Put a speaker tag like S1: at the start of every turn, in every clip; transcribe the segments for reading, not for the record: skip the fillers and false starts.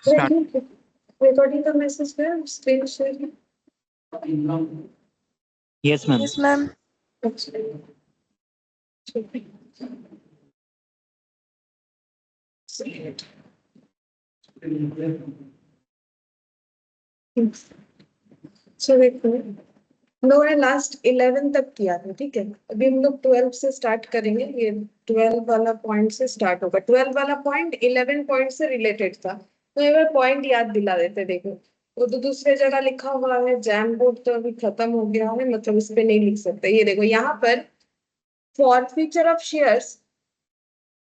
S1: Start.
S2: Recording का message है, screen share.
S1: Yes, ma'am.
S3: Yes, ma'am.
S2: अच्छा, ठीक है। So देखो, हम लोगों ने लास्ट 11 तक किया था, ठीक है। अभी हम लोग 12 से स्टार्ट करेंगे। ये 12 वाला पॉइंट से स्टार्ट होगा। 12 वाला पॉइंट 11 पॉइंट से रिलेटेड था, तो एक बार पॉइंट याद दिला देते। देखो, वो तो दूसरे जगह लिखा हुआ है, जैम बोर्ड तो अभी खत्म हो गया है, मतलब इस पे नहीं लिख सकते। ये देखो यहाँ पर फॉरफीचर ऑफ शेयर्स,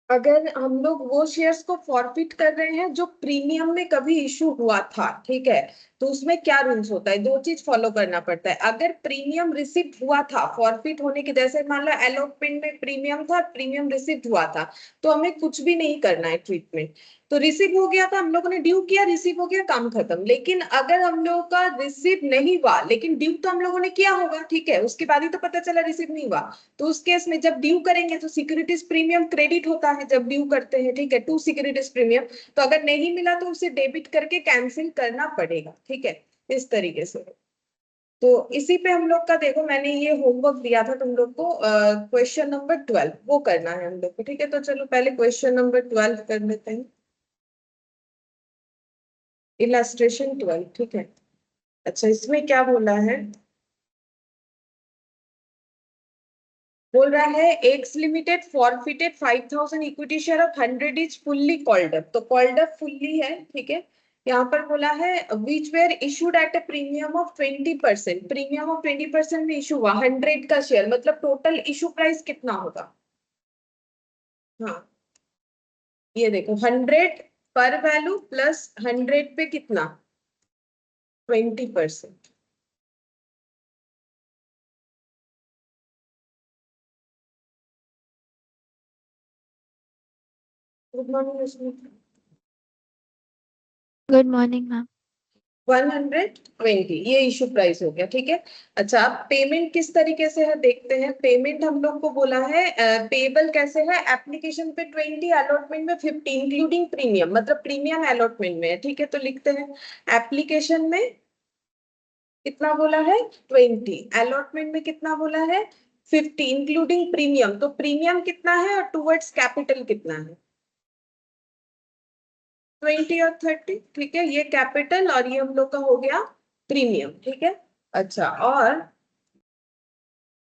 S2: अगर हम लोग वो शेयर्स को फॉरफिट कर रहे हैं जो प्रीमियम में कभी इशू हुआ था, ठीक है, तो उसमें क्या रूल्स होता है, दो चीज फॉलो करना पड़ता है। अगर प्रीमियम रिसिप्ट हुआ था फॉरफिट होने के, जैसे मान लो अलॉटमेंट में प्रीमियम था, प्रीमियम रिसिप्ट हुआ था, तो हमें कुछ भी नहीं करना है ट्रीटमेंट। तो रिसीव हो गया था, हम लोगों ने ड्यू किया, रिसीव हो गया, काम खत्म। लेकिन अगर हम लोगों का रिसीव नहीं हुआ, लेकिन ड्यू तो हम लोगों ने किया होगा, ठीक है, उसके बाद ही तो पता चला रिसीव नहीं हुआ, तो उस केस में जब ड्यू करेंगे तो सिक्योरिटीज प्रीमियम क्रेडिट होता है जब ड्यू करते हैं, ठीक है, टू सिक्योरिटीज प्रीमियम। तो अगर नहीं मिला तो उसे डेबिट करके कैंसिल करना पड़ेगा, ठीक है, इस तरीके से। तो इसी पे हम लोग का देखो, मैंने ये होमवर्क दिया था तुम लोग को, क्वेश्चन नंबर 12 वो करना है हम लोग को, ठीक है। तो चलो पहले क्वेश्चन नंबर 12 कर लेते हैं, इलस्ट्रेशन 12, ठीक है। अच्छा, इसमें क्या बोला है, बोल रहा है X limited forfeited 5000 equity share of 100 is fully called up. तो कॉल्ड अप फुल्ली है, ठीक है। यहाँ पर बोला है which were issued at a premium of 20%, premium of 20% में इशू हुआ 100 का शेयर, मतलब टोटल इशू प्राइस कितना होगा। हाँ, ये देखो 100 पर वैल्यू प्लस 100 पे कितना, 20%। Good morning.
S3: Good morning, ma'am.
S2: 120 ये इशू प्राइस हो गया, ठीक है। अच्छा, अब पेमेंट किस तरीके से है देखते हैं। पेमेंट हम लोग को बोला है पेबल कैसे है, एप्लीकेशन पे 20, अलॉटमेंट में 50, इंक्लूडिंग प्रीमियम, मतलब प्रीमियम अलॉटमेंट में है, ठीक है। तो लिखते हैं एप्लीकेशन में कितना बोला है 20, अलॉटमेंट में कितना बोला है 50, इंक्लूडिंग प्रीमियम। तो प्रीमियम कितना है और टूवर्ड्स कैपिटल कितना है, 20 और 30, ठीक है। ये कैपिटल और ये हम लोग का हो गया प्रीमियम, ठीक है। अच्छा, और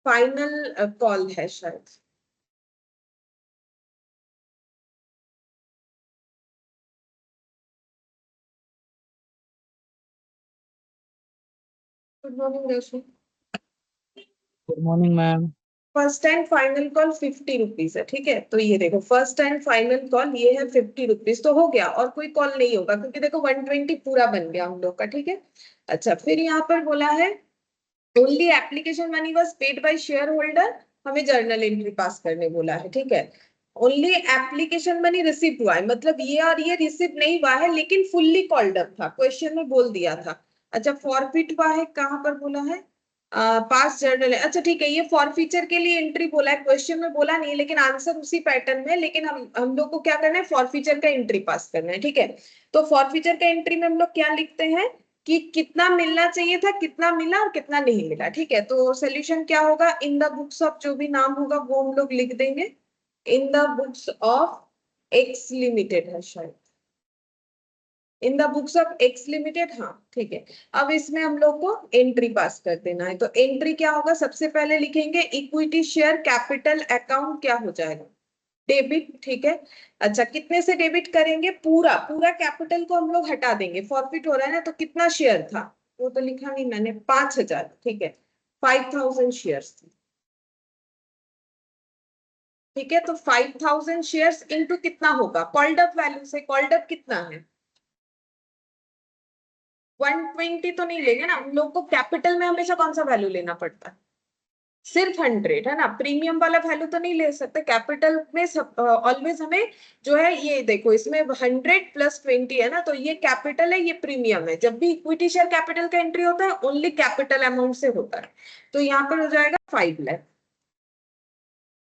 S2: फाइनल कॉल है शायद। Good morning Darshan.
S1: Good morning, ma'am.
S2: First and final call 50 rupees है, ठीक है। तो ये देखो फर्स्ट एंड फाइनल कॉल ये है 50 रुपीज, तो हो गया, और कोई कॉल नहीं होगा क्योंकि देखो 120 पूरा बन गया हम लोग का, ठीक है। अच्छा, फिर यहाँ पर बोला है only application money was paid by share holder, हमें जर्नल एंट्री पास करने बोला है, ठीक है। ओनली एप्लीकेशन मनी रिसीव हुआ है, मतलब ये और ये रिसीव नहीं हुआ है, लेकिन फुल्ली कॉल्ड अप था, क्वेश्चन में बोल दिया था। अच्छा, फॉरफिट हुआ है, कहाँ पर बोला है, पास जर्नल है। अच्छा ठीक है, ये फॉरफीचर के लिए एंट्री बोला है, क्वेश्चन में बोला नहीं, लेकिन आंसर उसी पैटर्न में। लेकिन हम लोग को क्या करना है, फॉरफीचर का एंट्री पास करना है, ठीक है। तो फॉरफीचर का एंट्री में हम लोग क्या लिखते हैं कि कितना मिलना चाहिए था, कितना मिला और कितना नहीं मिला, ठीक है। तो सोल्यूशन क्या होगा, इन द बुक्स ऑफ, जो भी नाम होगा वो हम लोग लिख देंगे, in the books of x limited है शायद, in the books of x limited, हाँ ठीक है। अब इसमें हम लोग को एंट्री पास कर देना है। तो एंट्री क्या होगा, सबसे पहले लिखेंगे इक्विटी शेयर कैपिटल अकाउंट, क्या हो जाएगा डेबिट, ठीक है। अच्छा, कितने से डेबिट करेंगे, पूरा पूरा कैपिटल को हम लोग हटा देंगे, फॉरफिट हो रहा है ना, तो कितना शेयर था वो तो लिखा नहीं मैंने, 5000, ठीक है, 5000 शेयर्स थे, ठीक है। तो 5000 शेयर्स इनटू कितना होगा, कॉल्ड अप वैल्यू से, कॉल्ड अप कितना है 120, तो नहीं लेंगे ना हम लोग को, कैपिटल में हमेशा कौन सा वैल्यू लेना पड़ता है, सिर्फ 100 है ना, प्रीमियम वाला वैल्यू तो नहीं ले सकते। कैपिटल में ऑलवेज हमें जो है, ये देखो इसमें 100 प्लस 20 है ना, तो ये कैपिटल है, ये प्रीमियम है। जब भी इक्विटी शेयर कैपिटल का एंट्री होता है ओनली कैपिटल अमाउंट से होता है, तो यहाँ पर हो जाएगा 5 लाख।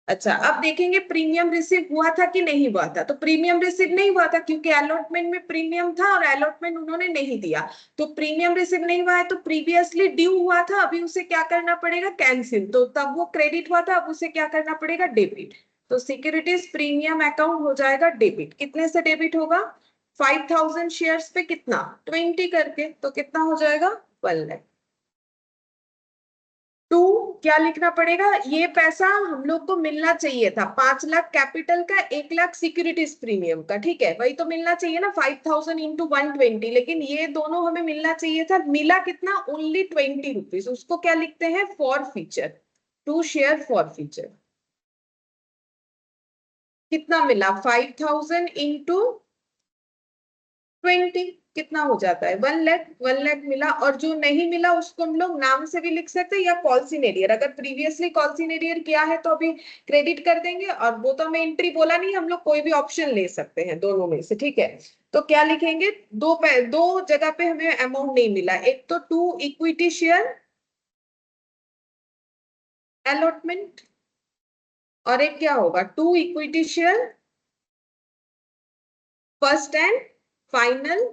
S2: अच्छा, अब देखेंगे प्रीमियम रिसीव हुआ था कि नहीं हुआ था। तो प्रीमियम रिसीव नहीं हुआ था क्योंकि अलॉटमेंट में प्रीमियम था और अलॉटमेंट उन्होंने नहीं दिया, तो प्रीमियम रिसीव नहीं हुआ है। तो प्रीवियसली ड्यू हुआ था, अभी उसे क्या करना पड़ेगा, कैंसिल। तो तब वो क्रेडिट हुआ था, अब उसे क्या करना पड़ेगा, डेबिट। तो सिक्योरिटीज प्रीमियम अकाउंट हो जाएगा डेबिट। कितने से डेबिट होगा, 5000 शेयर्स पे कितना, 20 करके, तो कितना हो जाएगा, 1 लाख। टू क्या लिखना पड़ेगा, ये पैसा हम लोग को मिलना चाहिए था, 5 लाख कैपिटल का, 1 लाख सिक्योरिटीज प्रीमियम का, ठीक है, वही तो मिलना चाहिए ना, 5000 इंटू 120, लेकिन ये दोनों हमें मिलना चाहिए था, मिला कितना, ओनली 20 रुपीज। उसको क्या लिखते हैं, forfeiture, to share forfeiture. कितना मिला, 5000 इंटू 20, कितना हो जाता है, 1 लाख। 1 लाख मिला, और जो नहीं मिला उसको हम लोग नाम से भी लिख सकते हैं या कॉल्सिनेरियर, अगर प्रीवियसली कॉल्सिनेरियर किया है तो अभी क्रेडिट कर देंगे, और वो तो हमें एंट्री बोला नहीं, हम लोग कोई भी ऑप्शन ले सकते हैं दोनों में से, ठीक है। तो क्या लिखेंगे, दो जगह पे हमें अमाउंट नहीं मिला, एक तो 2 इक्विटी शेयर अलॉटमेंट, और एक क्या होगा, 2 equity share first and final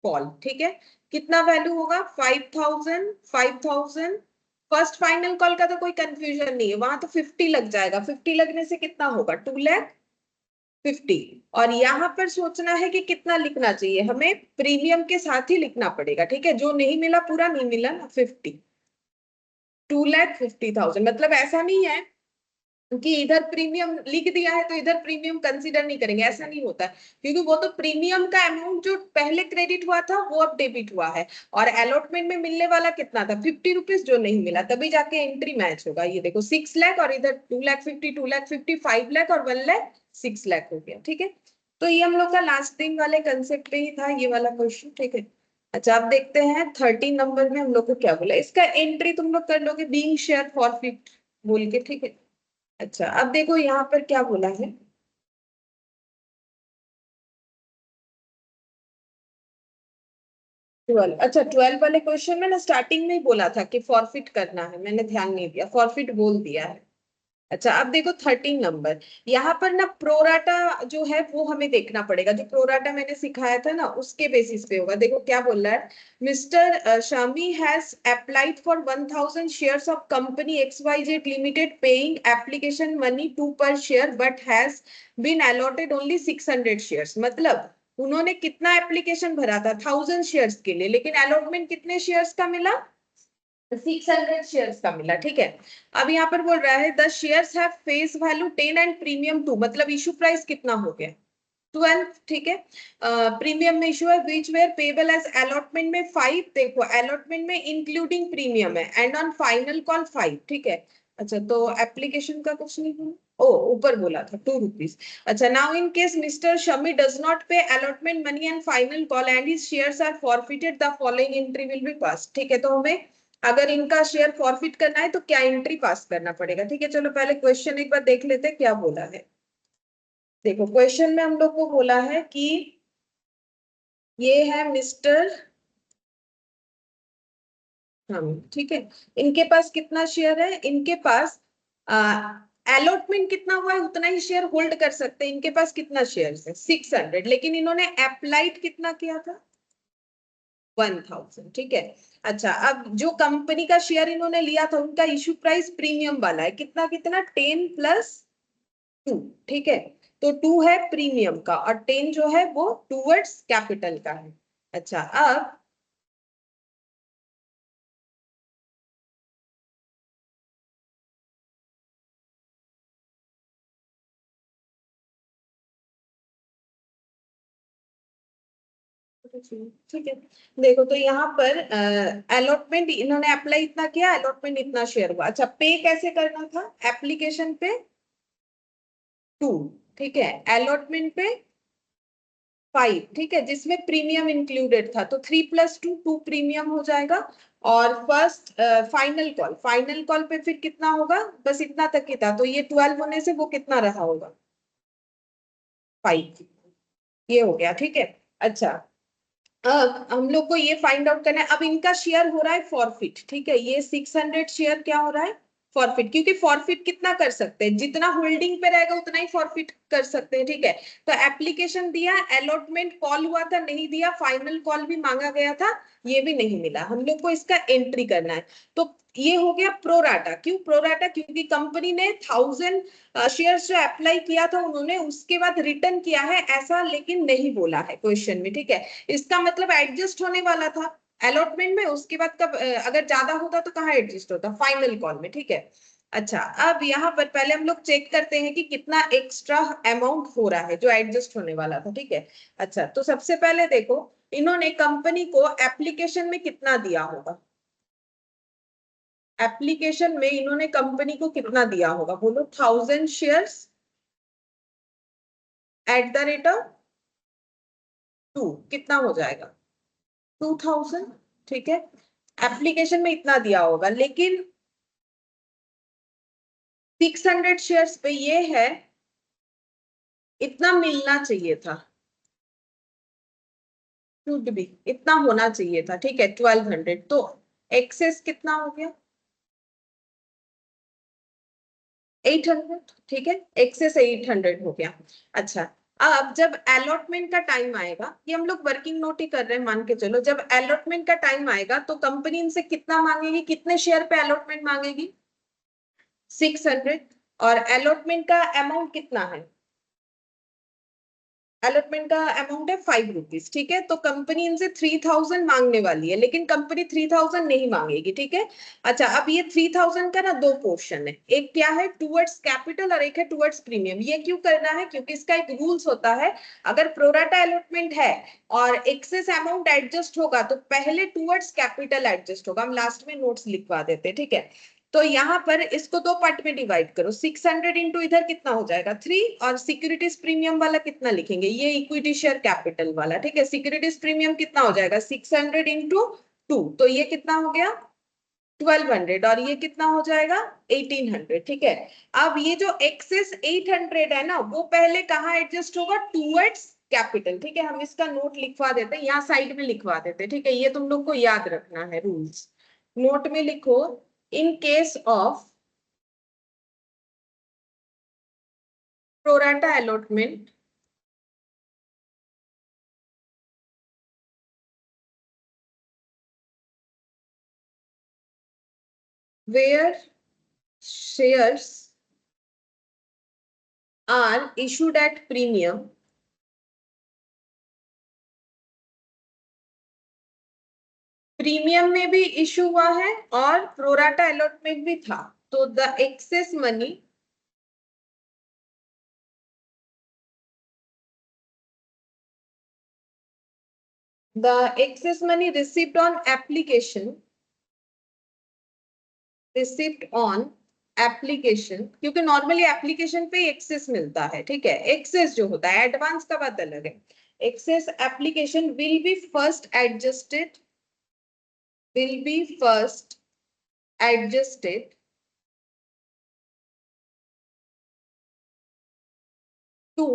S2: call, ठीक है। कितना वैल्यू होगा, 5000, 5000। फर्स्ट फाइनल कॉल का तो कोई कंफ्यूजन नहीं है, वहां तो 50 लग जाएगा, 50 लगने से कितना होगा, 2,50,000। और यहाँ पर सोचना है कि कितना लिखना चाहिए, हमें प्रीमियम के साथ ही लिखना पड़ेगा, ठीक है, जो नहीं मिला पूरा नहीं मिला ना, 50, 2,50,000, मतलब ऐसा नहीं है कि इधर प्रीमियम लिख दिया है तो इधर प्रीमियम कंसीडर नहीं करेंगे, ऐसा नहीं होता है, क्योंकि वो तो प्रीमियम का अमाउंट जो पहले क्रेडिट हुआ था वो अब डेबिट हुआ है, और अलॉटमेंट में मिलने वाला कितना था, 50 रुपीज, जो नहीं मिला, तभी जाके एंट्री मैच होगा। ये देखो 6 लाख, और इधर 2,50,000, 2,50,000, 5 लाख, और 1 लाख, 6 लाख हो गया, ठीक है। तो ये हम लोग का लास्ट दिन वाले कंसेप्ट पे ही था ये वाला क्वेश्चन, ठीक है। अच्छा, अब देखते हैं 13 नंबर में हम लोग को क्या बोला, इसका एंट्री तुम लोग कर लोगे, बीइंग शेयर फॉरफिट बोल के, ठीक है। अच्छा, अब देखो यहाँ पर क्या बोला है, 12। अच्छा, 12 वाले क्वेश्चन में ना स्टार्टिंग में ही बोला था कि फॉरफिट करना है, मैंने ध्यान नहीं दिया, फॉरफिट बोल दिया है। अच्छा, अब देखो 13 नंबर, यहाँ पर ना प्रोराटा जो है वो हमें देखना पड़ेगा, जो प्रोराटा मैंने सिखाया था ना उसके बेसिस पे होगा। देखो क्या बोल रहा है, mister Shami has applied for 1000 shares of company XYZ limited, paying application money 2 per share, but has been allotted only 600 shares. मतलब उन्होंने कितना एप्लीकेशन भरा था, 1000 शेयर्स के लिए, लेकिन अलॉटमेंट कितने शेयर्स का मिला, 600 शेयर्स का मिला, ठीक है। अब यहाँ पर बोल रहा है the shares have face value 10 and premium 2, मतलब इशू प्राइस कितना हो गया, 12, ठीक है। प्रीमियम में इशू है, which where payable as allotment में 5, देखो अलॉटमेंट में इंक्लूडिंग प्रीमियम है, एंड ऑन फाइनल कॉल 5, ठीक है। अच्छा, तो एप्लीकेशन का कुछ नहीं बोला, ओ ऊपर बोला था 2 रुपीज। अच्छा, now in case mister Shami does not pay allotment money and final call and his shares are forfeited, the following entry will be pass, ठीक है। तो हमें अगर इनका शेयर फॉरफिट करना है तो क्या एंट्री पास करना पड़ेगा, ठीक है। चलो पहले क्वेश्चन एक बार देख लेते हैं क्या बोला है। देखो क्वेश्चन में हम लोग को बोला है कि ये है मिस्टर, हम, ठीक है, इनके पास कितना शेयर है, इनके पास अलॉटमेंट कितना हुआ है उतना ही शेयर होल्ड कर सकते हैं, इनके पास कितना शेयर है, 600, लेकिन इन्होंने अप्लाइड कितना किया था, 1000, ठीक है। अच्छा, अब जो कंपनी का शेयर इन्होंने लिया था उनका इशू प्राइस प्रीमियम वाला है, कितना कितना, 10+2, ठीक है। तो 2 है प्रीमियम का, और 10 जो है वो टूवर्ड्स कैपिटल का है। अच्छा, अब ठीक है, देखो तो यहाँ पर अलॉटमेंट इन्होंने अप्लाई इतना किया, अलॉटमेंट इतना शेयर हुआ। अच्छा, पे कैसे करना था, एप्लीकेशन पे 2, ठीक है, अलॉटमेंट पे 5, ठीक है, जिसमें प्रीमियम इंक्लूडेड था, तो 3+2, 2 प्रीमियम हो जाएगा। और फर्स्ट फाइनल कॉल पे फिर कितना होगा, बस इतना तक ही था, तो ये 12 होने से वो कितना रहा होगा, 5, ये हो गया, ठीक है। अच्छा, अब हम लोग को ये फाइंड आउट करना है, अब इनका शेयर हो रहा है फॉरफिट, ठीक है, ये 600 शेयर क्या हो रहा है, फॉरफिट, क्योंकि फॉरफिट कितना कर सकते हैं, जितना होल्डिंग पे रहेगा उतना ही फॉरफिट कर सकते हैं, ठीक है। तो एप्लीकेशन दिया, अलॉटमेंट कॉल हुआ था, नहीं दिया, फाइनल कॉल भी मांगा गया था, ये भी नहीं मिला, हम लोग को इसका एंट्री करना है। तो ये हो गया प्रोराटा। क्यों प्रोराटा? क्योंकि कंपनी ने 1000 शेयर्स जो अप्लाई किया था उन्होंने उसके बाद रिटर्न किया है ऐसा, लेकिन नहीं बोला है क्वेश्चन में, ठीक है। इसका मतलब एडजस्ट होने वाला था अलॉटमेंट में, उसके बाद कब अगर ज्यादा होता तो कहाँ एडजस्ट होता? फाइनल कॉल में, ठीक है। अच्छा, अब यहाँ पर पहले हम लोग चेक करते हैं कि कितना एक्स्ट्रा अमाउंट हो रहा है जो एडजस्ट होने वाला था, ठीक है। अच्छा, तो सबसे पहले देखो इन्होंने कंपनी को एप्लीकेशन में कितना दिया होगा, एप्लीकेशन में इन्होंने कंपनी को कितना दिया होगा, बोलो। 1000 shares at the rate of 2, कितना हो जाएगा? 2000, ठीक है। एप्लीकेशन में इतना दिया होगा, लेकिन 600 शेयर्स पे ये है, इतना मिलना चाहिए था, शुड भी इतना होना चाहिए था, ठीक है। 1200, तो एक्सेस कितना हो गया? 800, ठीक है, एक्सेस 800 हो गया। अच्छा, अब जब अलॉटमेंट का टाइम आएगा, ये हम लोग वर्किंग नोट ही कर रहे हैं, मान के चलो, जब अलॉटमेंट का टाइम आएगा तो कंपनी इनसे कितना मांगेगी, कितने शेयर पे अलॉटमेंट मांगेगी? 600। और अलॉटमेंट का अमाउंट कितना है? अलॉटमेंट का अमाउंट है 5 रुपीज, ठीक है। तो कंपनी इनसे 3000 मांगने वाली है, लेकिन कंपनी 3000 नहीं मांगेगी, ठीक है। अच्छा, अब ये 3000 का ना दो पोर्शन है, एक क्या है टूवर्ड्स कैपिटल और एक है टूवर्ड्स प्रीमियम। ये क्यों करना है? क्योंकि इसका एक रूल्स होता है, अगर प्रोराटा अलॉटमेंट है और एक्सेस अमाउंट एडजस्ट होगा तो पहले टूवर्ड्स कैपिटल एडजस्ट होगा। हम लास्ट में नोट्स लिखवा देते हैं, ठीक है। तो यहाँ पर इसको दो पार्ट में डिवाइड करो, 600 इंटू इधर कितना हो जाएगा 3, और सिक्योरिटीज प्रीमियम वाला कितना लिखेंगे, ये इक्विटी शेयर कैपिटल वाला, ठीक है। सिक्योरिटीज प्रीमियम कितना हो जाएगा 600 इंटू 2, तो ये कितना हो गया 1200, और ये कितना हो जाएगा 1800, ठीक है। अब ये जो एक्सेस 800 है ना, वो पहले कहाँ एडजस्ट होगा? टूवर्ड्स कैपिटल, ठीक है। हम इसका नोट लिखवा देते हैं, यहाँ साइड में लिखवा देते हैं, ठीक है। ये तुम लोग को याद रखना है रूल्स, नोट में लिखो। In case of pro rata allotment, where shares are issued at premium, premium में भी इशू हुआ है और प्रोराटा अलॉटमेंट भी था, तो the excess money received on application, received on application, क्योंकि नॉर्मली एप्लीकेशन पे एक्सेस मिलता है, ठीक है। एक्सेस जो होता है, एडवांस का बात अलग है। Excess application will be first adjusted, will be first adjusted to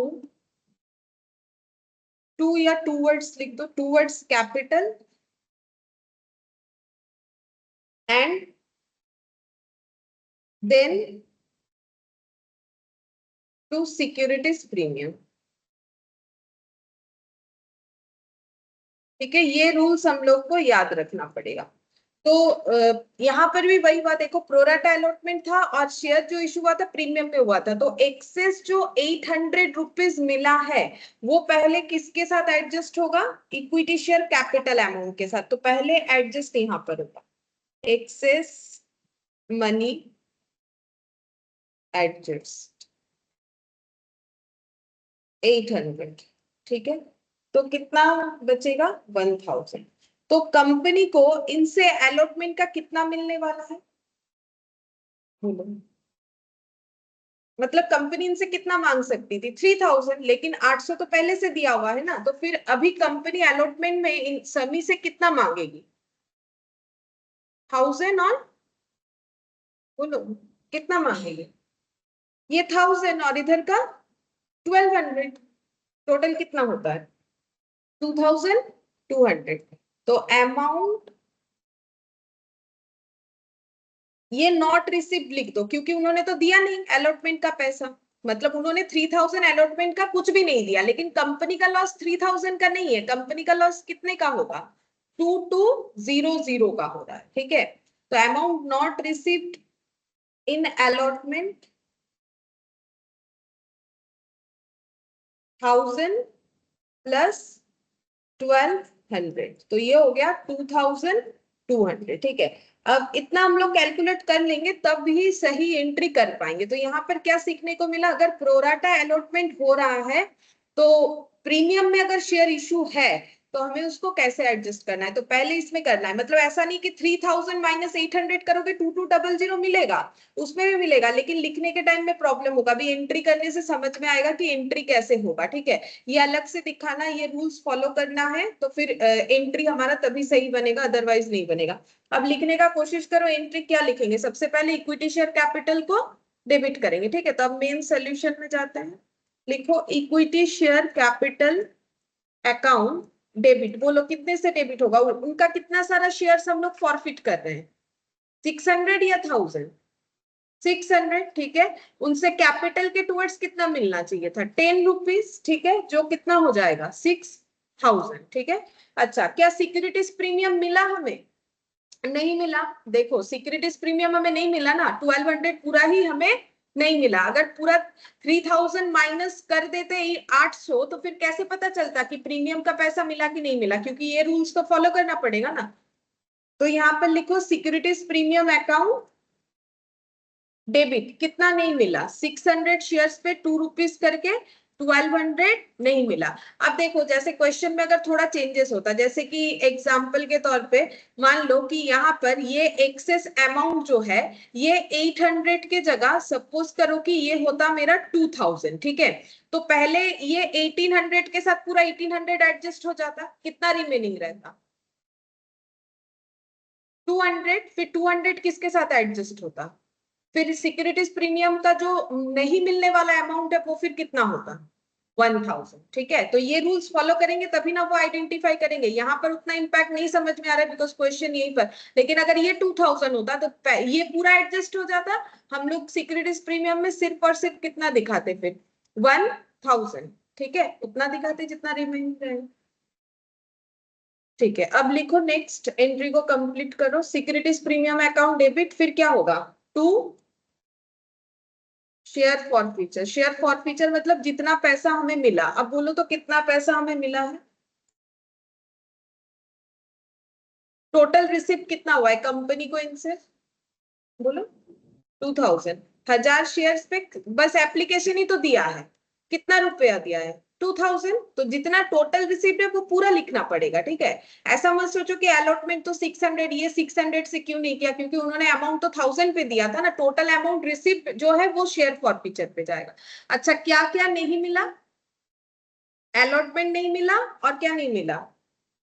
S2: या towards लिख दो, towards capital and then to securities premium, ठीक है। ये रूल्स हम लोग को याद रखना पड़ेगा। तो यहाँ पर भी वही बात, देखो प्रोराटा अलॉटमेंट था और शेयर जो इशू हुआ था प्रीमियम में हुआ था, तो एक्सेस जो 800 रुपीज मिला है वो पहले किसके साथ एडजस्ट होगा? इक्विटी शेयर कैपिटल अमाउंट के साथ। तो पहले एडजस्ट यहाँ पर होगा, एक्सेस मनी एडजस्ट 800, ठीक है। तो कितना बचेगा 1000। तो कंपनी को इनसे अलॉटमेंट का कितना मिलने वाला है, बोलो। मतलब कंपनी इनसे कितना मांग सकती थी 3000, लेकिन 800 तो पहले से दिया हुआ है ना, तो फिर अभी कंपनी अलॉटमेंट में इन सभी से कितना मांगेगी? 1000 और बोलो कितना मांगेगी? ये 1000 और इधर का 1200, टोटल कितना होता है 2200। तो अमाउंट ये नॉट रिसीव्ड लिख दो, क्योंकि उन्होंने तो दिया नहीं अलॉटमेंट का पैसा, मतलब उन्होंने 3000 अलॉटमेंट का कुछ भी नहीं दिया, लेकिन कंपनी का लॉस 3000 का नहीं है, कंपनी का लॉस कितने का होगा, 2200 का हो रहा है, ठीक है। तो amount not received in allotment 1000 plus 1200, तो ये हो गया 2200, ठीक है। अब इतना हम लोग कैलकुलेट कर लेंगे तब ही सही एंट्री कर पाएंगे। तो यहाँ पर क्या सीखने को मिला, अगर प्रोराटा अलॉटमेंट हो रहा है तो प्रीमियम में अगर शेयर इशू है तो हमें उसको कैसे एडजस्ट करना है, तो पहले इसमें करना है, मतलब ऐसा नहीं कि 3000 माइनस 800 करोगे 2200 मिलेगा, उसमें भी मिलेगा, लेकिन लिखने के टाइम में प्रॉब्लम होगा, अभी एंट्री करने से समझ में आएगा कि एंट्री कैसे होगा, ठीक है। ये अलग से दिखाना, ये रूल्स फॉलो करना है, तो फिर एंट्री हमारा तभी सही बनेगा, अदरवाइज नहीं बनेगा। अब लिखने का कोशिश करो, एंट्री क्या लिखेंगे, सबसे पहले इक्विटी शेयर कैपिटल को डेबिट करेंगे, ठीक है। तो अब मेन सोल्यूशन में जाते हैं, लिखो equity share capital account debit, बोलो कितने से डेबिट होगा, उनका कितना सारा शेयर्स हम लोग फॉरफिट कर रहे हैं, 600 या 1000, 600, ठीक है। उनसे कैपिटल के टुवर्ड्स कितना मिलना चाहिए था, 10 रुपीज, ठीक है, जो कितना हो जाएगा 6000, ठीक है। अच्छा, क्या सिक्योरिटीज प्रीमियम मिला हमें, नहीं मिला, देखो सिक्योरिटीज प्रीमियम हमें नहीं मिला ना, 1200 पूरा ही हमें नहीं मिला, अगर पूरा 3000 माइनस कर देते 800 तो फिर कैसे पता चलता कि प्रीमियम का पैसा मिला कि नहीं मिला, क्योंकि ये रूल्स तो फॉलो करना पड़ेगा ना। तो यहाँ पर लिखो सिक्योरिटीज प्रीमियम अकाउंट डेबिट, कितना नहीं मिला, 600 शेयर्स पे 2 रुपीज करके 1200 नहीं मिला। अब देखो जैसे क्वेश्चन में अगर थोड़ा चेंजेस होता, जैसे कि एग्जांपल के तौर पे मान लो कि यहाँ पर ये एक्सेस अमाउंट जो है ये 800 के जगह सपोज करो कि ये होता मेरा 2000, ठीक है। तो पहले ये 1800 के साथ पूरा 1800 एडजस्ट हो जाता, कितना रिमेनिंग रहता 200, फिर 200 किसके साथ एडजस्ट होता, फिर सिक्योरिटीज प्रीमियम का जो नहीं मिलने वाला अमाउंट है वो फिर कितना होगा 1000, ठीक है। तो ये रूल्स फॉलो करेंगे तभी ना वो आइडेंटिफाई करेंगे, यहाँ पर उतना इंपैक्ट नहीं समझ में आ रहा है बिकॉज क्वेश्चन यहीं पर, लेकिन अगर ये 2000 होता तो ये पूरा एडजस्ट हो जाता, हम लोग सिक्योरिटीज प्रीमियम में सिर्फ और सिर्फ कितना दिखाते फिर 1000, ठीक है, उतना दिखाते जितना रिमेनिंग रहेगा, ठीक है। अब लिखो नेक्स्ट एंट्री को कंप्लीट करो, सिक्योरिटीज प्रीमियम अकाउंट डेबिट, फिर क्या होगा 2 शेयर फॉरफीचर, शेयर फॉरफीचर मतलब जितना पैसा हमें मिला, अब बोलो तो कितना पैसा हमें मिला है, टोटल रिसिप्ट कितना हुआ है कंपनी को इनसे, बोलो 2000, 1000 शेयर्स पे बस एप्लीकेशन ही तो दिया है, कितना रुपया दिया है 2000, तो जितना टोटल रिसिप्ट है वो पूरा लिखना पड़ेगा, ठीक है। ऐसा मत सोचो कि अलॉटमेंट तो 600, ये 600 से क्यों नहीं किया, क्योंकि उन्होंने अमाउंट तो 1000 पे दिया था ना, टोटल अमाउंट रिसिप्ट जो है वो शेयर फॉरफीचर पे जाएगा। अच्छा, क्या क्या नहीं मिला, अलॉटमेंट नहीं मिला, और क्या नहीं मिला,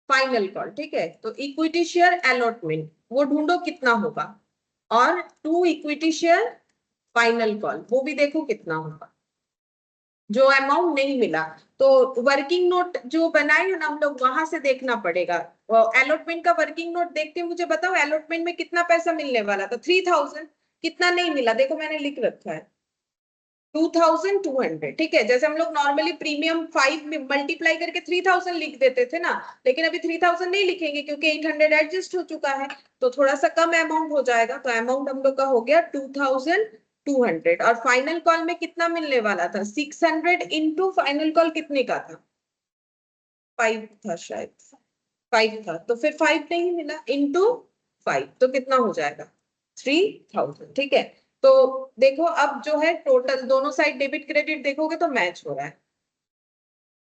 S2: फाइनल कॉल, ठीक है। तो इक्विटी शेयर अलॉटमेंट वो ढूंढो कितना होगा, और 2 इक्विटी शेयर फाइनल कॉल वो भी देखो कितना होगा, जो अमाउंट नहीं मिला। तो वर्किंग नोट जो बनाए ना हम लोग वहां से देखना पड़ेगा, अलॉटमेंट का वर्किंग नोट देख के मुझे बताओ अलॉटमेंट में कितना पैसा मिलने वाला था 3000, कितना नहीं मिला, देखो मैंने लिख रखा है 2200, ठीक है। जैसे हम लोग नॉर्मली प्रीमियम 5 में मल्टीप्लाई करके 3000 लिख देते थे ना, लेकिन अभी 3000 नहीं लिखेंगे क्योंकि 800 एडजस्ट हो चुका है, तो थोड़ा सा कम अमाउंट हो जाएगा, तो अमाउंट हम लोग का हो गया 2200, और फाइनल कॉल में कितना मिलने वाला था 600 इंटू फाइनल कॉल कितने का था 5 था शायद, 5 था, तो फिर 5 नहीं मिला इंटू 5 तो कितना हो जाएगा 3000, ठीक है। तो देखो अब जो है टोटल दोनों साइड डेबिट क्रेडिट देखोगे तो मैच हो रहा है,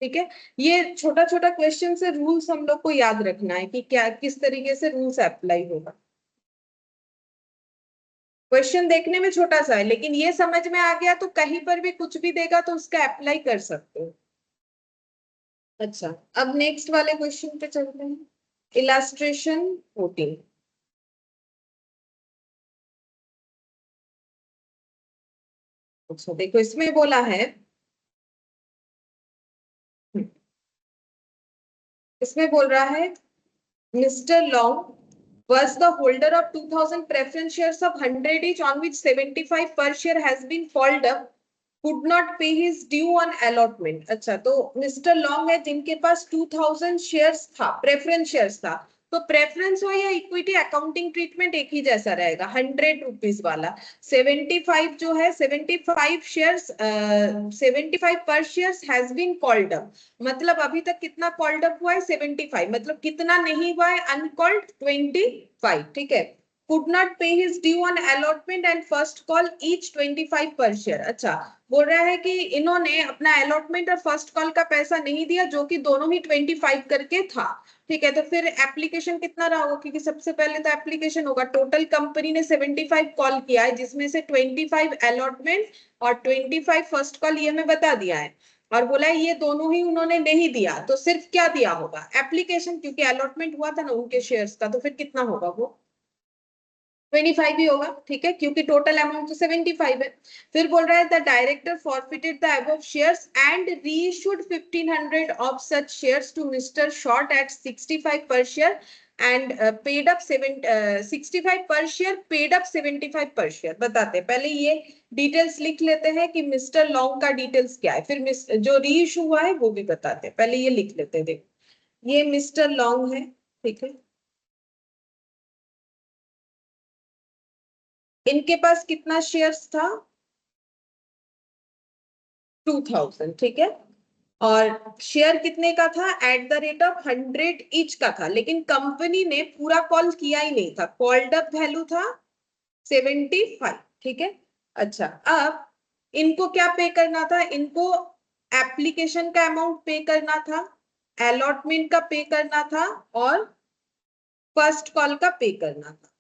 S2: ठीक है। ये छोटा छोटा क्वेश्चन से रूल्स हम लोग को याद रखना है कि क्या किस तरीके से रूल्स अप्लाई होगा, क्वेश्चन देखने में छोटा सा है लेकिन ये समझ में आ गया तो कहीं पर भी कुछ भी देगा तो उसका अप्लाई कर सकते हो। अच्छा, अब नेक्स्ट वाले क्वेश्चन पे चलते हैं, इलास्ट्रेशन 14। अच्छा देखो इसमें बोला है, इसमें बोल रहा है mister long Was the holder of 2000 preference shares of 100 each on which 75 per share has been called up could not pay his due on allotment. अच्छा, तो मिस्टर लॉन्ग है जिनके पास 2000 शेयर्स था, प्रेफरेंस शेयर्स था, तो प्रेफरेंस हो या equity accounting treatment एक ही जैसा रहेगा, 100 रुपीज वाला। 75 जो है 75 shares 75 per shares has been called up, मतलब अभी तक कितना कॉल्ड अप हुआ है 75, मतलब कितना नहीं हुआ है अनकॉल्ड 25, ठीक है। could not pay his due on allotment and first call each 25 per share। अच्छा, बोल रहा है कि इन्होंने अपना अलॉटमेंट और फर्स्ट कॉल का पैसा नहीं दिया, जो कि दोनों ही 25 करके था, ठीक है। तो फिर एप्लीकेशन कितना रहा होगा, क्योंकि सबसे पहले तो एप्लीकेशन होगा। टोटल कंपनी ने 75 कॉल किया है, जिसमें से 25 अलॉटमेंट और 25 फर्स्ट कॉल, ये मैं बता दिया है। और बोला है ये दोनों ही उन्होंने नहीं दिया, तो सिर्फ क्या दिया होगा, एप्लीकेशन, क्योंकि अलॉटमेंट हुआ था ना उनके शेयर्स का, तो फिर कितना होगा वो 25 ही होगा, ठीक है, क्योंकि टोटल अमाउंट तो 75 है। फिर बोल रहा है the director forfeited the above shares and reissued 1500 of such shares to mister Short at 65 per share and paid up 65 per share, paid up 75 पर शेयर। बताते हैं, पहले ये डिटेल्स लिख लेते हैं कि मिस्टर लॉन्ग का डिटेल्स क्या है, फिर जो रीइश्यू हुआ है वो भी बताते हैं। पहले ये लिख लेते हैं, देखो ये मिस्टर लॉन्ग है, ठीक है। इनके पास कितना शेयर्स था 2000, ठीक है। और शेयर कितने का था, eight the rate of 100 each का था, लेकिन कंपनी ने पूरा कॉल किया ही नहीं था, कॉल्ड अप वैल्यू था 75, ठीक है। अच्छा, अब इनको क्या पे करना था, इनको एप्लीकेशन का अमाउंट पे करना था, अलॉटमेंट का पे करना था, और फर्स्ट कॉल का पे करना था।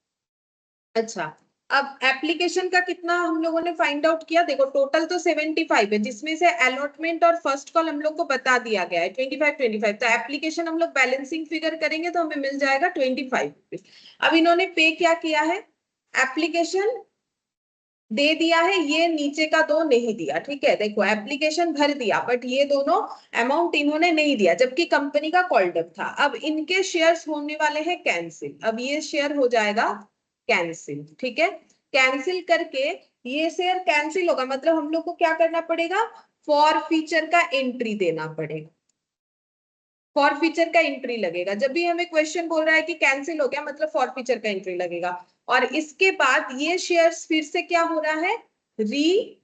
S2: अच्छा, अब एप्लीकेशन का कितना हम लोगों ने फाइंड आउट किया, देखो टोटल तो 75 है, जिसमें से अलॉटमेंट और फर्स्ट कॉल हम लोग को बता दिया गया है 25, तो एप्लीकेशन हम लोग बैलेंसिंग फिगर करेंगे तो हमें मिल जाएगा 25। अब इन्होंने पे क्या किया है, एप्लीकेशन दे दिया है, ये नीचे का दो नहीं दिया, ठीक है। देखो एप्लीकेशन भर दिया, बट ये दोनों अमाउंट इन्होंने नहीं दिया, जबकि कंपनी का कॉल्ड अप था। अब इनके शेयर्स होने वाले हैं कैंसिल, अब ये शेयर हो जाएगा कैंसिल, ठीक है। कैंसिल करके ये शेयर कैंसिल होगा, मतलब हम लोग को क्या करना पड़ेगा, फॉर फीचर का एंट्री देना पड़ेगा। फॉर फीचर का एंट्री लगेगा, जब भी हमें क्वेश्चन बोल रहा है कि कैंसिल हो गया, मतलब फॉर फीचर का एंट्री लगेगा। और इसके बाद ये शेयर्स फिर से क्या हो रहा है, री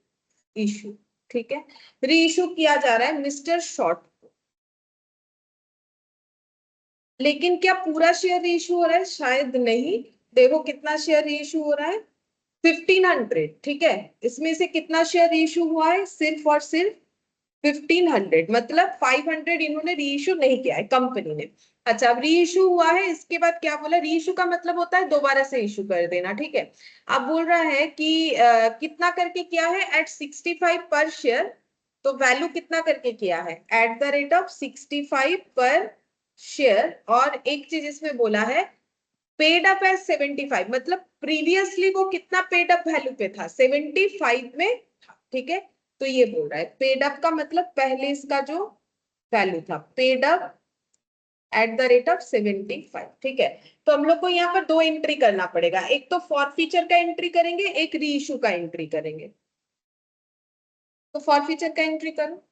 S2: इशू, ठीक है, री इशू किया जा रहा है मिस्टर शॉर्ट। लेकिन क्या पूरा शेयर री इशू हो रहा है, शायद नहीं। देखो कितना शेयर री इशू हो रहा है 1500, ठीक है। इसमें से कितना शेयर री इशू हुआ है, सिर्फ और सिर्फ 1500, मतलब 500 इन्होंने रीइश्यू नहीं किया है कंपनी ने। अच्छा, अब रीइश्यू हुआ है, इसके बाद क्या बोला, रीइश्यू का मतलब होता है दोबारा से इश्यू कर देना, ठीक है। अब बोल रहा है कि कितना करके किया है, एट 65 पर शेयर, तो वैल्यू कितना करके किया है, eight the rate of 65 per share. और एक चीज इसमें बोला है पेड अप एज 75, मतलब प्रीवियसली वो कितना पेड अप वैल्यू पे था, 75 में था, ठीक है। तो ये बोल रहा है पेड अप का मतलब पहले इसका जो वैल्यू था, paid up at the rate of 75, ठीक है। तो हम लोग को यहाँ पर दो एंट्री करना पड़ेगा, एक तो फॉर फीचर का एंट्री करेंगे, एक री इशू का एंट्री करेंगे। तो फॉर फीचर का एंट्री करो,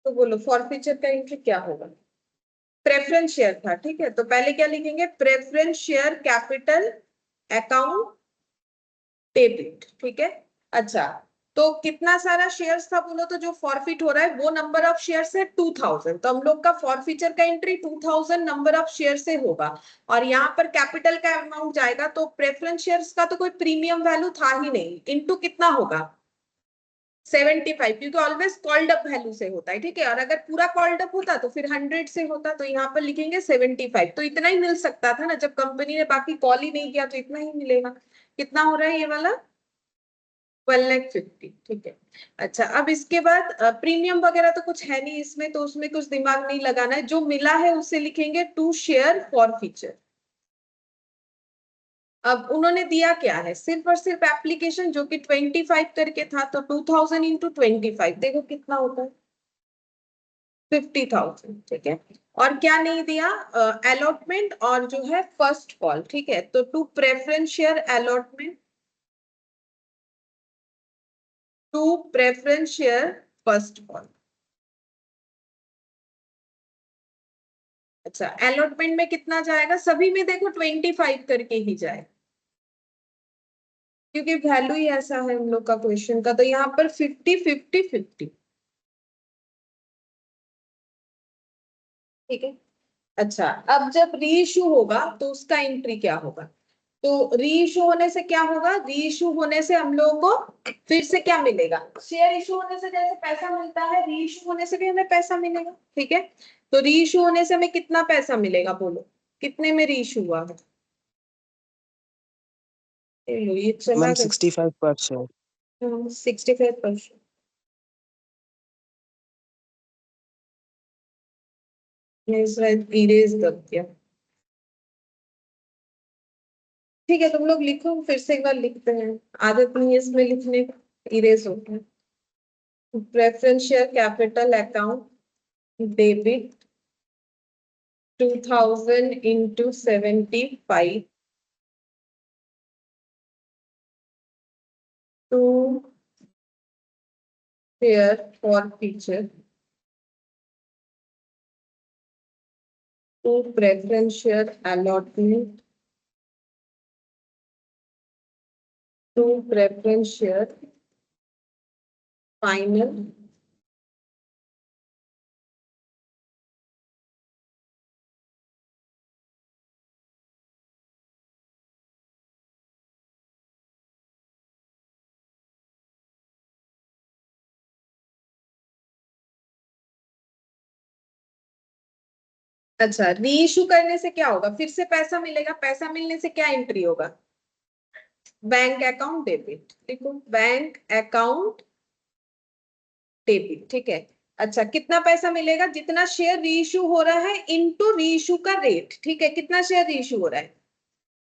S2: तो बोलो फॉर फीचर का एंट्री क्या होगा, प्रेफरेंस शेयर था, ठीक है। तो पहले क्या लिखेंगे, preference share capital account debit, ठीक है। अच्छा, तो कितना सारा शेयर्स था बोलो, तो जो फॉरफिट हो रहा है वो नंबर ऑफ शेयर्स है 2000, तो हम लोग का फॉरफीचर का एंट्री 2000 नंबर ऑफ शेयर से होगा। और यहाँ पर कैपिटल का अमाउंट जाएगा, तो प्रेफरेंस शेयर्स का तो कोई प्रीमियम वैल्यू था ही नहीं, इनटू कितना होगा 75, क्योंकि ऑलवेज कॉल्ड अप वैल्यू से होता है, ठीक है। और अगर पूरा कॉल्ड अप होता तो फिर 100 से होता, तो यहाँ पर लिखेंगे 75। तो इतना ही मिल सकता था ना, जब कंपनी ने बाकी कॉल ही नहीं किया तो इतना ही मिलेगा। कितना हो रहा है ये वाला? 1,50,000, ठीक है। अच्छा, अब इसके बाद प्रीमियम वगैरह तो कुछ है नहीं इसमें, तो उसमें कुछ दिमाग नहीं लगाना है। जो मिला है उसे लिखेंगे टू शेयर फॉर फीचर। अब उन्होंने दिया क्या है, सिर्फ और सिर्फ एप्लीकेशन, जो कि 25 करके था, तो 2000 इंटू 25 देखो कितना होता है, 50,000, ठीक है। और क्या नहीं दिया, अलॉटमेंट और जो है फर्स्ट कॉल, ठीक है। तो to preference share allotment, to preference share first call. अच्छा, अलॉटमेंट में कितना जाएगा, सभी में देखो 25 करके ही जाए, क्योंकि वैल्यू ही ऐसा है हम लोग का क्वेश्चन का। तो यहाँ पर 50 50 50, ठीक है। अच्छा, अब जब री इशू होगा तो उसका एंट्री क्या होगा? तो री इशू होने से क्या होगा, री इशू होने से हम लोगों को फिर से क्या मिलेगा, शेयर इशू होने से जैसे पैसा मिलता है, री इशू होने से भी हमें पैसा मिलेगा, ठीक है। तो री इशू होने से हमें कितना पैसा मिलेगा, बोलो कितने में री इशू हुआ है? ये चला
S3: मैम
S2: गया।
S3: 65 पर शेयर।
S2: 65%। इरेज कर दिया, ठीक है। तुम लोग लिखो, फिर से एक बार लिखते हैं, आदत नहीं है इसमें लिखने का, इरेज होता है। Preference share capital account debit 2000 into 75 to share forfeiture to preference share allotment to preference share final अच्छा, री इशू करने से क्या होगा, फिर से पैसा मिलेगा, पैसा मिलने से क्या एंट्री होगा, बैंक अकाउंट डेबिट, देखो बैंक अकाउंट डेबिट, ठीक है। अच्छा, कितना पैसा मिलेगा, जितना शेयर री इशू हो रहा है इनटू री इशू का रेट, ठीक है। कितना शेयर री इशू हो रहा है,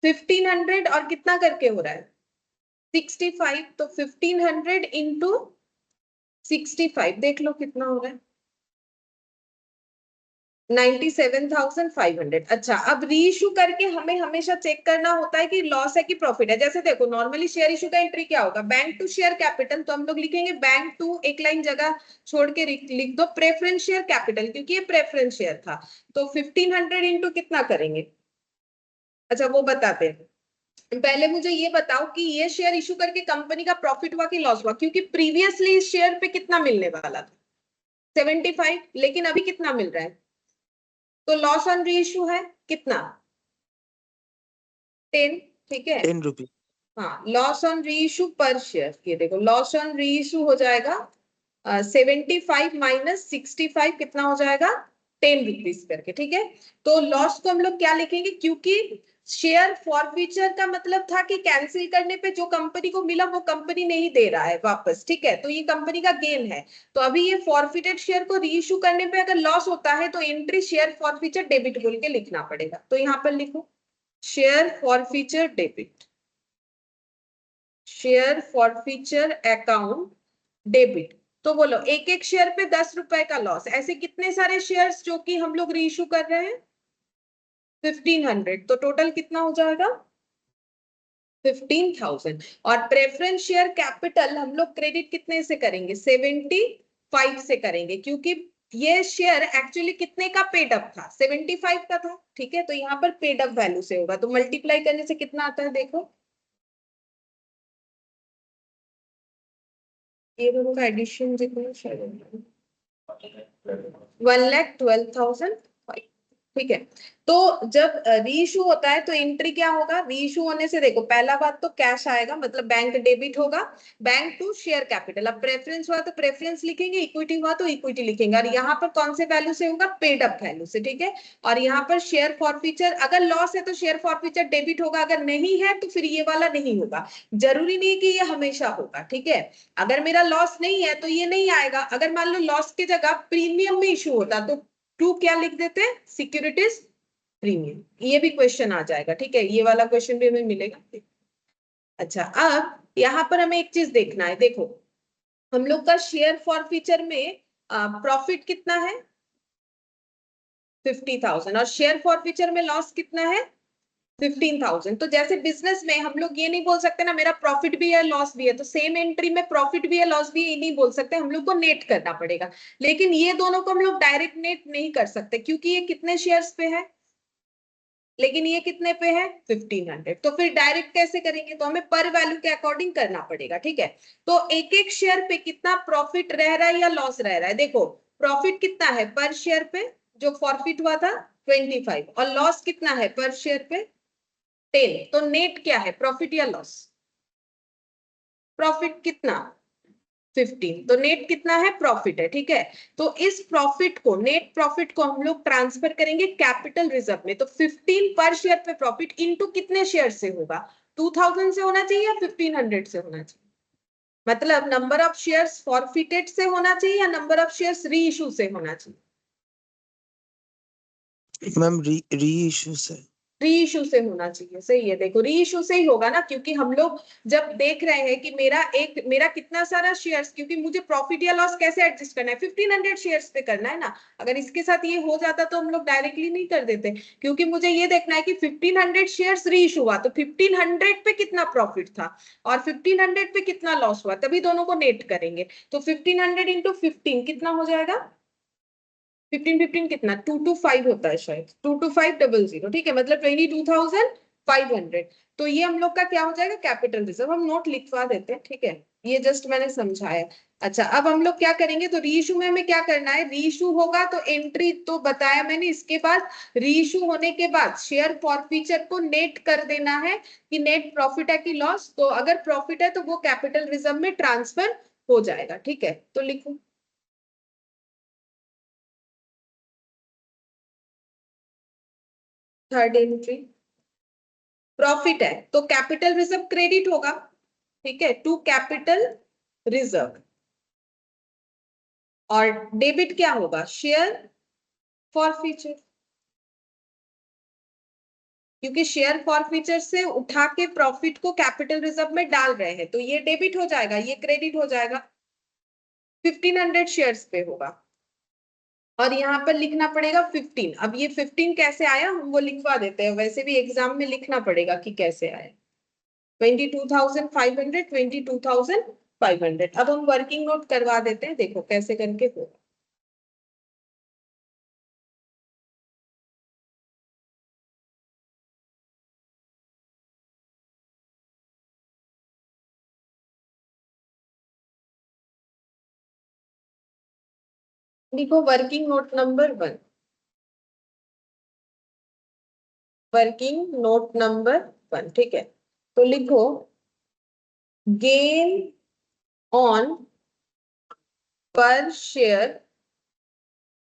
S2: 1500, और कितना करके हो रहा है, 65, तो 1500 इंटू 65 देख लो कितना हो रहा है, 97,500। अच्छा, अब री इशू करके हमें हमेशा चेक करना होता है कि लॉस है कि प्रॉफिट है। जैसे देखो, नॉर्मली शेयर इशू का एंट्री क्या होगा, बैंक टू शेयर कैपिटल, तो हम लोग लिखेंगे बैंक टू, एक लाइन जगह छोड़ के लिख दो प्रेफरेंस शेयर कैपिटल, क्योंकि ये प्रेफरेंस शेयर था। तो 1500 इंटू कितना करेंगे, अच्छा वो बताते हैं। पहले मुझे ये बताओ कि ये शेयर इशू करके कंपनी का प्रॉफिट हुआ कि लॉस हुआ, क्योंकि प्रीवियसली इस शेयर पे कितना मिलने वाला था, 75, लेकिन अभी कितना मिल रहा है, तो लॉस ऑन री इशू है कितना, 10, ठीक है।
S3: 10 रुपीज।
S2: हाँ, लॉस ऑन री इशू पर शेयर, ये देखो लॉस ऑन री इशू हो जाएगा 75 माइनस 65, कितना हो जाएगा, 10 रुपीज करके, ठीक है। तो लॉस को हम लोग क्या लिखेंगे, क्योंकि शेयर फॉरफीचर का मतलब था कि कैंसिल करने पे जो कंपनी को मिला वो कंपनी नहीं दे रहा है वापस, ठीक है। तो ये कंपनी का गेन है। तो अभी ये फॉरफिटेड शेयर को री इशू करने पे अगर लॉस होता है तो एंट्री शेयर फॉरफीचर डेबिट बोल के लिखना पड़ेगा। तो यहाँ पर लिखो share forfeiture debit, share forfeiture account debit. तो बोलो एक एक शेयर पे 10 रुपए का लॉस, ऐसे कितने सारे शेयर्स जो कि हम लोग री इशू कर रहे हैं, 1500, तो टोटल कितना हो जाएगा, 15,000। और प्रेफरेंस शेयर कैपिटल हम लोग क्रेडिट कितने से करेंगे, 75 से करेंगे, क्योंकि ये शेयर एक्चुअली कितने का पेड अप था, 75 का था, ठीक है। तो यहाँ पर पेड अप वैल्यू से होगा, तो मल्टीप्लाई करने से कितना आता है देखो, ये दोनों का एडिशन जितना शायद 1,12,000, ठीक है। तो जब रीइशू होता है तो एंट्री क्या होगा, रीइशू होने से देखो पहला बात तो कैश आएगा, मतलब बैंक डेबिट होगा, बैंक टू शेयर कैपिटल। अब प्रेफरेंस हुआ तो प्रेफरेंस लिखेंगे, इक्विटी हुआ तो इक्विटी लिखेंगे, और यहाँ पर कौन से वैल्यू से होगा, पेड अप वैल्यू से, ठीक है। और यहाँ पर शेयर फॉरफीचर, अगर लॉस है तो शेयर फॉरफीचर डेबिट होगा, अगर नहीं है तो फिर ये वाला नहीं होगा। जरूरी नहीं कि ये हमेशा होगा, ठीक है। अगर मेरा लॉस नहीं है तो ये नहीं आएगा। अगर मान लो लॉस की जगह प्रीमियम में इशू होता तो टू क्या लिख देते हैं, सिक्योरिटीज प्रीमियम, ये भी क्वेश्चन आ जाएगा, ठीक है, ये वाला क्वेश्चन भी हमें मिलेगा। अच्छा, अब यहाँ पर हमें एक चीज देखना है, देखो हम लोग का शेयर फॉरफीचर में प्रॉफिट कितना है, 50,000, और शेयर फॉरफीचर में लॉस कितना है, 15,000। तो जैसे बिजनेस में हम लोग ये नहीं बोल सकते ना मेरा प्रॉफिट भी है लॉस भी है, तो सेम एंट्री में प्रॉफिट भी है लॉस भी है, ये नहीं बोल सकते, हम लोग को नेट करना पड़ेगा। लेकिन ये दोनों को हम लोग डायरेक्ट नेट नहीं कर सकते, क्योंकि ये कितने शेयर्स पे है, लेकिन ये कितने पे है, 1500। तो फिर डायरेक्ट कैसे करेंगे, तो हमें पर वैल्यू के अकॉर्डिंग करना पड़ेगा, ठीक है। तो एक एक शेयर पे कितना प्रॉफिट रह रहा है या लॉस रह रहा है, देखो प्रॉफिट कितना है पर शेयर पे, जो फॉरफिट हुआ था 25, और लॉस कितना है पर शेयर पे 10। तो नेट क्या है, प्रॉफिट या लॉस, प्रॉफिट कितना 15, तो नेट कितना है, प्रॉफिट है, ठीक है। तो इस प्रॉफिट को, नेट प्रॉफिट को हम लोग ट्रांसफर करेंगे कैपिटल रिजर्व में। तो 15 पर शेयर पे प्रॉफिट इनटू कितने शेयर से होगा, 2000 से होना चाहिए या 1500 से होना चाहिए, मतलब नंबर ऑफ शेयर्स फॉरफिटेड से होना चाहिए या नंबर ऑफ शेयर्स री इशू से होना चाहिए।
S3: मैम री इशू से,
S2: री इशू से होना चाहिए, सही है। देखो री इशू से ही होगा ना, क्योंकि हम लोग जब देख रहे हैं कि मेरा कितना सारा शेयर्स, क्योंकि मुझे प्रॉफिट या लॉस कैसे एडजस्ट करना है, 1500 शेयर्स पे करना है ना। अगर इसके साथ ये हो जाता तो हम लोग डायरेक्टली नहीं कर देते, क्योंकि मुझे ये देखना है कि 1500 शेयर्स री इशू हुआ तो 1500 पे कितना प्रॉफिट था और 1500 पे कितना लॉस हुआ, तभी दोनों को नेट करेंगे। तो 1500 इंटू 15 कितना हो जाएगा, 15 कितना 225 होता है शायद, 22500, ठीक है, मतलब 22,500। तो ये हम लोग का क्या हो जाएगा, कैपिटल रिजर्व। हम नोट लिखवा देते हैं, ठीक है, ये जस्ट मैंने समझाया। अच्छा, अब हम लोग क्या करेंगे, तो रीइशू में हमें क्या करना है, रीइशू होगा तो एंट्री तो बताया मैंने, इसके बाद रीइशू होने के बाद शेयर फॉरफीचर को नेट कर देना है कि नेट प्रॉफिट है कि लॉस। तो अगर प्रॉफिट है तो वो कैपिटल रिजर्व में ट्रांसफर हो जाएगा, ठीक है। तो लिखो थर्ड एंट्री, प्रॉफिट है तो कैपिटल रिजर्व क्रेडिट होगा, ठीक है, टू कैपिटल रिजर्व, और डेबिट क्या होगा, शेयर फॉरफीचर, क्योंकि शेयर फॉरफीचर से उठा के प्रॉफिट को कैपिटल रिजर्व में डाल रहे हैं, तो ये डेबिट हो जाएगा, ये क्रेडिट हो जाएगा, 1500 शेयर्स पे होगा। और यहाँ पर लिखना पड़ेगा 15। अब ये 15 कैसे आया हम वो लिखवा देते हैं, वैसे भी एग्जाम में लिखना पड़ेगा कि कैसे आया, 22,500, 22,500। अब हम वर्किंग नोट करवा देते हैं, देखो कैसे करके होगा। देखो working note number 1, working note number 1, ठीक है। तो लिखो गेन ऑन पर शेयर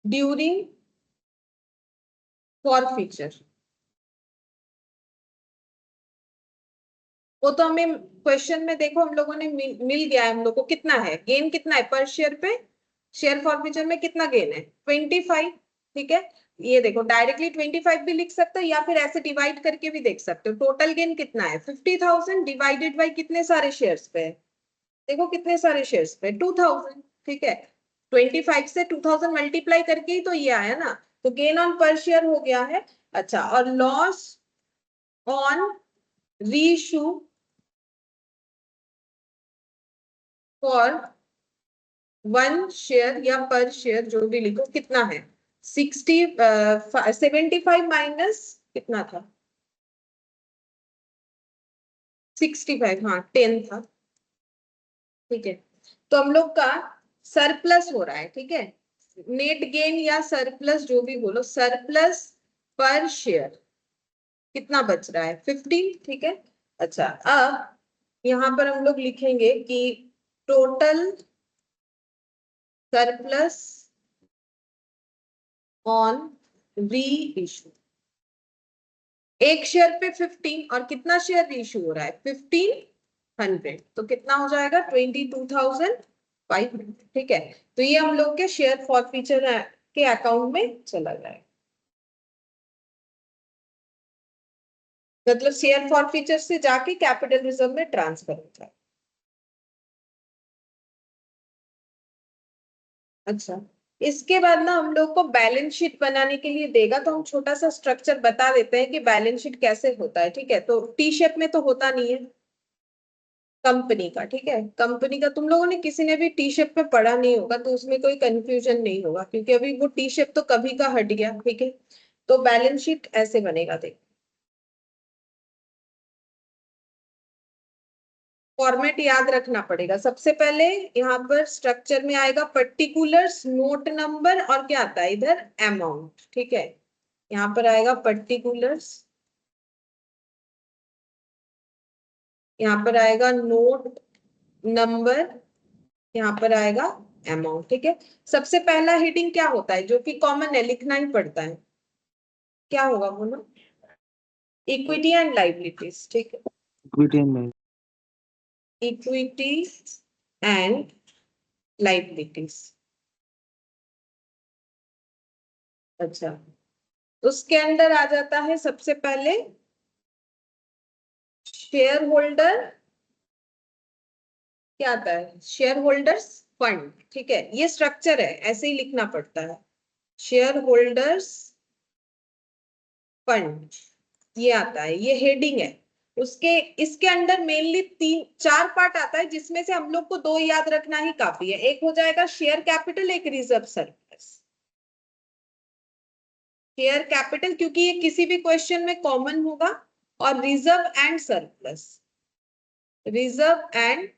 S2: ड्यूरिंग फॉरफीचर। वो तो हमें क्वेश्चन में देखो हम लोगों ने मिल गया है, हम लोग को कितना है गेन, कितना है पर शेयर पे, शेयर फॉरफीचर में कितना गेन है 25, ठीक है। ये देखो डायरेक्टली 25 भी लिख सकते हो या फिर ऐसे डिवाइड करके भी देख सकते हो। टोटल गेन कितना है 50,000 डिवाइडेड बाई कितने सारे शेयर्स पे है, देखो कितने सारे शेयर्स पे 2000, ठीक है। 25 से 2000 मल्टीप्लाई करके ही तो ये आया ना, तो गेन ऑन पर शेयर हो गया है। अच्छा, और loss on reissue for 1 share या पर शेयर जो भी लिखो कितना है 75 माइनस कितना था 65, हाँ 10 था, ठीक है। तो हम लोग का सरप्लस हो रहा है, ठीक है, नेट गेन या सरप्लस जो भी बोलो, सरप्लस पर शेयर कितना बच रहा है 15, ठीक है। अच्छा, अब यहाँ पर हम लोग लिखेंगे कि टोटल सरप्लस ऑन री इशू, एक शेयर पे 15 और कितना शेयर री इशू हो रहा है 1500, तो कितना हो जाएगा 22,500, ठीक है। तो ये हम लोग के शेयर फॉरफीचर के अकाउंट में चला जाएगा, मतलब शेयर फॉरफीचर से जाके कैपिटल रिजर्व में ट्रांसफर होता है। अच्छा, इसके बाद ना हम लोग को बैलेंस शीट बनाने के लिए देगा, तो हम छोटा सा स्ट्रक्चर बता देते हैं कि बैलेंस शीट कैसे होता है, ठीक है। तो टी शेप में तो होता नहीं है कंपनी का, ठीक है। कंपनी का तुम लोगों ने किसी ने भी टी शेप में पढ़ा नहीं होगा, तो उसमें कोई कंफ्यूजन नहीं होगा, क्योंकि अभी वो टी शेप तो कभी का हट गया, ठीक है। तो बैलेंस शीट ऐसे बनेगा, देख फॉर्मेट याद रखना पड़ेगा। सबसे पहले यहाँ पर स्ट्रक्चर में आएगा पर्टिकुलर्स, नोट नंबर, और क्या आता है इधर अमाउंट, ठीक है। यहाँ पर आएगा पर्टिकुलर्स, यहाँ पर आएगा नोट नंबर, यहाँ पर आएगा अमाउंट, ठीक है। सबसे पहला हेडिंग क्या होता है जो कि कॉमन है, लिखना ही पड़ता है, क्या होगा बोलो, इक्विटी एंड लाइबिलिटीज, ठीक है।
S3: Equity and
S2: equity and liabilities, अच्छा। उसके अंदर आ जाता है सबसे पहले शेयर होल्डर, क्या आता है शेयर होल्डर्स फंड, ठीक है। ये स्ट्रक्चर है, ऐसे ही लिखना पड़ता है, शेयर होल्डर्स फंड, ये आता है, ये हेडिंग है। उसके इसके अंदर मेनली तीन चार पार्ट आता है, जिसमें से हम लोग को दो याद रखना ही काफी है। एक हो जाएगा शेयर कैपिटल, एक रिजर्व सरप्लस। शेयर कैपिटल क्योंकि ये किसी भी क्वेश्चन में कॉमन होगा, और reserve and surplus, reserve and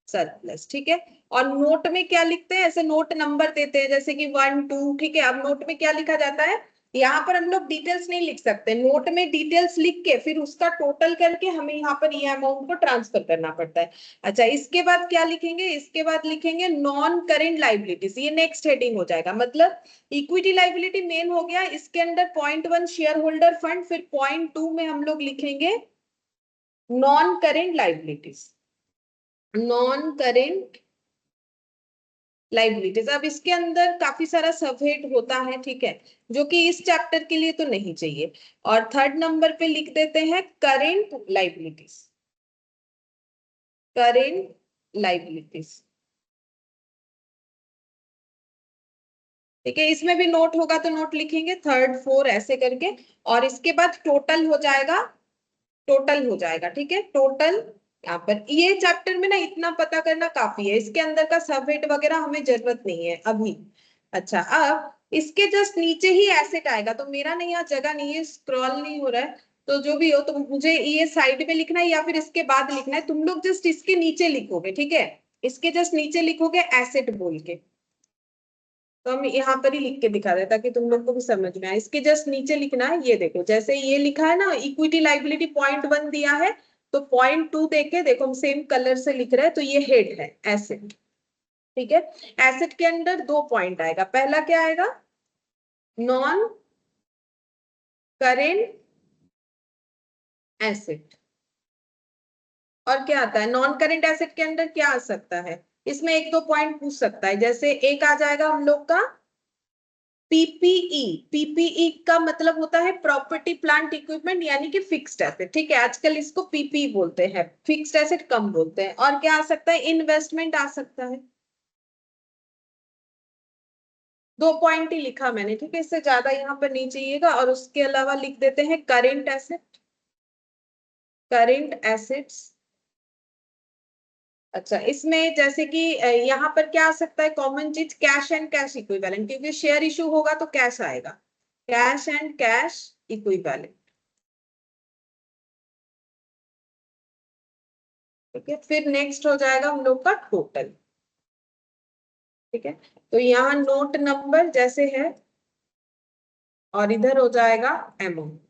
S2: surplus, ठीक है। और नोट में क्या लिखते हैं, ऐसे नोट नंबर देते हैं जैसे कि 1 2, ठीक है। अब नोट में क्या लिखा जाता है, यहाँ पर हम लोग डिटेल्स नहीं लिख सकते, नोट में डिटेल्स लिख के फिर उसका टोटल करके हमें यहाँ पर ये अमाउंट को ट्रांसफर करना पड़ता है। अच्छा, इसके बाद क्या लिखेंगे, इसके बाद लिखेंगे नॉन करेंट लाइबिलिटीज, ये नेक्स्ट हेडिंग हो जाएगा। मतलब इक्विटी लाइबिलिटी मेन हो गया, इसके अंदर .1 शेयर होल्डर फंड, फिर .2 में हम लोग लिखेंगे non current liabilities, non current liabilities. अब इसके अंदर काफी सारा सबहेड होता है, ठीक है, जो कि इस चैप्टर के लिए तो नहीं चाहिए। और थर्ड नंबर पे लिख देते हैं करेंट लाइबिलिटीज, करेंट लाइबिलिटीज, ठीक है। इसमें भी नोट होगा तो नोट लिखेंगे, थर्ड फोर ऐसे करके। और इसके बाद टोटल हो जाएगा, टोटल हो जाएगा, ठीक है। टोटल यहाँ पर ये चैप्टर में ना इतना पता करना काफी है, इसके अंदर का सबहेड वगैरह हमें जरूरत नहीं है अभी। अच्छा, अब इसके जस्ट नीचे ही एसेट आएगा, तो मेरा नहीं, यहाँ जगह नहीं है, स्क्रॉल नहीं हो रहा है, तो जो भी हो, तो मुझे ये साइड में लिखना है या फिर इसके बाद लिखना है, तुम लोग जस्ट इसके नीचे लिखोगे, ठीक है। इसके जस्ट नीचे लिखोगे एसेट बोल के, तो हम यहाँ पर ही लिख के दिखा दें ताकि तुम लोग को भी समझ में आए। इसके जस्ट नीचे लिखना है, ये देखो जैसे ये लिखा है ना, इक्विटी लाइबिलिटी .1 दिया है, तो .2 देके देखो हम सेम कलर से लिख रहे हैं, तो ये हेड है एसेट, ठीक है। एसेट के अंदर दो पॉइंट आएगा, पहला क्या आएगा नॉन करेंट एसेट, और क्या आता है नॉन करेंट एसेट के अंदर क्या आ सकता है, इसमें एक दो पॉइंट पूछ सकता है, जैसे एक आ जाएगा हम लोग का पीपीई, पीपीई का मतलब होता है प्रॉपर्टी प्लांट इक्विपमेंट, यानी कि फिक्स्ड एसेट, ठीक है। आजकल इसको पीपीई बोलते हैं, फिक्स्ड एसेट कम बोलते हैं। और क्या आ सकता है, इन्वेस्टमेंट आ सकता है, दो पॉइंट ही लिखा मैंने, ठीक है, इससे ज्यादा यहाँ पर नहीं चाहिएगा। और उसके अलावा लिख देते हैं करेंट एसेट, करेंट एसेट्स। अच्छा, इसमें जैसे कि यहाँ पर क्या आ सकता है कॉमन चीज, कैश एंड कैश इक्विवेलेंट, क्योंकि शेयर इशू होगा तो कैश आएगा, कैश एंड कैश इक्विवेलेंट, ठीक है। फिर नेक्स्ट हो जाएगा हम लोग का टोटल, ठीक है। तो यहाँ नोट नंबर जैसे है और इधर हो जाएगा अमाउंट,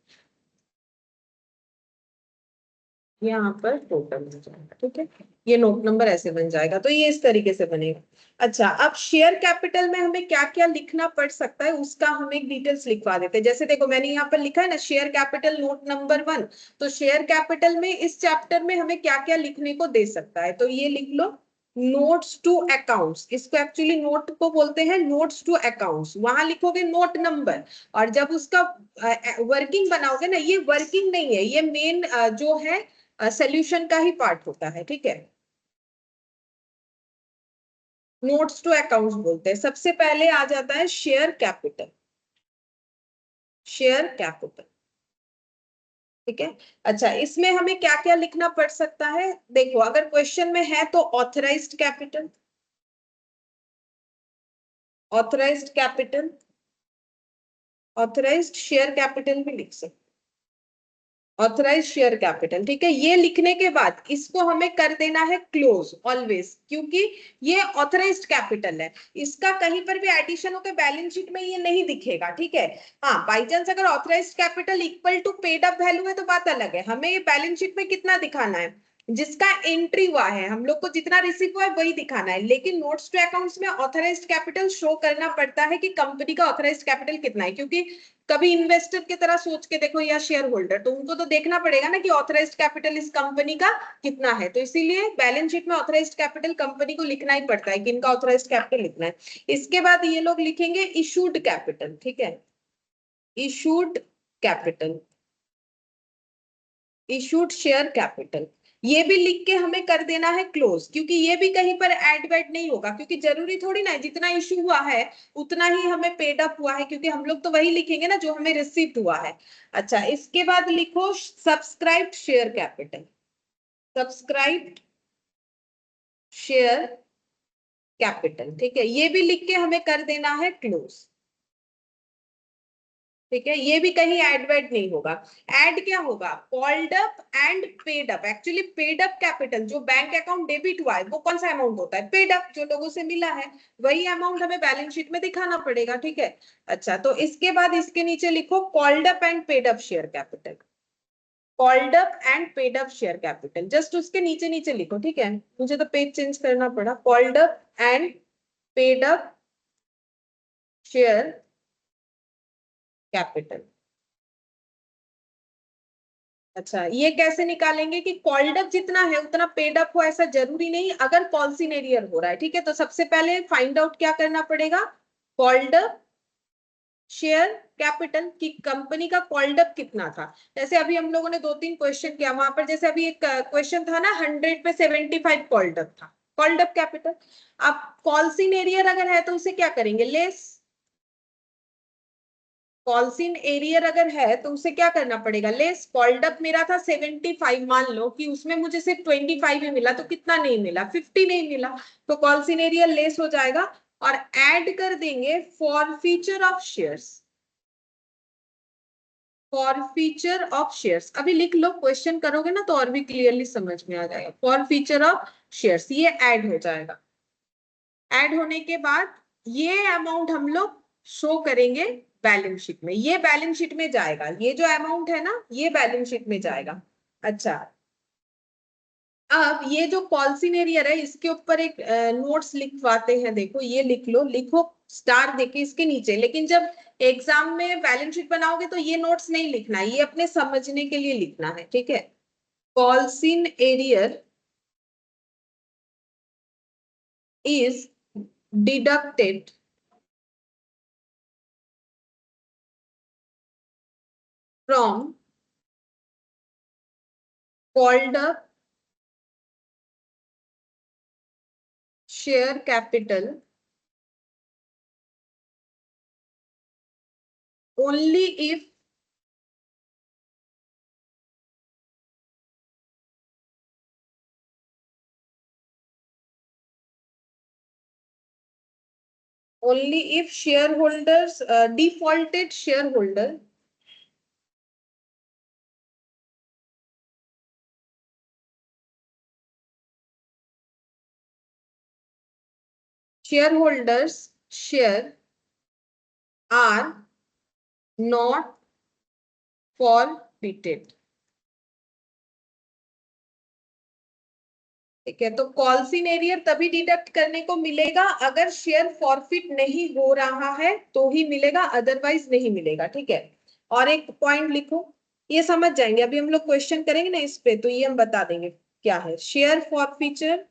S2: यहाँ पर टोटल हो जाएगा। ठीक है, ये नोट नंबर ऐसे बन जाएगा, तो ये इस तरीके से बनेगा। अच्छा, अब शेयर कैपिटल में हमें क्या क्या लिखना पड़ सकता है उसका हम एक डिटेल्स लिखवा देते हैं। जैसे देखो मैंने यहाँ पर लिखा है ना शेयर कैपिटल नोट नंबर 1, तो शेयर कैपिटल में इस चैप्टर में हमें क्या क्या लिखने को दे सकता है, तो ये लिख लो नोट्स टू अकाउंट्स। इसको एक्चुअली नोट को बोलते हैं नोट्स टू अकाउंट्स, वहां लिखोगे नोट नंबर, और जब उसका वर्किंग बनाओगे ना, ये वर्किंग नहीं है, ये मेन जो है सोल्यूशन का ही पार्ट होता है। ठीक है, नोट्स टू अकाउंट्स बोलते हैं। सबसे पहले आ जाता है शेयर कैपिटल, शेयर कैपिटल। ठीक है, अच्छा इसमें हमें क्या क्या लिखना पड़ सकता है, देखो अगर क्वेश्चन में है तो authorised capital, authorised capital, authorised share capital भी लिख सकते, ऑथराइज शेयर कैपिटल। ठीक है, ये लिखने के बाद इसको हमें कर देना है क्लोज ऑलवेज, क्योंकि ये ऑथराइज्ड कैपिटल है, इसका कहीं पर भी एडिशन होकर बैलेंस शीट में ये नहीं दिखेगा। ठीक है, हाँ बाई चांस अगर authorised capital equal to paid up value है तो बात अलग है, हमें ये बैलेंस शीट में कितना दिखाना है, जिसका एंट्री हुआ है, हम लोग को जितना रिसीव हुआ है वही दिखाना है। लेकिन नोट्स टू अकाउंट्स में ऑथराइज्ड कैपिटल शो करना पड़ता है कि कंपनी का ऑथराइज्ड कैपिटल कितना है, क्योंकि कभी इन्वेस्टर की तरह सोच के देखो या शेयर होल्डर, तो उनको तो देखना पड़ेगा ना कि ऑथराइज्ड कैपिटल इस कंपनी का कितना है, तो इसीलिए बैलेंस शीट में ऑथराइज्ड कैपिटल कंपनी को लिखना ही पड़ता है कि इनका ऑथराइज्ड कैपिटल लिखना है। इसके बाद ये लोग लिखेंगे इशूड कैपिटल। ठीक है, issued capital, issued share capital, ये भी लिख के हमें कर देना है क्लोज, क्योंकि ये भी कहीं पर ऐड वैड नहीं होगा, क्योंकि जरूरी थोड़ी ना है जितना इशू हुआ है उतना ही हमें पेड अप हुआ है, क्योंकि हम लोग तो वही लिखेंगे ना जो हमें रिसीव हुआ है। अच्छा, इसके बाद लिखो subscribed share capital, subscribed share capital. ठीक है, ये भी लिख के हमें कर देना है क्लोज। ठीक है, ये भी कहीं ऐड वेड नहीं होगा। ऐड क्या होगा, called up and paid up. Actually paid up capital जो बैंक अकाउंट डेबिट हुआ है वो कौन सा अमाउंट होता है, पेड अप, जो लोगों से मिला है वही अमाउंट हमें बैलेंस शीट में दिखाना पड़ेगा। ठीक है, अच्छा तो इसके बाद इसके नीचे लिखो called up and paid up share capital, called up and paid up share capital, just उसके नीचे नीचे लिखो। ठीक है, मुझे तो पेज चेंज करना पड़ा, called up and paid up share capital. अच्छा, ये कैसे निकालेंगे कि कॉल्ड अप जितना है उतना पेड अप हो, ऐसा जरूरी नहीं अगर कॉल एरियर हो रहा है। ठीक है, तो सबसे पहले फाइंड आउट क्या करना पड़ेगा, कॉल्ड अप शेयर कैपिटल की कंपनी का कॉल्ड अप कितना था। जैसे अभी हम लोगों ने 2-3 क्वेश्चन किया, वहां पर जैसे अभी एक क्वेश्चन था ना 100 पे 75 कॉल्ड अप था, कॉल्ड अप कैपिटल। अब कॉल एरियर अगर है तो उसे क्या करेंगे, लेस, कॉल्सिन एरियर अगर है तो उसे क्या करना पड़ेगा, लेस। कॉल्ड अप मेरा था 75, मान लो कि उसमें मुझे सिर्फ 25 ही मिला, तो कितना नहीं मिला, 50 नहीं मिला, तो कॉल्सिन एरियर लेस हो जाएगा। और ऐड कर देंगे for feature of shares, for feature of shares. अभी लिख लो, क्वेश्चन करोगे ना तो और भी क्लियरली समझ में आ जाएगा। फॉर फीचर ऑफ शेयर्स ये ऐड हो जाएगा। ऐड होने के बाद ये अमाउंट हम लोग शो करेंगे बैलेंस शीट में, ये बैलेंस शीट में जाएगा, ये जो अमाउंट है ना ये बैलेंस शीट में जाएगा। अच्छा, अब ये जो कॉल्सिनेरियर है इसके ऊपर एक नोट्स लिखवाते हैं, देखो ये लिख लो, लिखो स्टार देके इसके नीचे। लेकिन जब एग्जाम में बैलेंस शीट बनाओगे तो ये नोट्स नहीं लिखना है, ये अपने समझने के लिए लिखना है। ठीक है, कॉल्सिन arrear is deducted from called up share capital only if shareholders defaulted shareholders share are not forfeited. ठीक है, तो कॉल्सिन एरियर तभी डिडक्ट करने को मिलेगा अगर शेयर फॉरफिट नहीं हो रहा है तो ही मिलेगा, अदरवाइज नहीं मिलेगा। ठीक है, और एक पॉइंट लिखो, ये समझ जाएंगे, अभी हम लोग क्वेश्चन करेंगे ना इस पे, तो ये हम बता देंगे क्या है। Share forfeiture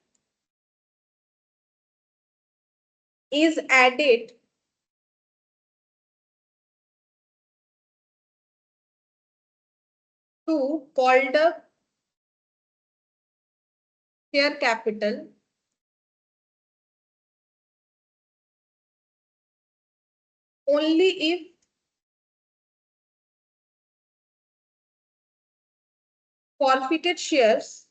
S2: is added to called up share capital only if forfeited shares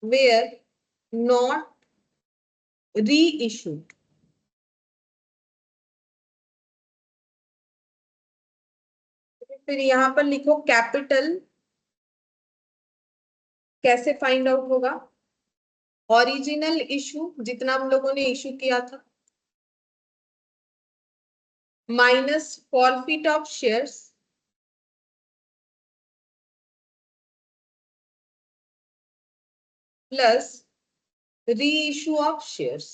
S2: were not reissued। फिर यहां पर लिखो कैपिटल कैसे फाइंड आउट होगा, ओरिजिनल इशू जितना हम लोगों ने इशू किया था minus forfeit of shares plus reissue of shares.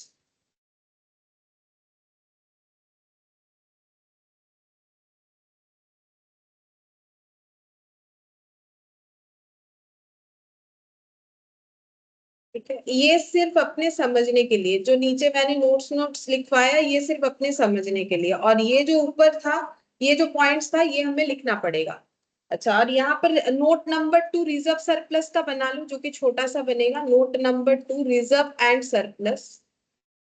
S2: ठीक है, ये सिर्फ अपने समझने के लिए, जो नीचे मैंने नोट्स लिखवाया ये सिर्फ अपने समझने के लिए, और ये जो ऊपर था, ये जो पॉइंट्स था ये हमें लिखना पड़ेगा। अच्छा, और यहाँ पर नोट नंबर 2 रिजर्व सरप्लस का बना लो, जो कि छोटा सा बनेगा। Note number 2 reserve and surplus,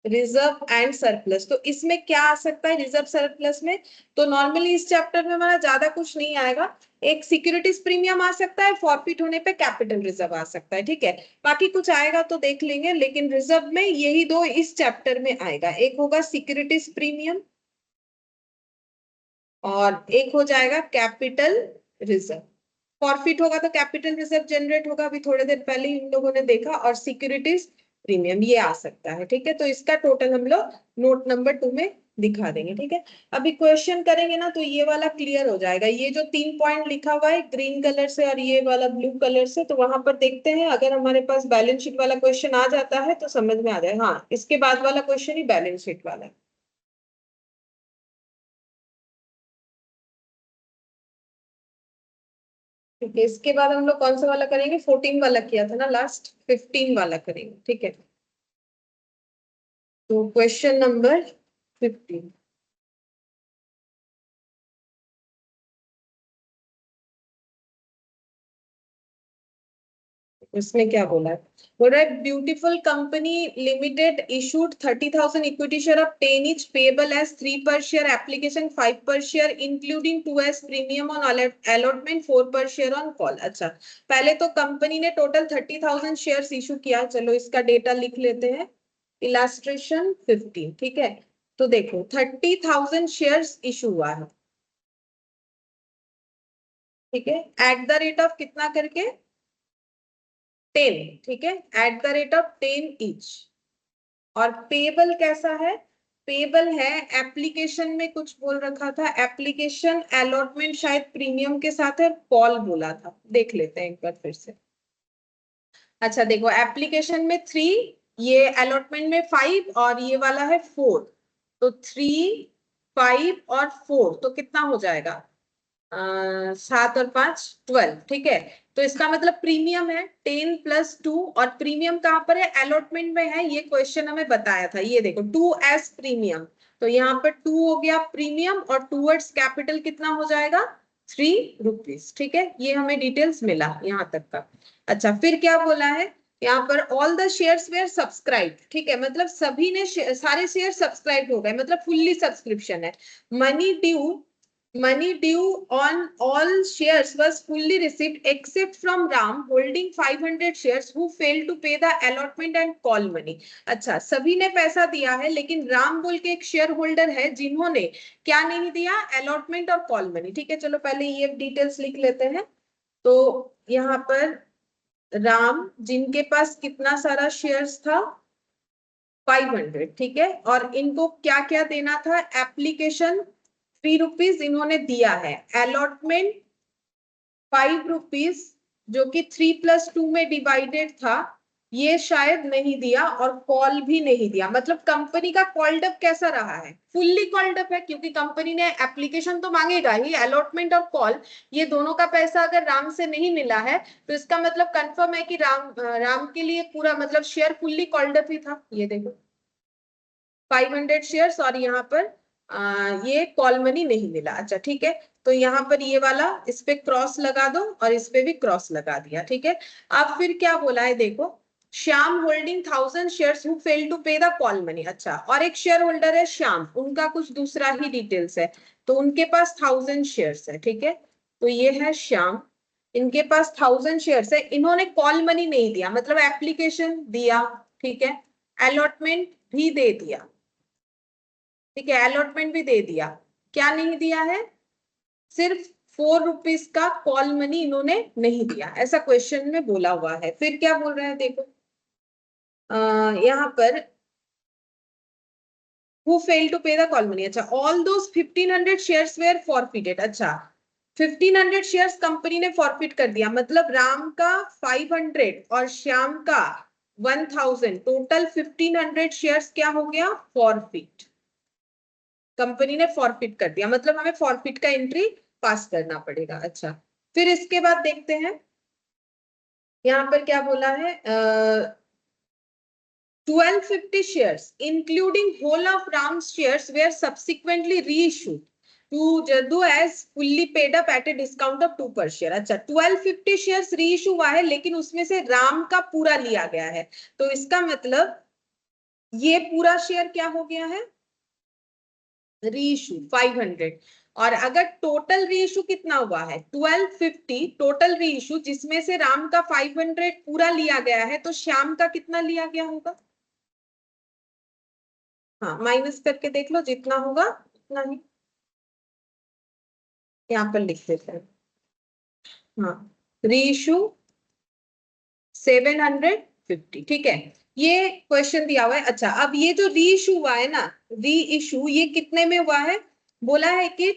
S2: reserve and surplus. तो इसमें क्या आ सकता है रिजर्व सरप्लस में, तो नॉर्मली इस चैप्टर में हमारा ज्यादा कुछ नहीं आएगा। एक सिक्योरिटीज प्रीमियम आ सकता है, फॉरफिट होने पे कैपिटल रिजर्व आ सकता है। ठीक है, बाकी कुछ आएगा तो देख लेंगे, लेकिन रिजर्व में यही दो इस चैप्टर में आएगा, एक होगा सिक्योरिटीज प्रीमियम और एक हो जाएगा कैपिटल रिजर्व। फॉरफिट होगा तो कैपिटल रिजर्व जनरेट होगा, अभी थोड़ी देर पहले ही इन लोगों ने देखा, और सिक्योरिटीज प्रीमियम ये आ सकता है। ठीक है, तो इसका टोटल हम लोग नोट नंबर 2 में दिखा देंगे। ठीक है, अभी क्वेश्चन करेंगे ना तो ये वाला क्लियर हो जाएगा। ये जो 3 पॉइंट लिखा हुआ है ग्रीन कलर से और ये वाला ब्लू कलर से, तो वहां पर देखते हैं, अगर हमारे पास बैलेंस शीट वाला क्वेश्चन आ जाता है तो समझ में आ जाए। हाँ, इसके बाद वाला क्वेश्चन ही बैलेंस शीट वाला है। ठीक है, इसके बाद हम लोग कौन सा वाला करेंगे, 14 वाला किया था ना लास्ट, 15 वाला करेंगे। ठीक है, तो क्वेश्चन नंबर 15, इसमें क्या बोला है, बोल रहा है beautiful company limited issued 30,000 equity share of 10 each payable as 3 per share application 5 per share including 2s premium on allotment 4 per share on call. अच्छा, पहले तो कंपनी ने टोटल 30,000 शेयर्स इशू किया, चलो इसका डेटा लिख लेते हैं, इलास्ट्रेशन 15। ठीक है, तो देखो 30,000 शेयर्स इशू हुआ है। ठीक है, एट द रेट ऑफ कितना करके 10। ठीक है, eight the rate of 10 each. और पेबल कैसा है, पेबल है एप्लीकेशन में कुछ बोल रखा था, एप्लीकेशन अलॉटमेंट शायद प्रीमियम के साथ है, कॉल बोला था, देख लेते हैं एक बार फिर से। अच्छा देखो, एप्लीकेशन में 3, ये अलॉटमेंट में 5 और ये वाला है 4, तो 3 5 और 4 तो कितना हो जाएगा, 7 और 5 12। ठीक है, तो इसका मतलब प्रीमियम है 10 + 2, और प्रीमियम कहां पर है, अलॉटमेंट में है, ये क्वेश्चन हमें बताया था। ये देखो 2s प्रीमियम, तो यहाँ पर 2 हो गया प्रीमियम, और टूवर्ड्स कैपिटल कितना हो जाएगा 3 रुपीज। ठीक है, ये हमें डिटेल्स मिला यहाँ तक का। अच्छा, फिर क्या बोला है यहाँ पर, all the shares where subscribe. ठीक है, मतलब सभी ने सारे शेयर सब्सक्राइब हो गए, मतलब फुल्ली सब्सक्रिप्शन है। Money due on all shares was fully received except from Ram holding 500 shares who failed to pay the allotment and call money। अच्छा, सभी ने पैसा दिया है, लेकिन राम बोल के एक शेयर होल्डर है जिन्होंने क्या नहीं दिया, अलॉटमेंट और कॉल मनी। ठीक है, चलो पहले ये डिटेल्स लिख लेते हैं। तो यहाँ पर राम जिनके पास कितना सारा शेयर्स था 500, ठीक है, और इनको क्या क्या देना था, एप्लीकेशन 3 रुपीज इन्होंने दिया है, अलॉटमेंट 5 रुपीज जो कि 3+2 में डिवाइडेड था, ये शायद नहीं दिया, और कॉल भी नहीं दिया। मतलब कंपनी का कॉल्ड अप कैसा रहा है, फुल्ली कॉल्ड अप है, क्योंकि कंपनी ने एप्लीकेशन तो मांगेगा ही, अलॉटमेंट और कॉल ये दोनों का पैसा अगर राम से नहीं मिला है तो इसका मतलब कंफर्म है कि राम के लिए पूरा मतलब शेयर फुल्ली कॉल्ड अप ही था। ये देखो 500 शेयर्स, और यहाँ पर ये कॉल मनी नहीं मिला। अच्छा ठीक है, तो यहाँ पर ये वाला इस पे क्रॉस लगा दो और इस पे भी क्रॉस लगा दिया, ठीक है। अब फिर क्या बोला है देखो, Shyam holding 1000 shares who fail to pay the call money. अच्छा, और एक शेयर होल्डर है श्याम, उनका कुछ दूसरा ही डिटेल्स है, तो उनके पास 1000 शेयर्स है, ठीक है। तो ये है श्याम, इनके पास 1000 शेयर्स है, इन्होंने कॉल मनी नहीं दिया, मतलब एप्लीकेशन दिया, ठीक है, अलॉटमेंट भी दे दिया, ठीक है, अलॉटमेंट भी दे दिया, क्या नहीं दिया है, सिर्फ 4 रुपीज का कॉल मनी इन्होंने नहीं दिया, ऐसा क्वेश्चन में बोला हुआ है। फिर क्या बोल रहे हैं देखो, यहाँ पर who failed to pay the call money। अच्छा, all those 1500 shares were forfeited। अच्छा, 1500 शेयर्स कंपनी ने फॉरफिट कर दिया, मतलब राम का 500 और श्याम का 1000, टोटल 1500 शेयर्स क्या हो गया, फॉरफिट, कंपनी ने फॉरफिट कर दिया, मतलब हमें फॉरफिट का एंट्री पास करना पड़ेगा। अच्छा, फिर इसके बाद देखते हैं यहाँ पर क्या बोला है, 1250 shares including whole of Ram's shares were subsequently reissued to Jaddu as fully paid up at a discount of 2 per share। अच्छा, 1250 shares रीइश्यू हुआ है, लेकिन उसमें से राम का पूरा लिया गया है, तो इसका मतलब ये पूरा शेयर क्या हो गया है, रीइश्यू 500। और अगर टोटल रीइश्यू कितना हुआ है 1250 टोटल रीइश्यू, जिसमें से राम का 500 पूरा लिया गया है, तो श्याम का कितना लिया गया होगा, हाँ माइनस करके देख लो, जितना होगा उतना ही यहाँ पर लिख देते हैं। हाँ, रीइश्यू 750, ठीक है, ये क्वेश्चन दिया हुआ है। अच्छा, अब ये जो रीइश्यू हुआ है ना, रीइश्यू ये कितने में हुआ है, बोला है कि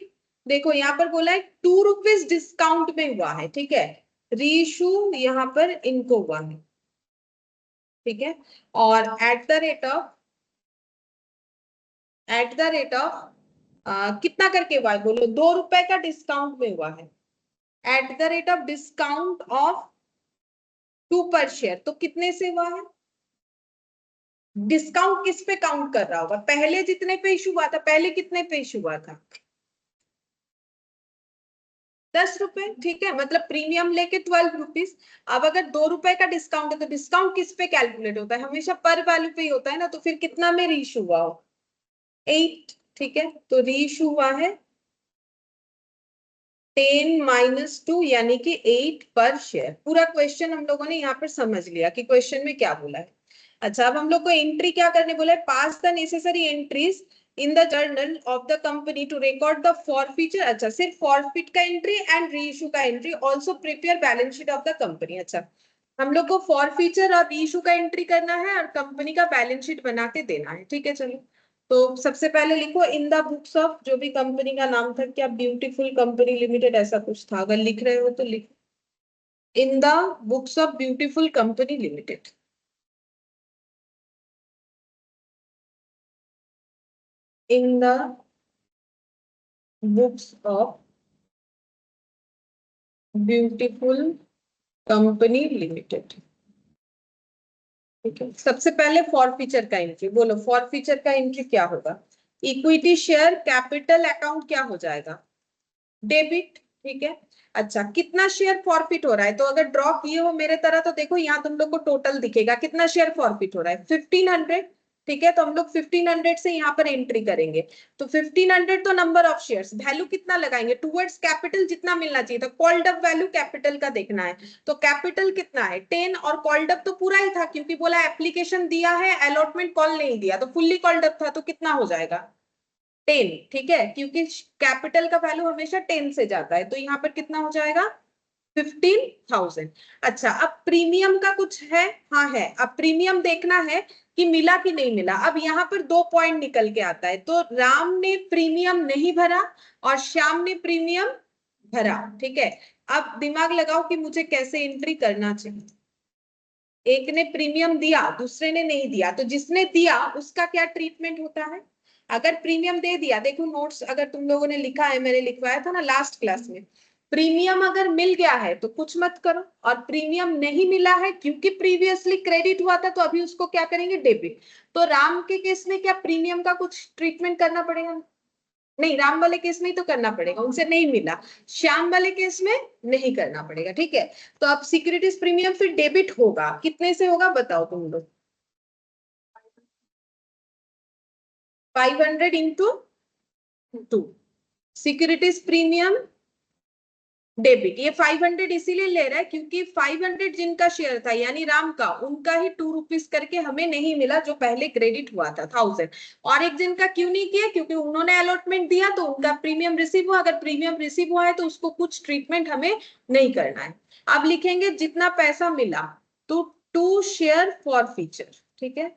S2: देखो यहाँ पर बोला है 2 रुपीज डिस्काउंट में हुआ है, ठीक है, रीइश्यू यहाँ पर इनको हुआ है, ठीक है, और एट द रेट ऑफ कितना करके हुआ है, बोलो 2 रुपए का डिस्काउंट में हुआ है, eight the rate of discount of 2 per share, तो कितने से हुआ है, डिस्काउंट किस पे काउंट कर रहा होगा, पहले जितने पे इशू हुआ था, पहले कितने पे इशू हुआ था, 10 रुपए, ठीक है, मतलब प्रीमियम लेके 12 रुपीज। अब अगर 2 रुपए का डिस्काउंट है तो डिस्काउंट किस पे कैलकुलेट होता है, हमेशा पर वैल्यू पे ही होता है ना, तो फिर कितना में रीइश्यू हुआ हो, 8, ठीक है, तो रीइश्यू हुआ है 10 - 2 यानी कि 8 पर शेयर। पूरा क्वेश्चन हम लोगों ने यहाँ पर समझ लिया कि क्वेश्चन में क्या बोला है। अच्छा, अब हम लोग को एंट्री क्या करने बोला है, pass the necessary entries in the journal of the company to record the forfeiture. अच्छा, सिर्फ फॉरफिट का एंट्री एंड रीइश्यू का entry, also prepare balance sheet of the company. अच्छा, हम लोग को फॉरफीचर और रीइश्यू का एंट्री करना है और कंपनी का बैलेंस शीट बना के देना है, ठीक है। चलो, तो सबसे पहले लिखो इन द बुक्स ऑफ, जो भी कंपनी का नाम था, क्या ब्यूटीफुल कंपनी लिमिटेड ऐसा कुछ था, अगर लिख रहे हो तो लिखो in the books of beautiful company limited. In the books of beautiful company limited, ठीक है। सबसे पहले फॉरफीचर का एंट्री बोलो, फॉरफीचर का एंट्री क्या होगा, इक्विटी शेयर कैपिटल अकाउंट क्या हो जाएगा, डेबिट, ठीक है। अच्छा, कितना शेयर फॉरफिट हो रहा है, तो अगर ड्रॉ किए हो मेरे तरह तो देखो यहाँ तुम लोग को टोटल दिखेगा कितना शेयर फॉरफिट हो रहा है, 1500, ठीक है, तो हम लोग 1500 से यहाँ पर एंट्री करेंगे, तो 1500 तो नंबर ऑफ शेयर्स, वैल्यू कितना लगाएंगे टुवर्ड्स कैपिटल, जितना मिलना चाहिए था, कॉल्ड अप वैल्यू कैपिटल का देखना है, तो कैपिटल कितना है 10, और कॉल्ड अप तो पूरा ही था क्योंकि बोला एप्लीकेशन दिया है, अलॉटमेंट कॉल नहीं दिया, तो फुल्ली कॉल्ड अप था, तो कितना हो जाएगा 10, ठीक है, क्योंकि कैपिटल का वैल्यू हमेशा 10 से जाता है, तो यहाँ पर कितना हो जाएगा 15,000। अच्छा, अब प्रीमियम का कुछ है? हाँ है। अब प्रीमियम देखना है कि मिला कि नहीं मिला। अब यहाँ पर 2 पॉइंट निकल के आता है, तो राम ने प्रीमियम नहीं भरा और श्याम ने प्रीमियम भरा। ठीक है, अब दिमाग लगाओ कि मुझे कैसे एंट्री करना चाहिए। एक ने प्रीमियम दिया, दूसरे ने नहीं दिया, तो जिसने दिया उसका क्या ट्रीटमेंट होता है? अगर प्रीमियम दे दिया, देखो नोट्स अगर तुम लोगों ने लिखा है, मैंने लिखवाया था ना लास्ट क्लास में, प्रीमियम अगर मिल गया है तो कुछ मत करो, और प्रीमियम नहीं मिला है क्योंकि प्रीवियसली क्रेडिट हुआ था तो अभी उसको क्या करेंगे? डेबिट। तो राम के केस में क्या प्रीमियम का कुछ ट्रीटमेंट करना पड़ेगा? नहीं, राम वाले केस में ही तो करना पड़ेगा, उनसे नहीं मिला। श्याम वाले केस में नहीं करना पड़ेगा। ठीक है, तो अब सिक्योरिटीज प्रीमियम फिर डेबिट होगा, कितने से होगा बताओ तुम लोग? 500 इंटू 2, सिक्योरिटीज प्रीमियम डेबिट। ये 500 इसीलिए ले रहा है क्योंकि 500 जिनका शेयर था यानी राम का, उनका ही 2 रुपीज करके हमें नहीं मिला जो पहले क्रेडिट हुआ था 1000। और एक जिनका क्यों नहीं किया? क्योंकि उन्होंने अलॉटमेंट दिया तो उनका प्रीमियम रिसीव हुआ। अगर प्रीमियम रिसीव हुआ है तो उसको कुछ ट्रीटमेंट हमें नहीं करना है। अब लिखेंगे जितना पैसा मिला तो 2 शेयर फॉर फीचर। ठीक है,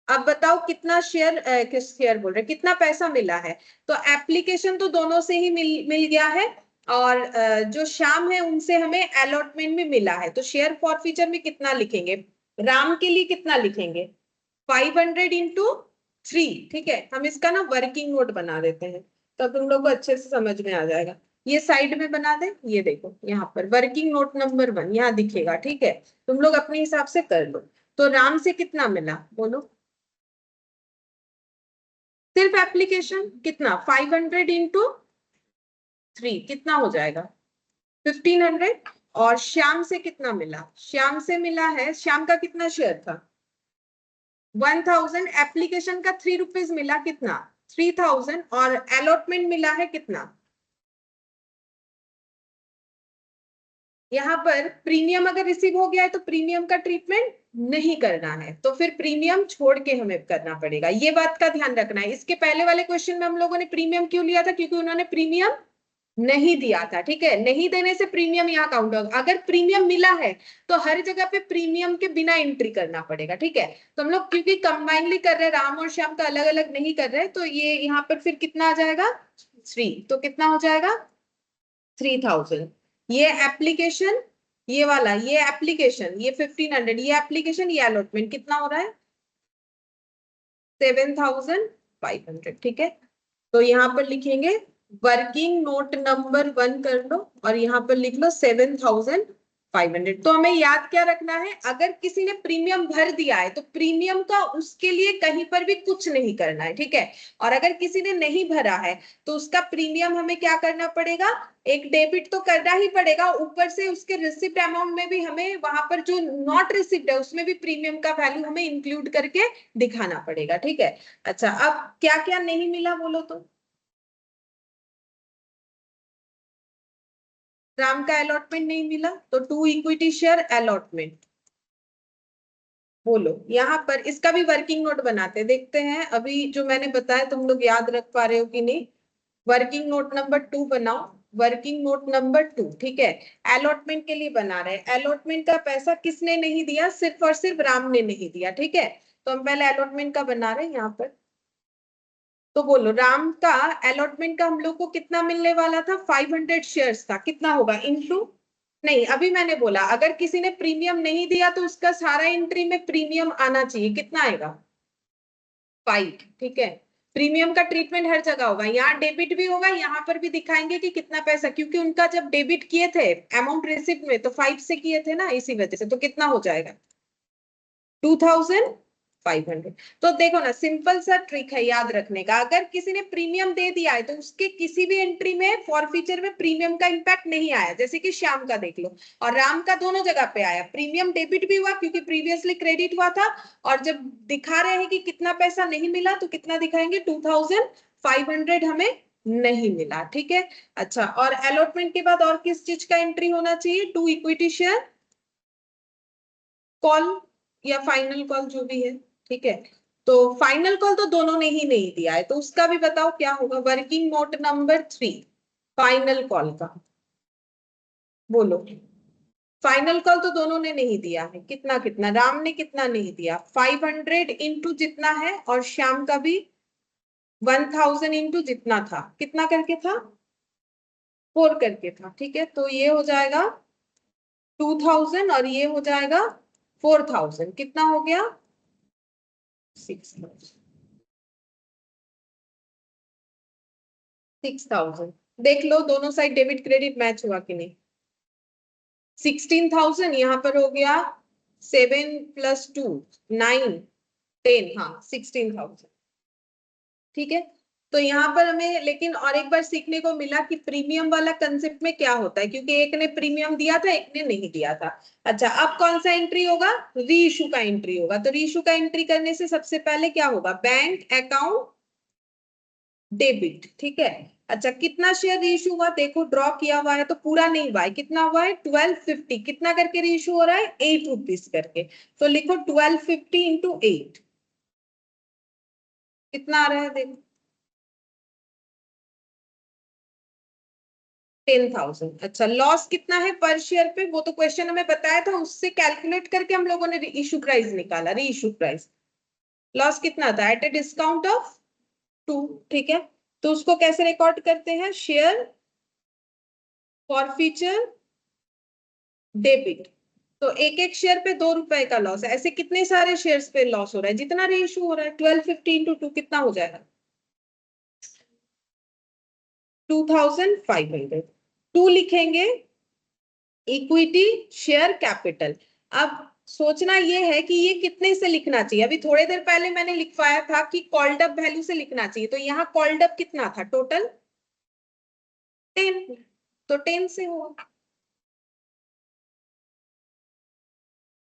S2: अब बताओ कितना शेयर, किस शेयर बोल रहे, कितना पैसा मिला है? तो एप्लीकेशन तो दोनों से ही मिल गया है, और जो श्याम है उनसे हमें अलॉटमेंट में मिला है। तो शेयर फॉर फीचर में कितना लिखेंगे? राम के लिए कितना लिखेंगे? 500 इंटू 3। ठीक है, हम इसका ना वर्किंग नोट बना देते हैं तब तुम लोग को अच्छे से समझ में आ जाएगा। ये साइड में बना दे, ये देखो यहाँ पर वर्किंग नोट नंबर 1 यहाँ दिखेगा। ठीक है, तुम लोग अपने हिसाब से कर लो। तो राम से कितना मिला बोलो? सिर्फ एप्लीकेशन कितना? 500 इंटू 3 कितना हो जाएगा? 1500। और श्याम से कितना मिला? श्याम से मिला है, श्याम का कितना शेयर था? 1000। एप्लीकेशन का 3 रुपीज मिला, कितना? 3000। और अलॉटमेंट मिला है कितना? यहाँ पर प्रीमियम अगर रिसीव हो गया है तो प्रीमियम का ट्रीटमेंट नहीं करना है, तो फिर प्रीमियम छोड़ के हमें करना पड़ेगा। ये बात का ध्यान रखना है। इसके पहले वाले क्वेश्चन में हम लोगों ने प्रीमियम क्यों लिया था? क्योंकि उन्होंने प्रीमियम नहीं दिया था। ठीक है, नहीं देने से प्रीमियम यहाँ काउंट होगा। अगर प्रीमियम मिला है तो हर जगह पे प्रीमियम के बिना एंट्री करना पड़ेगा। ठीक है, तो हम लोग क्योंकि कंबाइनली कर रहे हैं, राम और श्याम का अलग अलग नहीं कर रहे, तो ये यहाँ पर फिर कितना आ जाएगा? 3। तो कितना हो जाएगा? 3000। ये एप्लीकेशन, ये वाला, ये एप्लीकेशन, ये 1500, ये एप्लीकेशन, ये अलॉटमेंट, कितना हो रहा है? 7500। ठीक है, तो यहाँ पर लिखेंगे वर्किंग नोट नंबर 1 कर लो और यहाँ पर लिख लो 7500। तो हमें याद क्या रखना है? अगर किसी ने प्रीमियम भर दिया है तो प्रीमियम का उसके लिए कहीं पर भी कुछ नहीं करना है। ठीक है, और अगर किसी ने नहीं भरा है तो उसका प्रीमियम हमें क्या करना पड़ेगा? एक डेबिट तो करना ही पड़ेगा, ऊपर से उसके रिसिप्ट अमाउंट में भी हमें वहां पर जो नॉट रिसिप्ट है उसमें भी प्रीमियम का वैल्यू हमें इंक्लूड करके दिखाना पड़ेगा। ठीक है, अच्छा अब क्या क्या नहीं मिला बोलो तो? राम का अलॉटमेंट नहीं मिला तो 2 इक्विटी शेयर अलॉटमेंट। बोलो यहाँ पर इसका भी वर्किंग नोट बनाते देखते हैं। अभी जो मैंने बताया तुम लोग याद रख पा रहे हो कि नहीं? वर्किंग नोट नंबर 2 बनाओ, वर्किंग नोट नंबर 2। ठीक है, अलॉटमेंट के लिए बना रहे हैं। अलॉटमेंट का पैसा किसने नहीं दिया? सिर्फ और सिर्फ राम ने नहीं दिया। ठीक है, तो हम पहले अलॉटमेंट का बना रहे हैं यहाँ पर। तो बोलो राम का अलॉटमेंट का हम लोग को कितना मिलने वाला था? 500 शेयर्स था, कितना होगा? इनटू, नहीं अभी मैंने बोला अगर किसी ने प्रीमियम नहीं दिया तो उसका सारा एंट्री में प्रीमियम आना चाहिए, कितना आएगा? 5। ठीक है, प्रीमियम का ट्रीटमेंट हर जगह होगा, यहाँ डेबिट भी होगा, यहाँ पर भी दिखाएंगे कि कितना पैसा, क्योंकि उनका जब डेबिट किए थे अमाउंट रिसिप्ट में तो 5 से किए थे ना, इसी वजह से। तो कितना हो जाएगा? 2500। तो देखो ना, सिंपल सा ट्रिक है याद रखने का। अगर किसी ने प्रीमियम दे दिया है तो उसके किसी भी एंट्री में फॉरफीचर में प्रीमियम का इंपैक्ट नहीं आया, जैसे कि श्याम का देख लो, और राम का दोनों जगह पे आया। प्रीमियम डेबिट भी हुआ क्योंकि प्रीवियसली क्रेडिट हुआ था, और जब दिखा रहे हैं कि कितना पैसा नहीं मिला तो कितना दिखाएंगे? 2500 हमें नहीं मिला। ठीक है, अच्छा और अलॉटमेंट के बाद और किस चीज का एंट्री होना चाहिए? 2 इक्विटी शेयर कॉल या फाइनल कॉल जो भी है। ठीक है, तो फाइनल कॉल तो दोनों ने ही नहीं दिया है तो उसका भी बताओ क्या होगा? Working note number 3 final call का। बोलो। फाइनल कॉल तो दोनों ने नहीं दिया है, कितना कितना, राम ने कितना नहीं दिया, 500 इंटू जितना है, और श्याम का भी 1000 इंटू जितना था, कितना करके था, 4 करके था, ठीक है। तो ये हो जाएगा 2000 और ये हो जाएगा 4000, कितना हो गया 6000। 6000 देख लो दोनों साइड डेबिट क्रेडिट मैच हुआ कि नहीं। 16,000 यहाँ पर हो गया 7 + 2 9 10, हाँ 16,000, ठीक है। तो यहाँ पर हमें लेकिन और एक बार सीखने को मिला कि प्रीमियम वाला कंसेप्ट में क्या होता है, क्योंकि एक ने प्रीमियम दिया था एक ने नहीं दिया था। अच्छा, अब कौन सा एंट्री होगा, री इशू का एंट्री होगा। तो री इशू का एंट्री करने से सबसे पहले क्या होगा, बैंक अकाउंट डेबिट, ठीक है। अच्छा, कितना शेयर रीइशू हुआ, देखो ड्रॉ किया हुआ है तो पूरा नहीं हुआ है, कितना हुआ है 1250, कितना करके रीइशू हो रहा है 8 रुपीज करके। तो लिखो 1250 इंटू 8, कितना आ रहा है देखो 10,000। अच्छा, लॉस कितना है पर शेयर पे, वो तो क्वेश्चन हमें बताया था, उससे कैलकुलेट करके हम लोगों ने इशू प्राइस निकाला, री इशू प्राइस। लॉस कितना था एट ए डिस्काउंट ऑफ 2, ठीक है। तो उसको कैसे रिकॉर्ड करते हैं, शेयर फॉरफीचर डेबिट। तो एक एक शेयर पे 2 रुपए का लॉस है, ऐसे कितने सारे शेयर्स पे लॉस हो रहा है, जितना रेशियो हो रहा है 1250 इंटू 2 कितना हो जाएगा 2500। 2 लिखेंगे इक्विटी शेयर कैपिटल। अब सोचना ये है कि ये कितने से लिखना चाहिए, अभी थोड़ी देर पहले मैंने लिखवाया था कि कॉल्ड अप वैल्यू से लिखना चाहिए, तो यहाँ कॉल्ड अप कितना था टोटल 10, तो 10 से होगा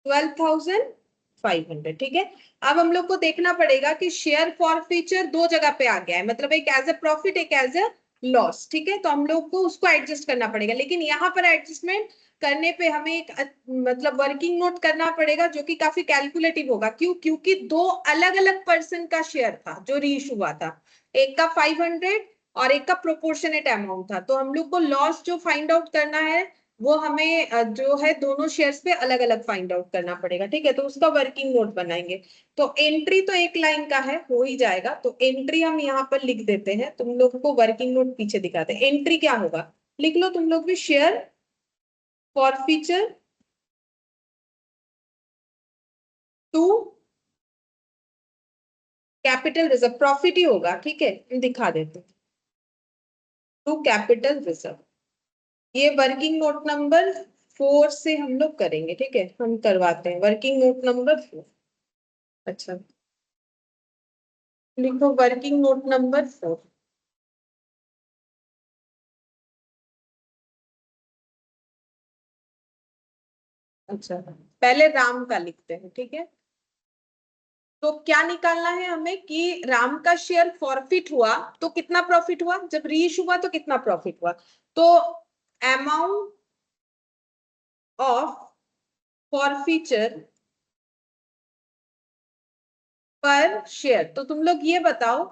S2: 12,500, ठीक है। अब हम लोग को देखना पड़ेगा कि शेयर फॉरफीचर दो जगह पे आ गया है, मतलब एक एज ए प्रॉफिट एक एज ए लॉस, ठीक है। तो हम लोग को उसको एडजस्ट करना पड़ेगा, लेकिन यहाँ पर एडजस्टमेंट करने पे हमें एक मतलब वर्किंग नोट करना पड़ेगा जो कि काफी कैलकुलेटिव होगा। क्यों, क्योंकि दो अलग अलग पर्सन का शेयर था जो रीइश हुआ था, एक का 500 और एक का प्रोपोर्शनेट अमाउंट था। तो हम लोग को लॉस जो फाइंड आउट करना है वो हमें जो है दोनों शेयर्स पे अलग अलग फाइंड आउट करना पड़ेगा, ठीक है। तो उसका वर्किंग नोट बनाएंगे। तो एंट्री तो एक लाइन का है, हो ही जाएगा, तो एंट्री हम यहाँ पर लिख देते हैं, तुम लोग को वर्किंग नोट पीछे दिखाते हैं। एंट्री क्या होगा लिख लो तुम लोग भी, share forfeiture to capital reserve, profit ही होगा, ठीक है, दिखा देते हैं, टू कैपिटल रिजर्व। ये वर्किंग नोट नंबर 4 से हम लोग करेंगे, ठीक है, हम करवाते हैं वर्किंग नोट नंबर 4। अच्छा, लिखो वर्किंग नोट नंबर 4। अच्छा, पहले राम का लिखते हैं, ठीक है। तो क्या निकालना है हमें कि राम का शेयर फॉरफिट हुआ तो कितना प्रॉफिट हुआ, जब रीइशू हुआ तो कितना प्रॉफिट हुआ। तो अमाउंट ऑफ फॉरफीचर पर शेयर। तो तुम लोग ये बताओ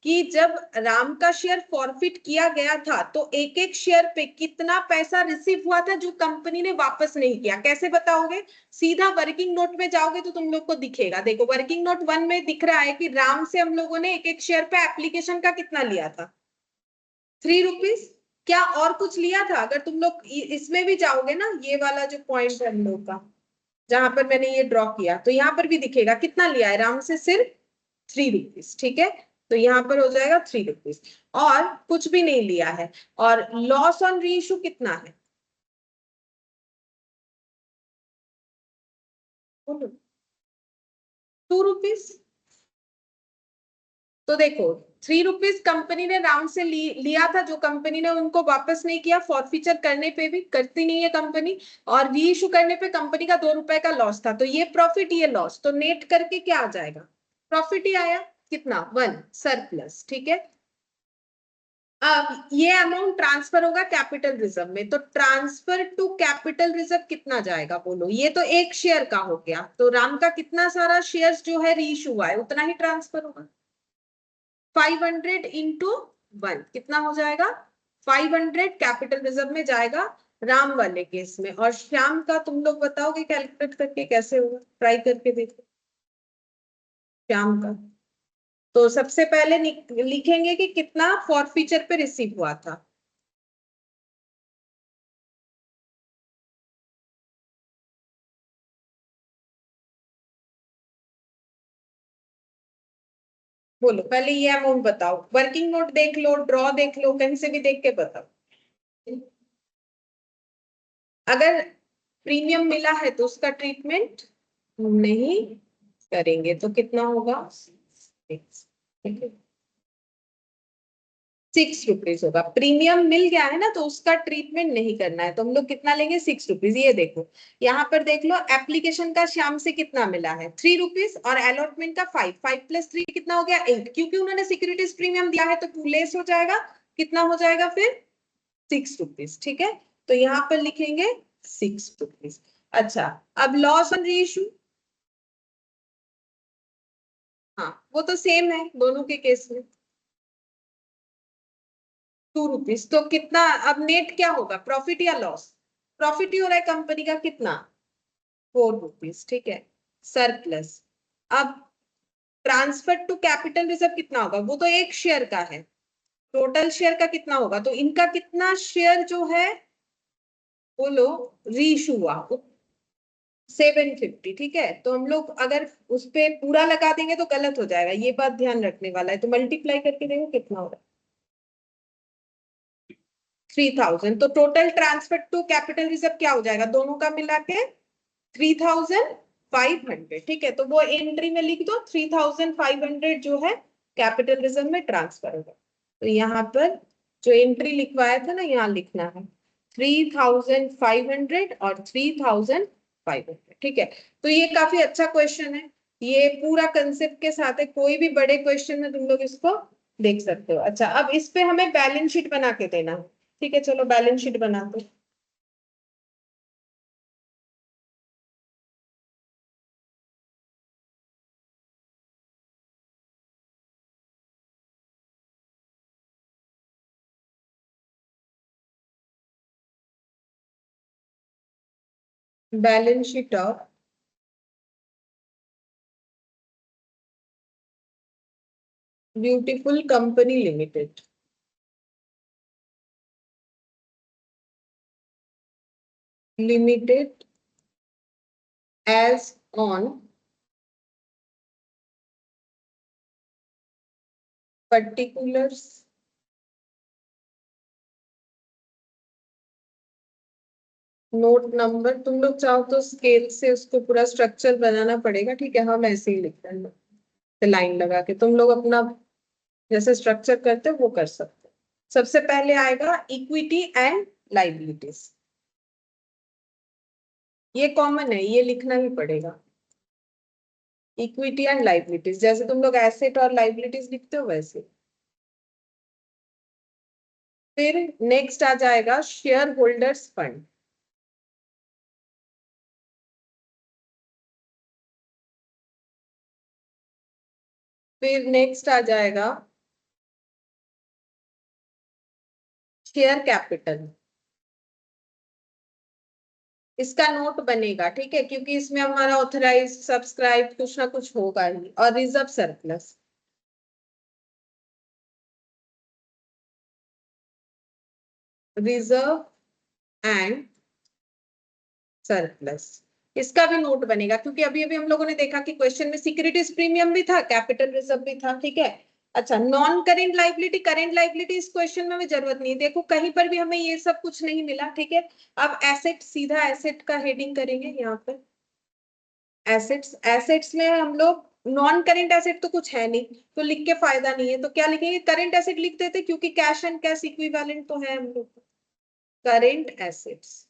S2: कि जब राम का शेयर फॉरफिट किया गया था तो एक एक शेयर पे कितना पैसा रिसीव हुआ था जो कंपनी ने वापस नहीं किया, कैसे बताओगे, सीधा वर्किंग नोट में जाओगे तो तुम लोग को दिखेगा। देखो वर्किंग नोट 1 में दिख रहा है कि राम से हम लोगों ने एक एक शेयर पे एप्लीकेशन का कितना लिया था 3 रुपीज। क्या और कुछ लिया था, अगर तुम लोग इसमें भी जाओगे ना, ये वाला जो पॉइंट है हम लोग का जहां पर मैंने ये ड्रॉ किया, तो यहाँ पर भी दिखेगा कितना लिया है राम से, सिर्फ 3 रुपीज, ठीक है। तो यहाँ पर हो जाएगा 3 रुपीज और कुछ भी नहीं लिया है। और लॉस ऑन रीइशू कितना है 2 रुपीज। तो देखो 3 रुपीज कंपनी ने राउंड से लिया था, जो कंपनी ने उनको वापस नहीं किया, फॉरफीचर करने पे भी करती नहीं है कंपनी, और री इशू करने पे कंपनी का 2 रुपए का लॉस था। तो ये प्रॉफिट ये लॉस, तो नेट करके क्या आ जाएगा, प्रॉफिट ही आया, कितना 1 सरप्लस, ठीक है। अब ये अमाउंट ट्रांसफर होगा कैपिटल रिजर्व में, तो ट्रांसफर टू कैपिटल रिजर्व कितना जाएगा बोलो, ये तो एक शेयर का हो गया, तो राम का कितना सारा शेयर्स जो है री इशू हुआ है उतना ही ट्रांसफर होगा। 500 इंटू 1 कितना हो जाएगा 500 कैपिटल रिजर्व में जाएगा, राम वाले केस में, और श्याम का तुम लोग बताओगे कैलकुलेट करके कैसे होगा, ट्राई करके देखो श्याम का। तो सबसे पहले लिखेंगे कि कितना फॉरफीचर पे रिसीव हुआ था। बोलो पहले ये अमाउंट बताओ, वर्किंग नोट देख लो, ड्रॉ देख लो, कहीं से भी देख के बताओ। अगर प्रीमियम मिला है तो उसका ट्रीटमेंट नहीं करेंगे, तो कितना होगा 6 रुपीज होगा। प्रीमियम मिल गया है ना तो उसका ट्रीटमेंट नहीं करना है, तो हम लोग कितना लेंगे 6 रुपीज। ये देखो यहाँ पर देख लो, एप्लीकेशन का श्याम से कितना मिला है 3 रुपीज, और अलॉटमेंट का 5 5 + 3 कितना हो गया 8, क्योंकि उन्होंने सिक्योरिटीज प्रीमियम दिया है तो लेस हो जाएगा, कितना हो जाएगा फिर 6 रुपीज। ठीक है, तो यहाँ पर लिखेंगे 6 रुपीज। अच्छा, अब लॉस ऑन रीइश्यू, हाँ वो तो सेम है दोनों के केस में, 2 रुपीज। तो कितना अब नेट क्या होगा, प्रॉफिट या लॉस? प्रॉफिट ही हो रहा है कंपनी का, कितना 4 रुपीज। ठीक है, सरप्लस। अब ट्रांसफर टू कैपिटल रिजर्व कितना होगा, वो तो एक शेयर का है, टोटल शेयर का कितना होगा, तो इनका कितना शेयर जो है बोलो रीइश्यू हुआ 750। ठीक है, तो हम लोग अगर उस पे पूरा लगा देंगे तो गलत हो जाएगा, ये बात ध्यान रखने वाला है। तो मल्टीप्लाई करके देखो कितना हो रहा है 3000। तो total transfer to capital reserve क्या हो जाएगा, दोनों का मिला के 3500। ठीक है, तो वो एंट्री में लिख दो 3500 जो है कैपिटल रिजर्व में ट्रांसफर होगा। तो यहाँ पर जो एंट्री लिखवाया था ना, यहाँ लिखना है 3500 और 3500। ठीक है, तो ये काफी अच्छा क्वेश्चन है, ये पूरा कंसेप्ट के साथ है, कोई भी बड़े क्वेश्चन में तुम लोग इसको देख सकते हो। अच्छा, अब इस पे हमें बैलेंस शीट बना के देना है। ठीक है, चलो बैलेंस शीट बनाते हैं। Balance sheet of beautiful company limited. Limited as on particulars note number, तुम लोग चाहो तो स्केल से उसको पूरा स्ट्रक्चर बनाना पड़ेगा। ठीक है, हम ऐसे ही लिखते हैं लाइन लगा के, तुम लोग अपना जैसे स्ट्रक्चर करते हो वो कर सकते हो। सबसे पहले आएगा इक्विटी एंड लाइबिलिटीज, ये कॉमन है, ये लिखना ही पड़ेगा। इक्विटी एंड लाइबिलिटीज, जैसे तुम लोग एसेट और लाइबिलिटीज लिखते हो वैसे। फिर नेक्स्ट आ जाएगा शेयर होल्डर्स फंड। फिर नेक्स्ट आ जाएगा शेयर कैपिटल, इसका नोट बनेगा। ठीक है, क्योंकि इसमें हमारा ऑथराइज सब्सक्राइब कुछ ना कुछ होगा ही। और reserve surplus, reserve and surplus, इसका भी नोट बनेगा, क्योंकि अभी अभी हम लोगों ने देखा कि क्वेश्चन में सिक्योरिटीज प्रीमियम भी था, कैपिटल रिजर्व भी था। ठीक है, अच्छा non current liability, current liability इस क्वेश्चन में हमें जरूरत नहीं, देखो कहीं पर भी हमें ये सब कुछ नहीं मिला। ठीक है, अब एसेट, सीधा एसेट का हेडिंग करेंगे यहाँ पर। एसेट्स, एसेट्स में हम लोग नॉन करेंट एसेट तो कुछ है नहीं, तो लिख के फायदा नहीं है, तो क्या लिखेंगे, करेंट एसेट लिख देते, क्योंकि कैश एंड कैश इक्विवेलेंट तो है हम लोग। Current assets,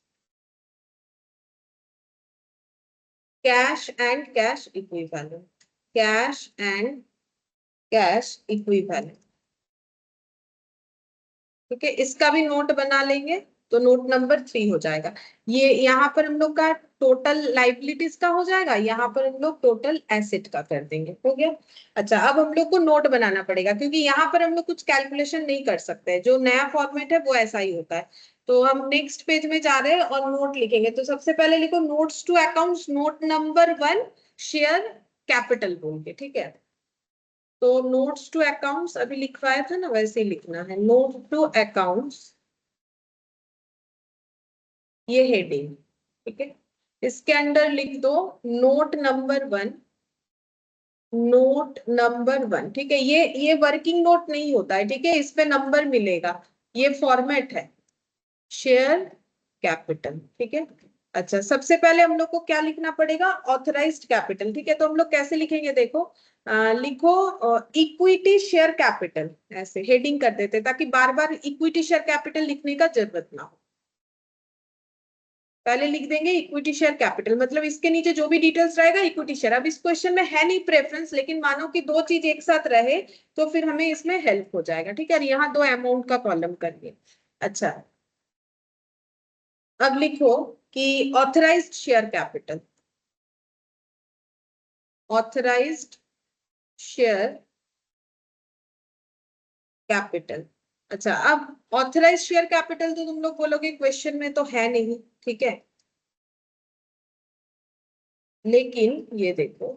S2: cash and cash equivalent, cash and cash equivalent. ठीक है, इसका भी नोट बना लेंगे, तो नोट नंबर 3 हो जाएगा। ये यहाँ पर हम लोग का टोटल लाइबिलिटीज का हो जाएगा, यहाँ पर हम लोग टोटल एसेट का कर देंगे, हो गया। अच्छा, अब हम लोग को नोट बनाना पड़ेगा, क्योंकि यहाँ पर हम लोग कुछ कैलकुलेशन नहीं कर सकते, जो नया फॉर्मेट है वो ऐसा ही होता है। तो हम नेक्स्ट पेज में जा रहे हैं और नोट लिखेंगे। तो सबसे पहले लिखो notes to accounts, note number 1 share capital बोल के, ठीक है। तो नोट्स टू अकाउंट्स अभी लिखवाया था ना, वैसे ही लिखना है, नोट टू अकाउंट्स, ये हेडिंग, ठीक है। इसके अंदर लिख दो नोट नंबर 1, नोट नंबर 1, ठीक है। ये वर्किंग नोट नहीं होता है, ठीक है, इस पे नंबर मिलेगा, ये फॉर्मेट है, शेयर कैपिटल, ठीक है। अच्छा, सबसे पहले हम लोग को क्या लिखना पड़ेगा, ऑथराइज्ड कैपिटल, ठीक है। तो हम लोग कैसे लिखेंगे, देखो लिखो इक्विटी शेयर कैपिटल, ऐसे हेडिंग कर देते ताकि बार बार इक्विटी शेयर कैपिटल लिखने का जरूरत ना हो। पहले लिख देंगे इक्विटी शेयर कैपिटल, मतलब इसके नीचे जो भी डिटेल्स रहेगा इक्विटी शेयर। अब इस क्वेश्चन में है नहीं प्रेफरेंस, लेकिन मानो कि दो चीज एक साथ रहे तो फिर हमें इसमें हेल्प हो जाएगा, ठीक है। यहाँ दो अमाउंट का कॉलम करिए। अच्छा, अब लिखो कि authorised share capital, authorised share capital. अच्छा, अब ऑथराइज्ड शेयर कैपिटल तो तुम लोग बोलोगे क्वेश्चन में तो है नहीं, ठीक है, लेकिन ये देखो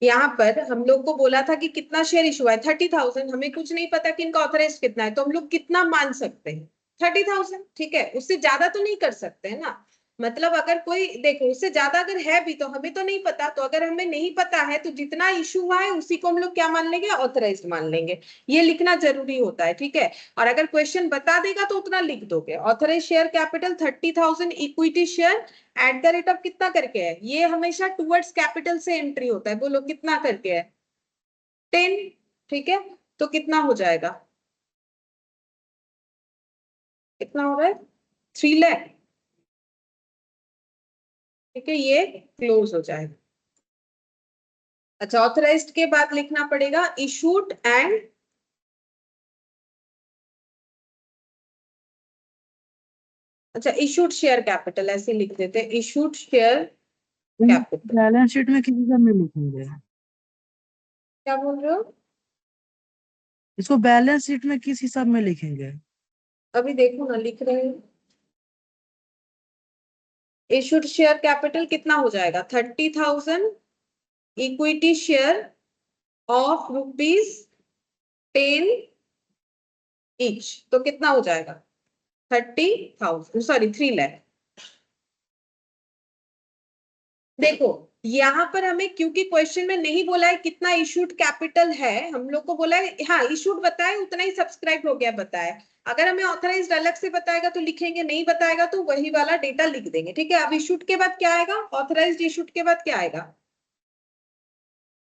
S2: यहाँ पर हम लोग को बोला था कि कितना शेयर इशू है, 30,000। हमें कुछ नहीं पता कि इनका ऑथराइज कितना है, तो हम लोग कितना मान सकते हैं, 30,000, ठीक है। उससे ज्यादा तो नहीं कर सकते है ना, मतलब अगर कोई देखो उससे ज्यादा अगर है भी तो हमें तो नहीं पता, तो अगर हमें नहीं पता है तो जितना इशू हुआ है उसी को हम लोग क्या मान लेंगे, ऑथराइज्ड मान लेंगे। ये लिखना जरूरी होता है, ठीक है। और अगर क्वेश्चन बता देगा तो उतना लिख दोगे, authorise share capital 30,000, equity share at the rate of कितना करके है, ये हमेशा टुवर्ड्स कैपिटल से एंट्री होता है, बोलो कितना करके है, 10, ठीक है। तो कितना हो जाएगा, कितना हो रहा है, 3 लाख, ठीक है, ये क्लोज हो जाएगा। अच्छा, ऑथराइज्ड के बाद लिखना पड़ेगा इशूड एंड, अच्छा इशूड शेयर कैपिटल ऐसे लिख देते हैं, issued share capital.
S1: Balance sheet में किसी सब में लिखेंगे,
S2: क्या बोल रहे हो,
S1: इसको बैलेंस शीट में किस हिसाब में लिखेंगे।
S2: अभी देखो ना लिख रहे हैं। इशूड शेयर कैपिटल कितना हो जाएगा, 30,000, इक्विटी शेयर ऑफ ₹10 ईच, तो कितना हो जाएगा, 30,000, सॉरी 3 लाख। देखो यहाँ पर हमें क्योंकि क्वेश्चन में नहीं बोला है कितना इशूड कैपिटल है, हम लोग को बोला है हाँ इशूड बताए उतना ही सब्सक्राइब हो गया बताए। अगर हमें ऑथराइज्ड अलग से बताएगा तो लिखेंगे, नहीं बताएगा तो वही वाला डेटा लिख देंगे, ठीक है। अब इशूड के बाद क्या आएगा, ऑथराइज्ड इशूड के बाद क्या आएगा,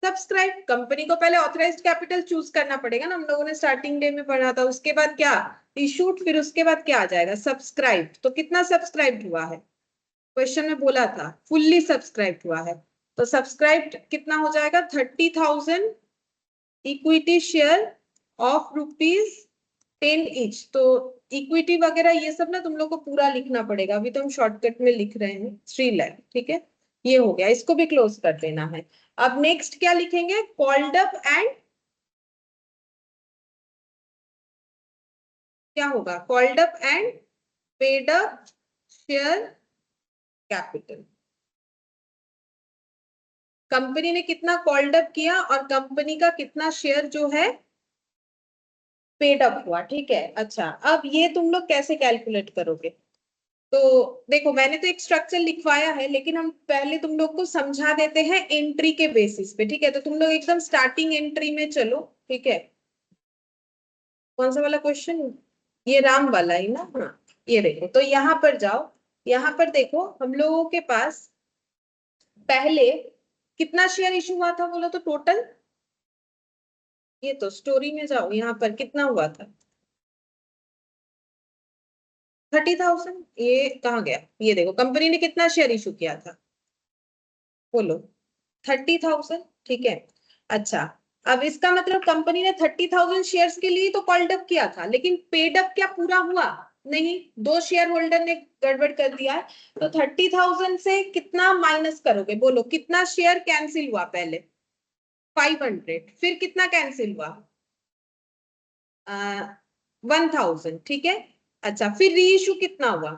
S2: सब्सक्राइब। कंपनी को पहले ऑथराइज्ड कैपिटल चूज करना पड़ेगा ना, हम लोगों ने स्टार्टिंग डे में पढ़ा था। उसके बाद क्या, इशूड, फिर उसके बाद क्या आ जाएगा, सब्सक्राइब। तो कितना सब्सक्राइब हुआ है, क्वेश्चन में बोला था फुल्ली सब्सक्राइब हुआ है, तो सब्सक्राइब कितना हो जाएगा, 30,000, इक्विटी शेयर ऑफ ₹10 ईच। तो इक्विटी वगैरह ये सब ना तुम लोग को पूरा लिखना पड़ेगा, अभी तो हम शॉर्टकट में लिख रहे हैं, 3 लाख, ठीक है। ये हो गया, इसको भी क्लोज कर देना है। अब नेक्स्ट क्या लिखेंगे, कॉल्ड अप एंड, क्या होगा, called up and paid up share capital. Company ने कितना कॉल्ड अप किया और कंपनी का कितना शेयर जो है पेड अप हुआ, ठीक है। अच्छा, अब ये तुम लोग कैसे कैलकुलेट करोगे, तो देखो मैंने तो एक स्ट्रक्चर लिखवाया है, लेकिन हम पहले तुम लोग को समझा देते हैं एंट्री के बेसिस पे, ठीक है। तो तुम लोग एकदम स्टार्टिंग एंट्री में चलो, ठीक है। कौन सा वाला क्वेश्चन, ये राम वाला ही ना, हाँ। ये देखो, तो यहाँ पर जाओ, यहाँ पर देखो हम लोगों के पास पहले कितना शेयर इशू हुआ था बोलो तो टोटल, ये तो स्टोरी में जाओ, यहाँ पर कितना हुआ था, 30,000। ये कहाँ गया, ये देखो कंपनी ने कितना शेयर इशू किया था, बोलो 30,000, ठीक है। अच्छा, अब इसका मतलब कंपनी ने 30,000 शेयर्स के लिए तो कॉल्ड अप किया था, लेकिन पेड अप क्या पूरा हुआ, नहीं, दो शेयर होल्डर ने गड़बड़ कर दिया है। तो 30,000 से कितना माइनस करोगे, बोलो कितना शेयर कैंसिल हुआ, पहले 500, फिर कितना कैंसिल हुआ, 1000, ठीक है। अच्छा, फिर री इशू कितना हुआ?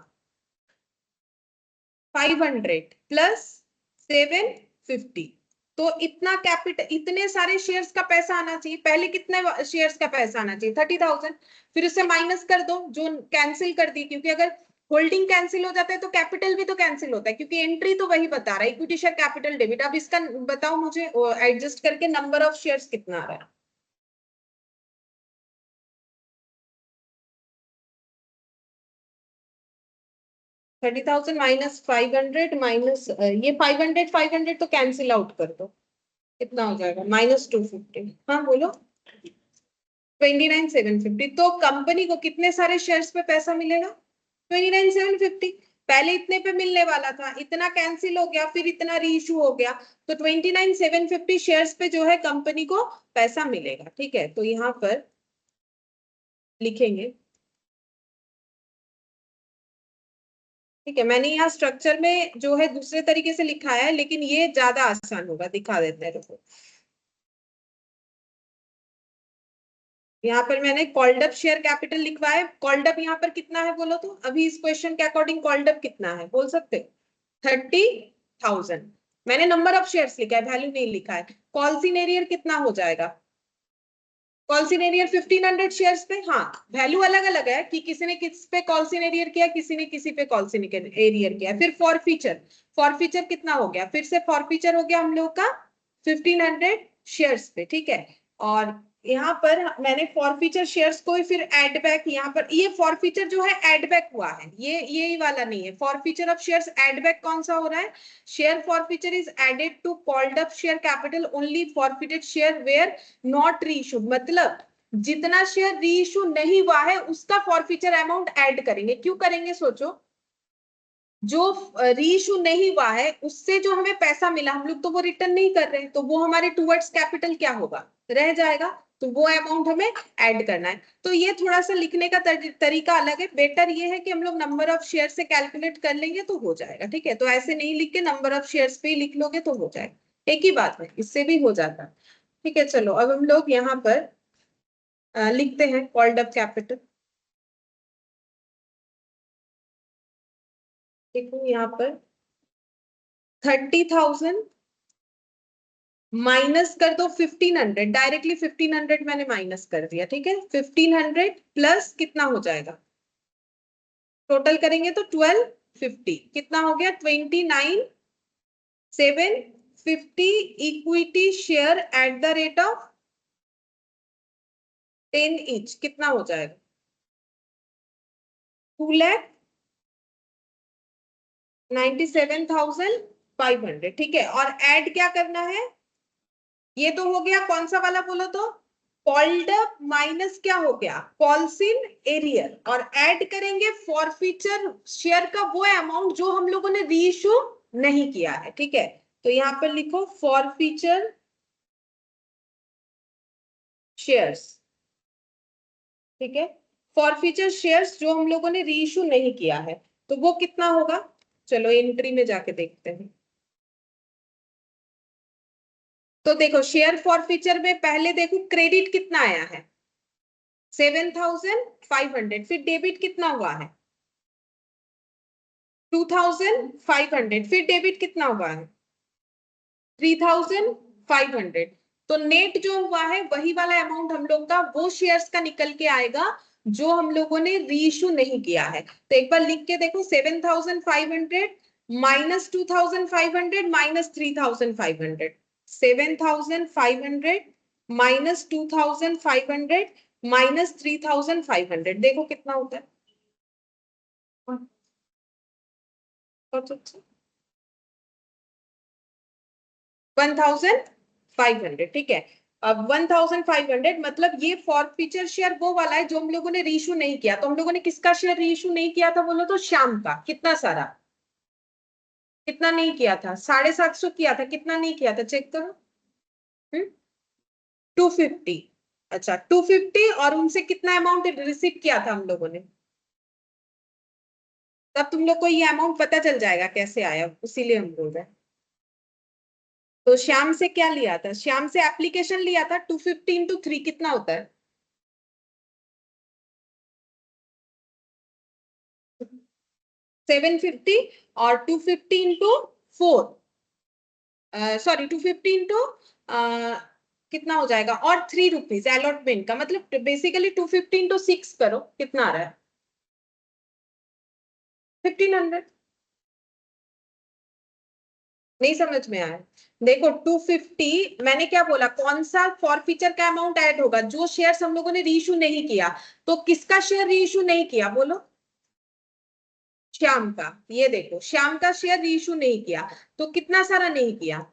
S2: 500 प्लस 750। तो इतना कैपिटल, इतने सारे शेयर्स का पैसा आना चाहिए। पहले कितने शेयर्स का पैसा आना चाहिए? 30,000। फिर उससे माइनस कर दो जो कैंसिल कर दी, क्योंकि अगर होल्डिंग कैंसिल हो जाता है तो कैपिटल भी तो कैंसिल होता है, क्योंकि एंट्री तो वही बता रहा है, इक्विटी शेयर कैपिटल डेबिट। अब इसका बताओ मुझे एडजस्ट करके नंबर ऑफ शेयर्स कितना आ रहा है? 30,000 माइनस 500 माइनस ये 500 तो कैंसिल आउट कर दो, कितना हो जाएगा? -250। हाँ बोलो। 29,750। तो कंपनी को कितने सारे शेयर्स पे पैसा मिलेगा? 29,750। पहले इतने पे मिलने वाला था, इतना कैंसिल हो गया, फिर इतना री इशू हो गया, तो 29,750 शेयर्स पे जो है कंपनी को पैसा मिलेगा, ठीक है। तो यहाँ पर लिखेंगे, ठीक है। मैंने यहाँ स्ट्रक्चर में जो है दूसरे तरीके से लिखा है, लेकिन ये ज्यादा आसान होगा, दिखा देते हैं। रुको, यहाँ पर मैंने कॉल्ड अप शेयर कैपिटल लिखवा है। कॉल्ड अप यहाँ पर कितना है बोलो तो? अभी इस क्वेश्चन के अकॉर्डिंग कॉल्ड अप कितना है बोल सकते हो? 30,000। मैंने नंबर ऑफ शेयर्स लिखा है, वैल्यू नहीं लिखा है। कॉल्सिनेरियर कितना हो जाएगा? कॉल्सिनेरियर 1500 शेयर्स पे। हाँ, वैल्यू अलग अलग है कि किसी ने किस पे कॉल्सिनेरियर किया, किसी ने किसी पे कॉल्सिनेरियर किया। फिर फॉरफीचर, फॉरफीचर कितना हो गया? फिर से फॉरफीचर हो गया हम लोग का 1500 शेयर्स पे, ठीक है। और यहाँ पर मैंने फॉरफीचर शेयर्स को ही फिर एड बैक, यहाँ पर ये फॉरफीचर जो है एड बैक हुआ है, ये वाला नहीं है। Forfeiture of shares add back कौन सा हो रहा है? Share forfeiture is added to called up share capital only forfeited share were not reissue. मतलब जितना शेयर री इशू नहीं हुआ है उसका फॉरफीचर अमाउंट ऐड करेंगे। क्यों करेंगे सोचो? जो री इशू नहीं हुआ है उससे जो हमें पैसा मिला, हम लोग तो वो रिटर्न नहीं कर रहे हैं, तो वो हमारे टुवर्ड्स कैपिटल क्या होगा? रह जाएगा। तो वो अमाउंट हमें ऐड करना है। तो ये थोड़ा सा लिखने का तरीका अलग है। बेटर ये है कि हम लोग नंबर ऑफ शेयर से कैलकुलेट कर लेंगे तो हो जाएगा, ठीक है। तो ऐसे नहीं लिख के नंबर ऑफ शेयर्स पे ही लिख लोगे तो हो जाएगा। एक ही बात है, इससे भी हो जाता है, ठीक है। चलो अब हम लोग यहाँ पर लिखते हैं कॉल्ड अप कैपिटल। देखो यहाँ पर 30,000 माइनस कर दो 1500, डायरेक्टली 1500 मैंने माइनस कर दिया, ठीक है। 1500 प्लस कितना हो जाएगा? टोटल करेंगे तो 1250। कितना हो गया? 29,750 equity share at the rate of 10 each. कितना हो जाएगा? 2,97,500, ठीक है। और ऐड क्या करना है? ये तो हो गया कौन सा वाला बोलो तो? कॉल्ड अप माइनस क्या हो गया? कॉल्सिन एरियर। और ऐड करेंगे फॉरफीचर शेयर का वो अमाउंट जो हम लोगों ने री इशू नहीं किया है, ठीक है। तो यहाँ पर लिखो फॉरफीचर शेयर्स, ठीक है। फॉरफीचर शेयर्स जो हम लोगों ने री इशू नहीं किया है, तो वो कितना होगा? चलो एंट्री में जाके देखते हैं। तो देखो शेयर फॉरफीचर में पहले देखो क्रेडिट कितना आया है? 7,500। फिर डेबिट कितना हुआ है? 2,500। फिर डेबिट कितना हुआ है? 3,500। तो नेट जो हुआ है वही वाला अमाउंट हम लोग का वो शेयर्स का निकल के आएगा जो हम लोगों ने रीइशू नहीं किया है। तो एक बार लिख के देखो, 7,500 माइनस 2,500 माइनस 3,500। 7,500 माइनस 2,500 माइनस 3,500, देखो कितना होता है? 1,500, ठीक है। अब 1,500 मतलब ये फॉरफीचर शेयर वो वाला है जो हम लोगों ने रीइशू नहीं किया। तो हम लोगों ने किसका शेयर रीइशू नहीं किया था बोलो तो? श्याम का। कितना सारा? कितना नहीं किया था? 750 किया था। कितना नहीं किया था चेक करो। 250। अच्छा 250, और उनसे कितना अमाउंट रिसीव किया था हम लोगों ने? तब तुम लोग को ये अमाउंट पता चल जाएगा कैसे आया, इसीलिए हम बोल रहे हैं। तो श्याम से क्या लिया था? श्याम से एप्लीकेशन लिया था। 250 into 3 कितना होता है? 750 और 250 इंटू 4, सॉरी 250 इंटू कितना हो जाएगा, और 3 रुपीज अलॉटमेंट का, मतलब बेसिकली 250 इंटू 6 करो, कितना आ रहा है 1500। नहीं समझ में आया? देखो 250, मैंने क्या बोला, कौन सा फॉरफीचर का अमाउंट ऐड होगा, जो शेयर्स हम लोगों ने रीइश्यू नहीं किया। तो किसका शेयर रीइश्यू नहीं किया बोलो? श्याम का। ये देखो श्याम का शेयर रीइश्यू नहीं किया, तो कितना सारा नहीं किया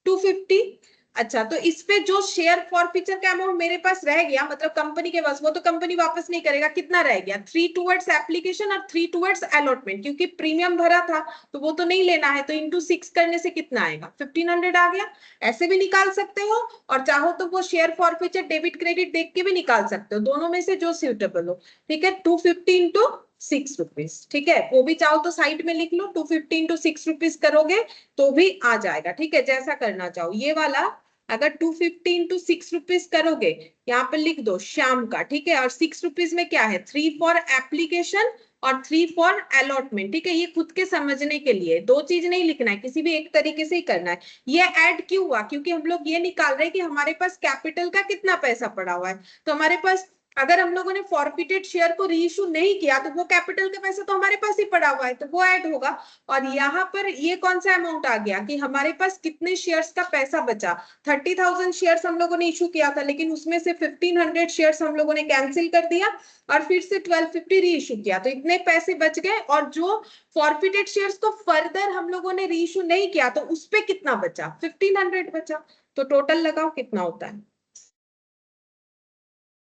S2: 250। अच्छा, तो इस पे जो शेयर फॉरफीचर का अमाउंट मेरे पास रह गया, मतलब कंपनी के पास, वो तो कंपनी वापस नहीं करेगा, कितना रह गया 3 टुवर्ड्स एप्लीकेशन और 3 टुवर्ड्स अलॉटमेंट, क्योंकि प्रीमियम भरा था तो वो तो नहीं लेना है, तो इंटू 6 करने से कितना आएगा 1500 आ गया। ऐसे भी निकाल सकते हो, और चाहो तो वो शेयर फॉरफीचर डेबिट क्रेडिट देख के भी निकाल सकते हो, दोनों में से जो सूटेबल हो। ठीक है, 250 इंटू 6 रुपीज, ठीक है, वो भी चाहो तो साइड में लिख लो, 250 इंटू 6 रुपीज करोगे तो भी आ जाएगा। ठीक है, जैसा करना चाहो। ये वाला अगर 250 इंटू 6 रुपीज करोगे, यहाँ पे लिख दो श्याम का, ठीक है, और 6 रुपीज में क्या है, 3 फॉर एप्लीकेशन और 3 फॉर अलॉटमेंट। ठीक है, ये खुद के समझने के लिए, दो चीज नहीं लिखना है, किसी भी एक तरीके से ही करना है। ये ऐड क्यों हुआ, क्योंकि हम लोग ये निकाल रहे हैं कि हमारे पास कैपिटल का कितना पैसा पड़ा हुआ है। तो हमारे पास, अगर हम लोगों ने फॉरफिटेड शेयर को रीइश्यू नहीं किया, तो वो कैपिटल का पैसा तो हमारे पास ही पड़ा हुआ है, तो वो ऐड होगा। और यहाँ पर ये कौन सा अमाउंट आ गया कि हमारे पास कितने शेयर्स का पैसा बचा, 30,000 शेयर्स हम लोगों ने इशू किया था, लेकिन उसमें से 1500 शेयर्स हम लोगों ने कैंसिल कर दिया और फिर से 1250 री इशू किया, तो इतने पैसे बच गए। और जो फॉरफिटेड शेयर्स को फर्दर हम लोगों ने री इशू नहीं किया, तो उस पर कितना बचा, 1500 बचा। तो टोटल लगाओ कितना होता है,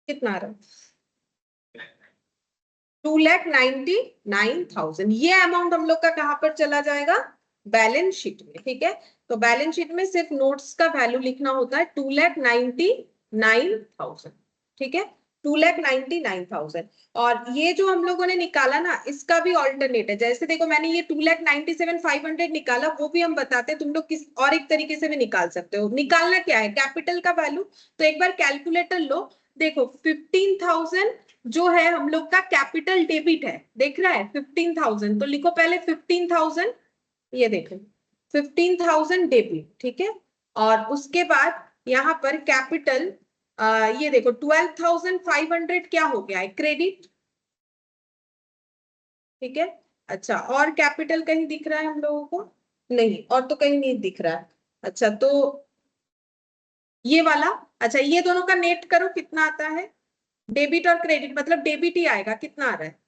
S2: कितना आ रहा है 2,99,000। ये अमाउंट हम लोग का कहां पर चला जाएगा, बैलेंस शीट में। ठीक है, तो बैलेंस शीट में सिर्फ नोट्स का वैल्यू लिखना होता है 2,99,000। ठीक है, 2,99,000। और ये जो हम लोगों ने निकाला ना, इसका भी ऑल्टरनेट है। जैसे देखो मैंने ये 2,97,500 निकाला, वो भी हम बताते हैं, तुम लोग किस और एक तरीके से भी निकाल सकते हो। निकालना क्या है, कैपिटल का वैल्यू। तो एक बार कैलकुलेटर लो, देखो 15,000 जो है हम लोग का कैपिटल डेबिट है, देख रहा है 15,000, तो लिखो पहले 15,000, ये देखो 15,000 डेबिट। ठीक है, और उसके बाद यहाँ पर कैपिटल, ये देखो 12,500 क्या हो गया है, क्रेडिट। ठीक है, अच्छा, और कैपिटल कहीं दिख रहा है हम लोगों को, नहीं, और तो कहीं नहीं दिख रहा है। अच्छा, तो ये वाला, अच्छा ये दोनों का नेट करो कितना आता है, डेबिट और क्रेडिट, मतलब डेबिट ही आएगा, कितना आ रहा है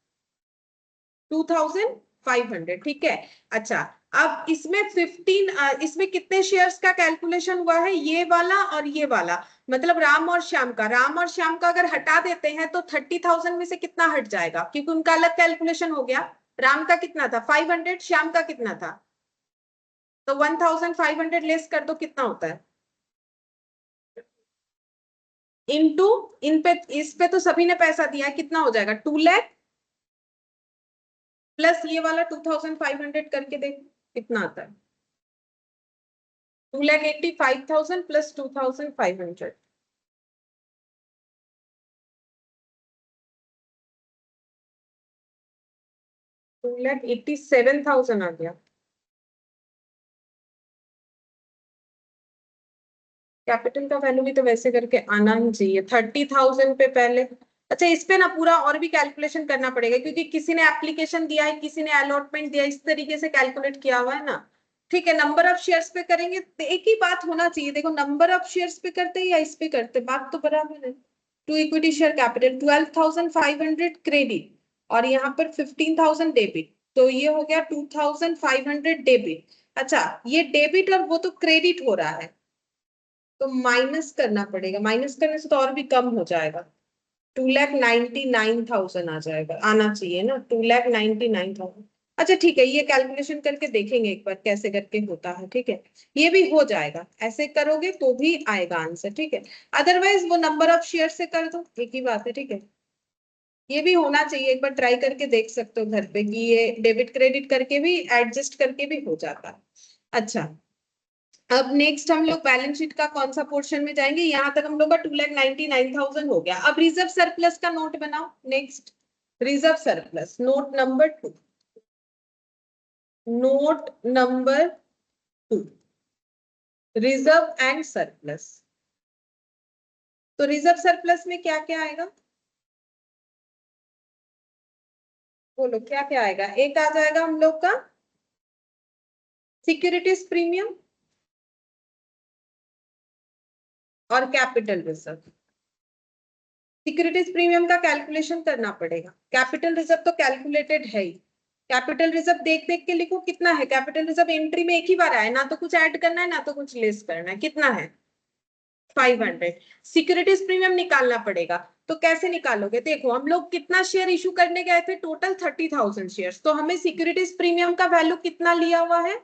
S2: 2,500। ठीक है, अच्छा, अब इसमें 15, इसमें कितने शेयर्स का कैलकुलेशन हुआ है, ये वाला और ये वाला, मतलब राम और श्याम का। राम और श्याम का अगर हटा देते हैं तो 30,000 में से कितना हट जाएगा, क्योंकि उनका अलग कैलकुलेशन हो गया। राम का कितना था 500, श्याम का कितना था, तो 1,500 लेस कर दो, कितना होता है इनटू, इन पे, इस पे तो सभी ने पैसा दिया है, कितना हो जाएगा 2 लाख प्लस ये वाला 2,500 करके देखो कितना आता है, 2,85,000 प्लस 2,500, 2,87,000 आ गया। कैपिटल का वैल्यू भी तो वैसे करके आना ही चाहिए 30,000 पे पहले। अच्छा, इस पे ना पूरा और भी कैलकुलेशन करना पड़ेगा, क्योंकि किसी ने एप्लीकेशन दिया है, किसी ने अलॉटमेंट दिया, इस तरीके से कैलकुलेट किया हुआ है ना। ठीक है, नंबर ऑफ शेयर्स पे करेंगे तो एक ही बात होना चाहिए, देखो नंबर ऑफ शेयर्स पे करते हैं या इस पे करते, बात तो बराबर है। To equity share capital 12,500 credit, और यहाँ पर 15,000 डेबिट, तो ये हो गया 2,500 डेबिट। अच्छा, ये डेबिट और वो तो क्रेडिट हो रहा है, तो माइनस करना पड़ेगा, माइनस करने से तो और भी कम हो जाएगा, 2,99,000 आ जाएगा, आना चाहिए ना 2,99,000। अच्छा ठीक है, ये कैलकुलेशन करके देखेंगे एक बार कैसे करके होता है। ठीक है, ये भी हो जाएगा, ऐसे करोगे तो भी आएगा आंसर। ठीक है, अदरवाइज वो नंबर ऑफ शेयर से कर दो, एक ही बात है। ठीक है, ये भी होना चाहिए, एक बार ट्राई करके देख सकते हो घर पे कि ये डेबिट क्रेडिट करके भी, एडजस्ट करके भी हो जाता है। अच्छा, अब नेक्स्ट हम लोग बैलेंस शीट का कौन सा पोर्शन में जाएंगे, यहां तक हम लोग का 2,99,000 हो गया। अब रिजर्व सरप्लस का नोट बनाओ। Next, reserve surplus note number 2। Note number 2, reserve and surplus. तो रिजर्व सरप्लस में क्या क्या आएगा, बोलो क्या क्या आएगा। एक आ जाएगा हम लोग का सिक्योरिटीज प्रीमियम और कैपिटल रिजर्व। सिक्योरिटीज प्रीमियम का कैलकुलेशन करना पड़ेगा, कैपिटल रिजर्व तो कैलकुलेटेड है ही। कैपिटल रिजर्व देख देख के लिखो कितना है। कैपिटल रिजर्व एंट्री में एक ही बार आया, ना तो कुछ ऐड करना है ना तो कुछ लेस करना है। कितना है 500। सिक्योरिटीज प्रीमियम निकालना पड़ेगा, तो कैसे निकालोगे, देखो हम लोग कितना शेयर इशू करने गए थे, टोटल 30,000 शेयर। तो हमें सिक्योरिटीज प्रीमियम का वैल्यू कितना लिया हुआ है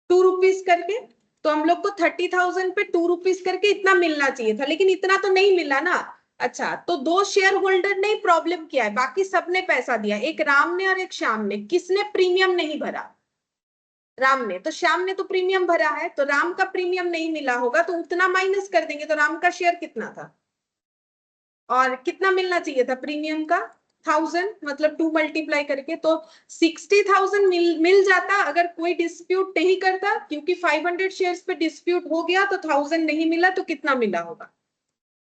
S2: 2 रुपीज करके। तो हम लोग को 30,000 पे 2 रुपीज करके इतना मिलना चाहिए था, लेकिन इतना तो नहीं मिला ना। अच्छा, तो 2 शेयर होल्डर ने प्रॉब्लम किया है, बाकी सबने पैसा दिया, एक राम ने और एक श्याम ने। किसने प्रीमियम नहीं भरा, राम ने। तो श्याम ने तो प्रीमियम भरा है, तो राम का प्रीमियम नहीं मिला होगा, तो उतना माइनस कर देंगे। तो राम का शेयर कितना था और कितना मिलना चाहिए था प्रीमियम का 1000, मतलब 2 मल्टीप्लाई करके। तो 60,000 मिल जाता अगर कोई डिस्प्यूट नहीं करता, क्योंकि 500 शेयर्स पे डिस्प्यूट हो गया तो 1000 नहीं मिला, तो कितना मिला होगा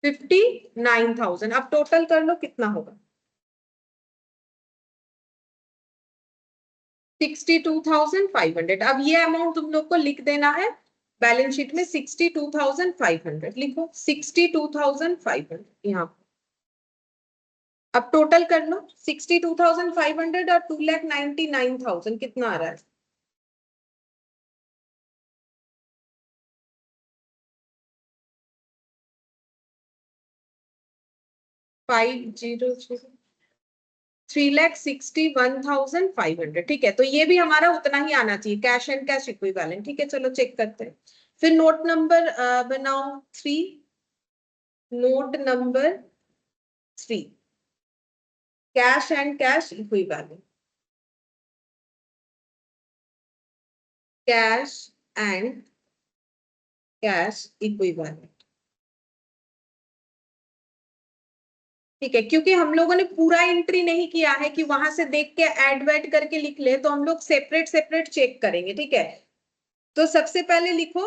S2: 59,000। अब टोटल कर लो कितना होगा 62,500। अब ये अमाउंट तुम लोग को लिख देना है बैलेंस शीट में, 62,500 लिखो, 62,500 यहाँ। अब टोटल कर लो 62,500 और 2,99,000 कितना आ रहा है 3,61,500। ठीक है, तो ये भी हमारा उतना ही आना चाहिए, कैश एंड कैश इक्विवेलेंट। ठीक है, चलो चेक करते हैं। फिर नोट नंबर बनाओ 3, note number 3, cash and cash equivalent, cash and cash equivalent. ठीक है, क्योंकि हम लोगों ने पूरा एंट्री नहीं किया है कि वहां से देख के ऐड वैड करके लिख ले, तो हम लोग सेपरेट सेपरेट चेक करेंगे। ठीक है, तो सबसे पहले लिखो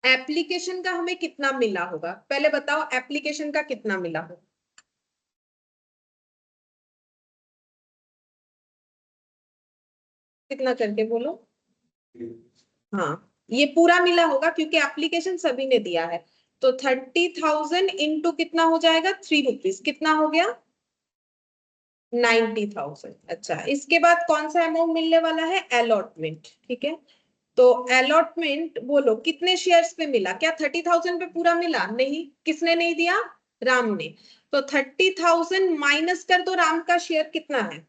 S2: एप्लीकेशन का हमें कितना मिला होगा, पहले बताओ एप्लीकेशन का कितना मिला होगा। कितना करके बोलो। हाँ, ये पूरा मिला होगा क्योंकि एप्लीकेशन सभी ने दिया है। तो 30,000 इंटू कितना हो जाएगा 3 रुपीज, कितना हो गया 90,000। अच्छा, इसके बाद कौन सा अमाउंट मिलने वाला है अलॉटमेंट। ठीक है, तो अलॉटमेंट बोलो कितने शेयर्स पे मिला, क्या 30,000 पे पूरा मिला, नहीं, किसने नहीं दिया, राम ने। तो 30,000 माइनस कर दो, राम का शेयर कितना है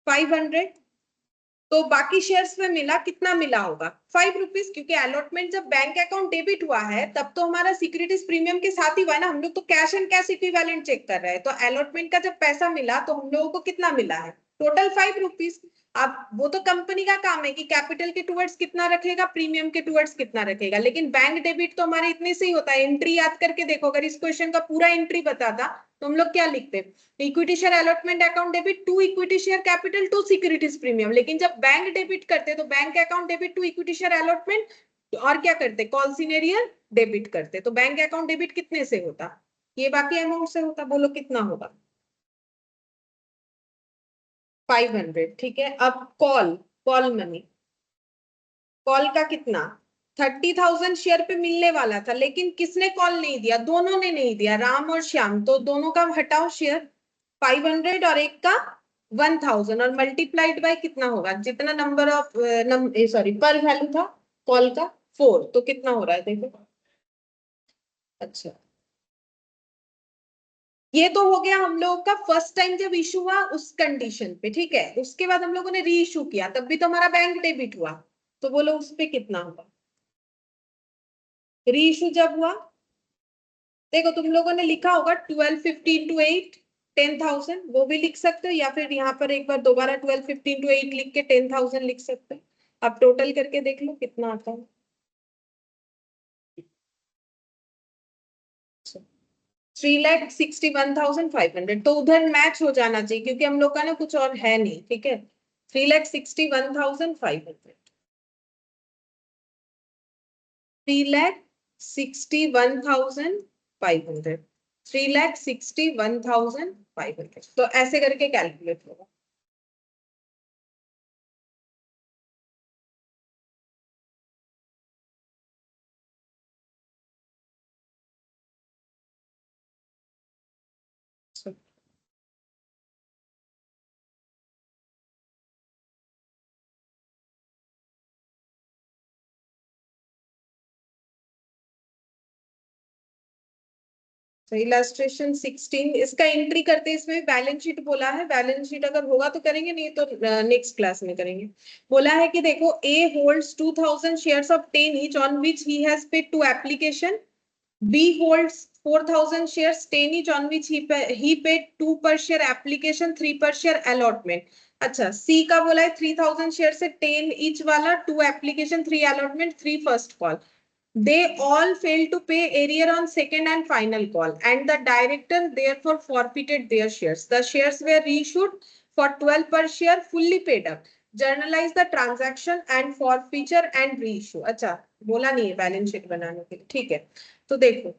S2: 500। तो बाकी शेयर्स में मिला कितना मिला होगा 5 रुपीज, क्योंकि अलॉटमेंट जब बैंक अकाउंट डेबिट हुआ है तब तो हमारा सिक्योरिटीज प्रीमियम के साथ ही हुआ है ना। हम लोग तो cash and cash equivalent check कर रहे हैं। तो अलॉटमेंट का जब पैसा मिला तो हम लोगों को कितना मिला है टोटल 5 रुपीज। अब वो तो कंपनी का काम है कि कैपिटल के टुवर्ड्स कितना रखेगा, प्रीमियम के टुवर्ड्स कितना रखेगा, लेकिन बैंक डेबिट तो हमारे इतने से ही होता है। एंट्री याद करके देखो, अगर इस क्वेश्चन का पूरा एंट्री बताता तो हम लोग क्या लिखते, equity share allotment account debit to equity share capital to securities premium. लेकिन जब बैंक डेबिट करते तो bank account debit to equity share allotment और क्या करते कॉल सीनियर डेबिट करते। तो बैंक अकाउंट डेबिट कितने से होता, ये बाकी अमाउंट से होता। बोलो कितना होगा 500। ठीक है, अब कॉल, कॉल मनी, कॉल का कितना 30,000 शेयर पे मिलने वाला था, लेकिन किसने कॉल नहीं दिया, दोनों ने नहीं दिया, राम और श्याम। तो दोनों का हटाओ शेयर 500 और एक का 1000 और मल्टीप्लाइड बाय कितना होगा, जितना नंबर ऑफ सॉरी पर वैल्यू था कॉल का 4। तो कितना हो रहा है देखो। अच्छा, ये तो हो गया हम लोगों का फर्स्ट टाइम जब इशू हुआ उस कंडीशन पे। ठीक है, उसके बाद हम लोगों ने री इशू किया, तब भी तो हमारा बैंक डेबिट हुआ। तो बोलो उस पे कितना होगा री इशू जब हुआ। देखो तुम लोगों ने लिखा होगा 12, 15 टू 8 10,000, वो भी लिख सकते हो, या फिर यहाँ पर एक बार दोबारा 12, 15 टू 8 लिख के 10,000 लिख सकते हो। अब टोटल करके देख लो कितना आता है। 3,61,500। तो उधर मैच हो जाना चाहिए क्योंकि हम लोग का ना कुछ और है नहीं। ठीक है, 3,61,500, 3,61,500, 3,61,500। तो ऐसे करके कैलकुलेट होगा। तो इलस्ट्रेशन 16 इसका एंट्री करते हैं, इसमें बैलेंस शीट बोला है, बैलेंस शीट अगर होगा तो करेंगे, नहीं तो नेक्स्ट क्लास में करेंगे। बोला है कि देखो A holds 2000 shares of 10 each on which he has paid 2 application, B holds 4000 shares 10 each on which he paid 2 per share application, 3 per share allotment। अच्छा, C का बोला है 3000 शेयर से 10 each वाला, 2 application, 3 allotment, 3 first call। They all failed to pay arrear on second and final call, and the director therefore forfeited their shares. The shares were reissued for 12 per share, fully paid up. Journalize the transaction and forfeiture and reissue। अच्छा, बोला नहीं है balance sheet बनाने के लिए, ठीक है। तो देखो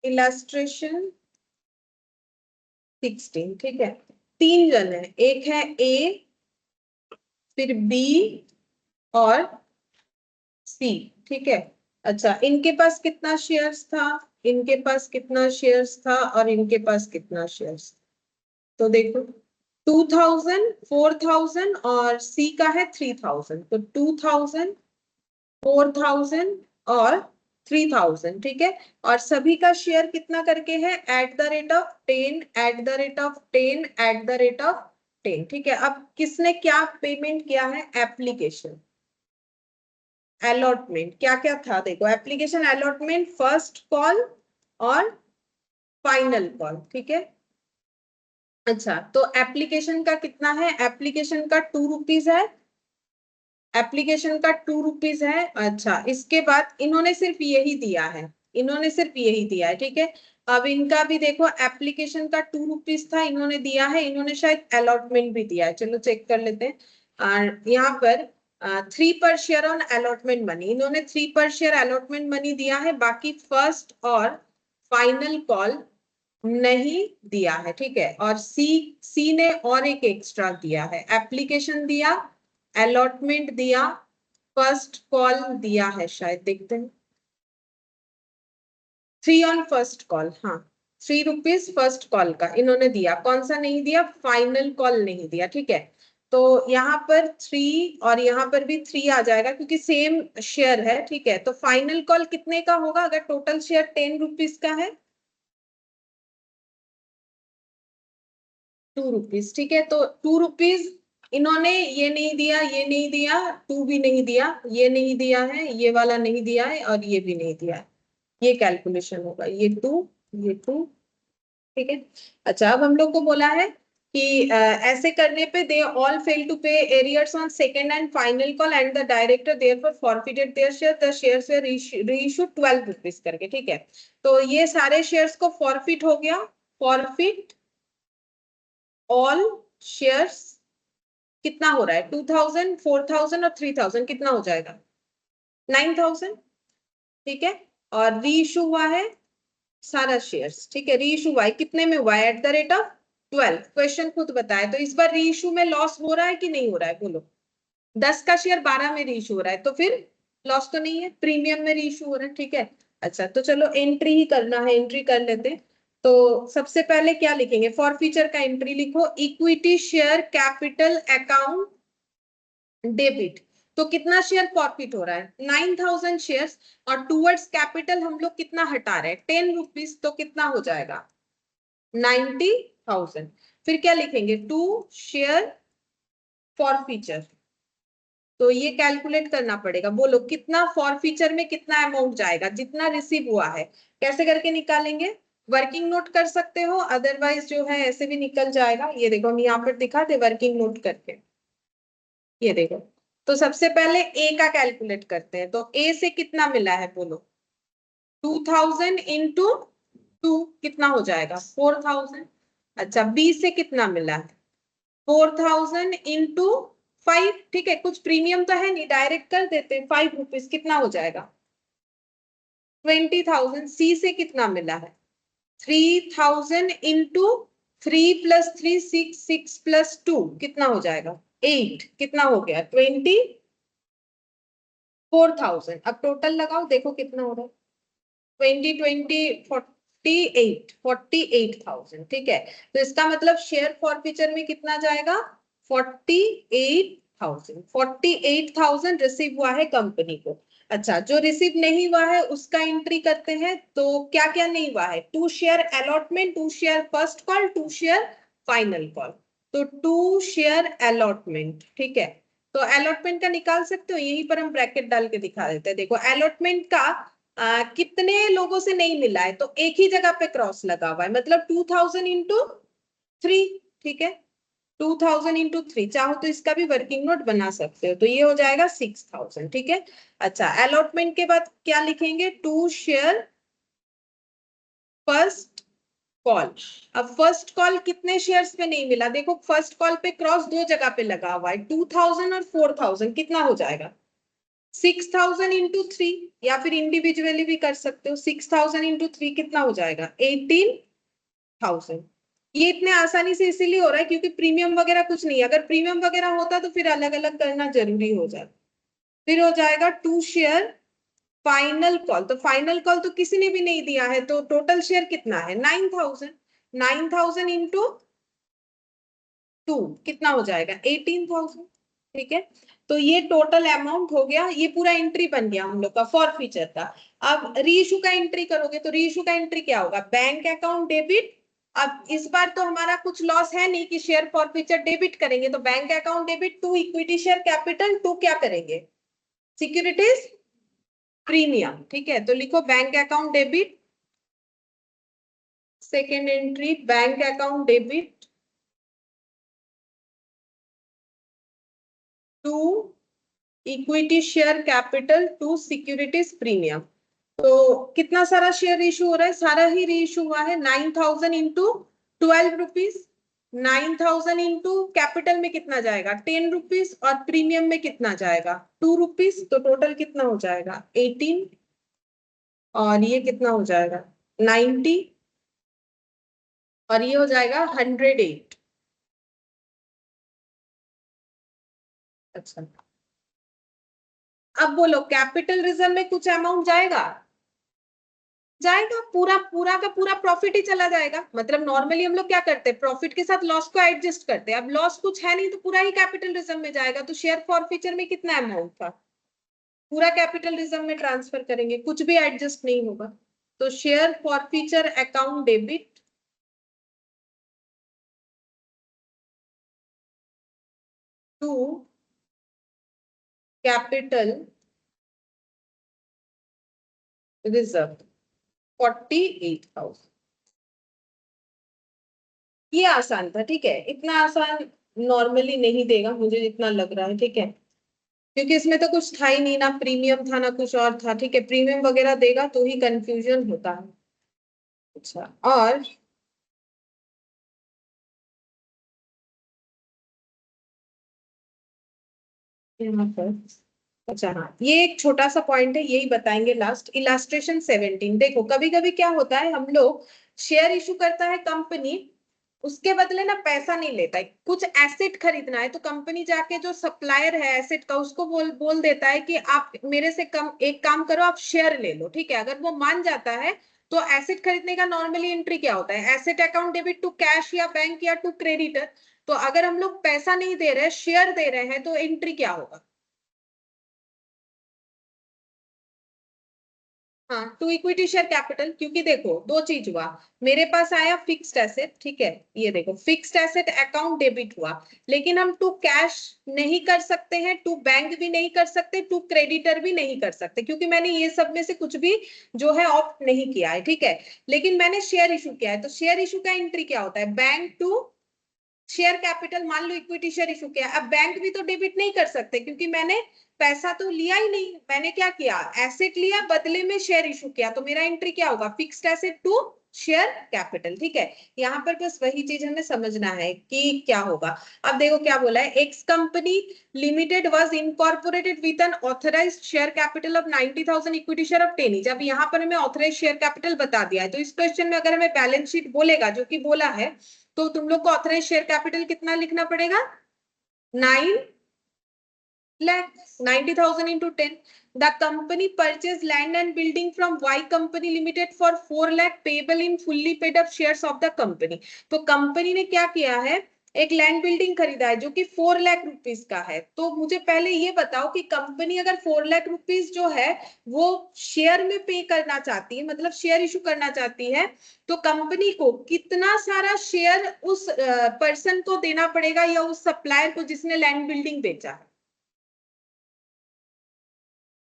S2: इलस्ट्रेशन 16, ठीक है। 3 जन है, एक है A, फिर B और C, ठीक है। अच्छा, इनके पास कितना शेयर्स था, इनके पास कितना शेयर्स था, और इनके पास कितना शेयर्स। तो देखो 2000, 4000 और C का है 3000, तो 2000, 4000 और 3000, ठीक है। और सभी का शेयर कितना करके है, @10, @10, @10, ठीक है। अब किसने क्या पेमेंट किया है, एप्लीकेशन, अलॉटमेंट, क्या क्या था देखो, एप्लीकेशन, अलॉटमेंट, फर्स्ट कॉल और फाइनल कॉल, ठीक है। अच्छा, तो एप्लीकेशन का कितना है, एप्लीकेशन का 2 रुपीज है, एप्लीकेशन का 2 रुपीज है। अच्छा, इसके बाद इन्होंने सिर्फ यही दिया है, इन्होंने सिर्फ यही दिया है, ठीक है। अब इनका भी देखो, एप्लीकेशन का 2 रुपीज था, इन्होंने दिया है, इन्होंने शायद अलॉटमेंट भी दिया है, चलो चेक कर लेते हैं। और यहाँ पर 3 पर शेयर ऑन अलॉटमेंट मनी, इन्होंने 3 पर शेयर अलॉटमेंट मनी दिया है, बाकी फर्स्ट और फाइनल कॉल नहीं दिया है, ठीक है। और सी ने और एक एक्स्ट्रा दिया है, एप्लीकेशन दिया, अलॉटमेंट दिया, फर्स्ट कॉल दिया है शायद, देखते हैं। 3 ऑन फर्स्ट कॉल, हाँ 3 रुपीज फर्स्ट कॉल का इन्होंने दिया, कौन सा नहीं दिया, फाइनल कॉल नहीं दिया, ठीक है। तो यहाँ पर 3 और यहाँ पर भी 3 आ जाएगा क्योंकि सेम शेयर है, ठीक है। तो फाइनल कॉल कितने का होगा, अगर टोटल शेयर 10 रुपीज का है, 2 रुपीज, ठीक है। तो 2 रुपीज इन्होंने ये नहीं दिया, ये नहीं दिया, 2 भी नहीं दिया, ये नहीं दिया है, ये वाला नहीं दिया है, और ये भी नहीं दिया है, ये कैलकुलेशन होगा, ये 2, ये 2, ठीक है। अच्छा, अब हम लोग को बोला है कि ऐसे करने पे दे ऑल फेल टू पे arrears on second and final call and the director therefore forfeited their share, the shares were reissued 12 rupees करके, ठीक है। तो ये सारे शेयर्स को फॉरफिट हो गया, फॉरफिट ऑल शेयर्स, कितना हो रहा है, 2000, 4000 और 3000, कितना हो जाएगा, 9000, ठीक है। और री इशू हुआ है सारा शेयर्स, ठीक है। री इशू हुआ है, कितने में हुआ है, @12। क्वेश्चन खुद बताए, तो इस बार री इशू में लॉस हो रहा है कि नहीं हो रहा है, बोलो। 10 का शेयर 12 में री इशू हो रहा है, तो फिर लॉस तो नहीं है, प्रीमियम में री इशू हो रहा है, ठीक है। अच्छा, तो चलो एंट्री ही करना है, एंट्री कर लेते हैं। तो सबसे पहले क्या लिखेंगे, फॉर फ्यूचर का एंट्री लिखो, equity share capital account debit. तो कितना शेयर फॉरफिट हो रहा है, 9000 शेयर्स, और टूवर्ड्स कैपिटल हम लोग कितना हटा रहे हैं, 10 रुपीज, तो कितना हो जाएगा, 90,000। फिर क्या लिखेंगे, 2 शेयर फॉरफीचर, तो ये कैलकुलेट करना पड़ेगा, बोलो कितना फॉरफीचर में कितना अमाउंट जाएगा, जितना रिसीव हुआ है। कैसे करके निकालेंगे, वर्किंग नोट कर सकते हो, अदरवाइज जो है ऐसे भी निकल जाएगा। ये देखो, हम यहाँ पर दिखा दे वर्किंग नोट करके, ये देखो। तो सबसे पहले ए का कैलकुलेट करते हैं, तो ए से कितना मिला है, बोलो 2000 इंटू 2 कितना हो जाएगा 4000। अच्छा बी से कितना मिला है 4000 इंटू 5, ठीक है, कुछ प्रीमियम तो है नहीं, डायरेक्ट कर देते हैं, 5 रुपीज कितना हो जाएगा 20,000। सी से कितना मिला है 3000 इंटू 3 + 3 6, 6 + 2 कितना हो जाएगा 8, कितना हो गया 24,000। अब टोटल लगाओ देखो कितना हो रहा है 48,000, ठीक है। तो इसका मतलब शेयर फॉरफीचर में कितना जाएगा 48,000 रिसीव हुआ है कंपनी को। अच्छा जो रिसीव नहीं हुआ है उसका एंट्री करते हैं। तो क्या क्या नहीं हुआ है 2 share allotment, 2 share first call, 2 share final call. तो 2 शेयर अलॉटमेंट, ठीक है। तो अलॉटमेंट का निकाल सकते हो, यहीं पर हम ब्रैकेट डाल के दिखा देते हैं। देखो अलॉटमेंट का कितने लोगों से नहीं मिला है तो एक ही जगह पे क्रॉस लगा हुआ है, मतलब 2000 इंटू 3, ठीक है 2000 इंटू 3। चाहो तो इसका भी वर्किंग नोट बना सकते हो, तो ये हो जाएगा 6000, ठीक है। अच्छा अलॉटमेंट के बाद क्या लिखेंगे 2 शेयर फर्स्ट कॉल। अब फर्स्ट कॉल कितने शेयर्स पे नहीं मिला, देखो फर्स्ट कॉल पे क्रॉस 2 जगह पे लगा हुआ है 2000 और 4000, कितना हो जाएगा 6000 इंटू 3, या फिर इंडिविजुअली भी कर सकते हो। 6000 इंटू 3 कितना हो जाएगा 18,000। ये इतने आसानी से इसीलिए हो रहा है क्योंकि प्रीमियम वगैरह कुछ नहीं है। अगर प्रीमियम वगैरह होता तो फिर अलग अलग करना जरूरी हो जाता। फिर हो जाएगा 2 शेयर फाइनल कॉल। तो फाइनल कॉल तो किसी ने भी नहीं दिया है, तो टोटल शेयर कितना है 9000। 9000 इंटू 2 कितना हो जाएगा 18,000, ठीक है। तो ये टोटल अमाउंट हो गया, ये पूरा एंट्री बन गया हम लोग का फॉर फीचर का। अब रीइशू का एंट्री करोगे तो रीइशू का एंट्री क्या होगा बैंक अकाउंट डेबिट। अब इस बार तो हमारा कुछ लॉस है नहीं कि शेयर फॉर फीचर डेबिट करेंगे, तो bank account debit to equity share capital to क्या करेंगे सिक्योरिटीज प्रीमियम, ठीक है। तो लिखो bank account debit, second entry bank account debit to equity share capital to securities premium. तो कितना सारा शेयर इशू हो रहा है, सारा ही रीइशू हुआ है 9000 इंटू 12 रुपीज। 9000 इंटू कैपिटल में कितना जाएगा 10 रुपीज और प्रीमियम में कितना जाएगा 2 रुपीज। तो टोटल कितना हो जाएगा 18, और ये कितना हो जाएगा 90, और ये हो जाएगा 108। अच्छा अब बोलो कैपिटल रिजर्व में कुछ अमाउंट जाएगा, जाएगा, पूरा पूरा का पूरा प्रॉफिट ही चला जाएगा। मतलब नॉर्मली हम लोग क्या करते हैं प्रॉफिट के साथ लॉस को एडजस्ट करते हैं। अब लॉस कुछ है नहीं तो पूरा ही कैपिटल रिजर्व में जाएगा। तो शेयर फॉरफीचर में कितना अमाउंट था पूरा कैपिटल रिजर्व में ट्रांसफर करेंगे, कुछ भी एडजस्ट नहीं होगा। तो share forfeiture account debit to capital reserve 48,000। ये आसान था, ठीक है। इतना आसान नॉर्मली नहीं देगा मुझे जितना लग रहा है, ठीक है, क्योंकि इसमें तो कुछ था ही नहीं, ना प्रीमियम था ना कुछ और था, ठीक है। प्रीमियम वगैरह देगा तो ही कंफ्यूजन होता है। अच्छा और यहाँ पर अच्छा हाँ ये एक छोटा सा पॉइंट है, यही बताएंगे लास्ट। इलास्ट्रेशन 17 देखो कभी कभी क्या होता है हम लोग शेयर इशू करता है कंपनी, उसके बदले ना पैसा नहीं लेता है, कुछ एसेट खरीदना है तो कंपनी जाके जो सप्लायर है एसेट का उसको बोल देता है कि आप मेरे से कम एक काम करो आप शेयर ले लो, ठीक है। अगर वो मान जाता है तो एसेट खरीदने का नॉर्मली एंट्री क्या होता है asset account debit to cash या बैंक या टू क्रेडिटर। तो अगर हम लोग पैसा नहीं दे रहे शेयर दे रहे हैं तो एंट्री क्या होगा हाँ टू इक्विटी शेयर कैपिटल। क्योंकि देखो दो चीज हुआ, मेरे पास आया फिक्स्ड एसेट, ठीक है, ये देखो फिक्स्ड एसेट अकाउंट डेबिट हुआ, लेकिन हम टू कैश नहीं कर सकते हैं, टू बैंक भी नहीं कर सकते, टू क्रेडिटर भी नहीं कर सकते, क्योंकि मैंने ये सब में से कुछ भी जो है ऑप्ट नहीं किया है, ठीक है। लेकिन मैंने शेयर इशू किया है, तो शेयर इशू का एंट्री क्या होता है बैंक टू शेयर कैपिटल। मान लो इक्विटी शेयर इशू किया, अब बैंक भी तो डेबिट नहीं कर सकते क्योंकि मैंने पैसा तो लिया ही नहीं, मैंने क्या किया एसेट लिया बदले में शेयर इशू किया, तो मेरा एंट्री क्या होगा fixed asset to share capital. ठीक है, यहाँ पर बस वही चीज हमें समझना है कि क्या होगा। अब देखो क्या बोला है, x company limited was incorporated with N authorised share capital of 90,000 equity share of 10 each. अब यहाँ पर हमें ऑथराइज्ड शेयर कैपिटल बता दिया है, तो इस क्वेश्चन में अगर हमें बैलेंस शीट बोलेगा, जो कि बोला है, तो तुम लोग को ऑथराइज्ड शेयर कैपिटल कितना लिखना पड़ेगा, 9 lakh, 90,000 into 10. The company purchased land and building from Y Company Limited for 4 lakh payable in fully paid up shares of the company. तो कंपनी ने क्या किया है, एक लैंड बिल्डिंग खरीदा है जो कि 4 लाख रुपीस का है। तो मुझे पहले ये बताओ कि कंपनी अगर 4 लाख रुपीस जो है वो शेयर में पे करना चाहती है, मतलब शेयर इशू करना चाहती है, तो कंपनी को कितना सारा शेयर उस पर्सन को देना पड़ेगा या उस सप्लायर को जिसने लैंड बिल्डिंग बेचा है।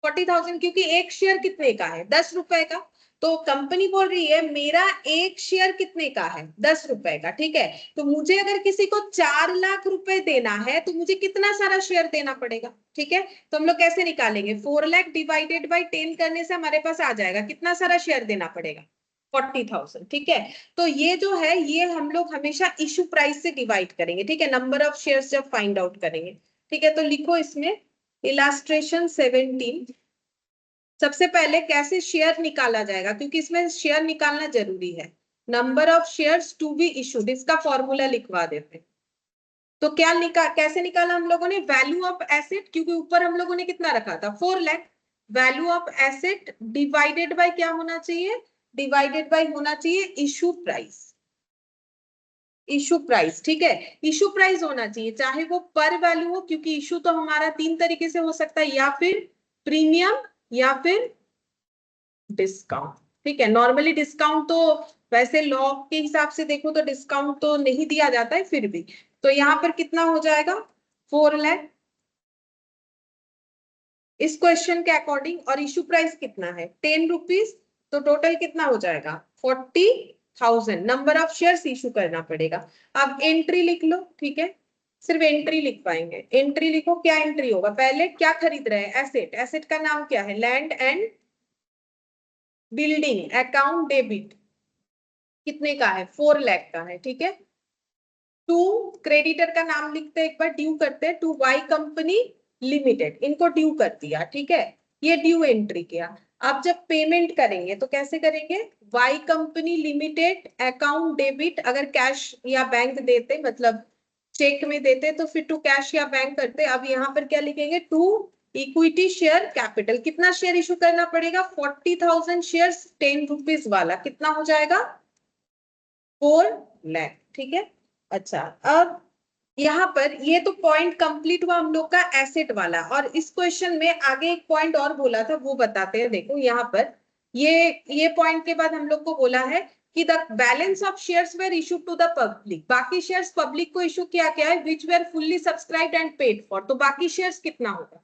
S2: 40,000, क्योंकि एक शेयर कितने का है, 10 रुपए का। तो कंपनी बोल रही है मेरा एक शेयर कितने का है, 10 रुपए का। ठीक है, तो मुझे अगर किसी को 4 लाख रुपए देना है तो मुझे कितना सारा शेयर देना पड़ेगा। ठीक है, तो हम लोग कैसे निकालेंगे, 4 लाख डिवाइडेड बाई 10 करने से हमारे पास आ जाएगा कितना सारा शेयर देना पड़ेगा, 40,000। ठीक है, तो ये जो है ये हम लोग हमेशा इशू प्राइस से डिवाइड करेंगे। ठीक है, नंबर ऑफ शेयर्स जब फाइंड आउट करेंगे। ठीक है, तो लिखो इसमें इलास्ट्रेशन 17। सबसे पहले कैसे शेयर निकाला जाएगा, क्योंकि इसमें शेयर निकालना जरूरी है। Number of shares to be issued, इसका फॉर्मूला लिखवा देते हैं। तो क्या कैसे निकाला हम लोगों ने, वैल्यू ऑफ एसेट, क्योंकि ऊपर हम लोगों ने कितना रखा था, 4 lakh. Value of asset divided by क्या होना चाहिए, डिवाइडेड बाय होना चाहिए इशू प्राइस। इशू प्राइस, ठीक है, इशू प्राइस होना चाहिए, चाहे वो पर वैल्यू हो, क्योंकि इशू तो हमारा 3 तरीके से हो सकता है, या फिर प्रीमियम या फिर डिस्काउंट। ठीक है, नॉर्मली डिस्काउंट तो वैसे लॉ के हिसाब से देखो तो डिस्काउंट तो नहीं दिया जाता है, फिर भी तो यहाँ पर कितना हो जाएगा, 4 लाख इस क्वेश्चन के अकॉर्डिंग, और इशू प्राइस कितना है 10 रुपीज, तो टोटल कितना हो जाएगा 40,000 नंबर ऑफ शेयर्स इशू करना पड़ेगा। अब एंट्री लिख लो। ठीक है, सिर्फ एंट्री लिख पाएंगे, एंट्री लिखो, क्या एंट्री होगा, पहले क्या खरीद रहे हैं, एसेट, एसेट का नाम क्या है, land and building, account debit कितने का है, 4 लाख का है। ठीक है, टू क्रेडिटर का नाम लिखते हैं, एक बार ड्यू करते हैं, टू वाई कंपनी लिमिटेड, इनको ड्यू कर दिया। ठीक है, ये ड्यू एंट्री किया। अब जब पेमेंट करेंगे तो कैसे करेंगे, Y company limited account debit, अगर कैश या बैंक देते, मतलब चेक में देते तो फिर टू कैश या बैंक करते। अब यहाँ पर क्या लिखेंगे, टू इक्विटी शेयर कैपिटल, कितना शेयर इशू करना पड़ेगा, 40,000 शेयर 10 रुपीज वाला, कितना हो जाएगा 4 लाख। ठीक है, अच्छा अब यहाँ पर ये तो पॉइंट कंप्लीट हुआ हम लोग का एसेट वाला, और इस क्वेश्चन में आगे एक पॉइंट और बोला था वो बताते हैं। देखो यहाँ पर ये पॉइंट के बाद हम लोग को बोला है कि the balance of shares were issued to the public, बाकी शेयर्स पब्लिक को इशू किया गया है, which were fully subscribed and paid for, तो बाकी शेयर्स कितना होगा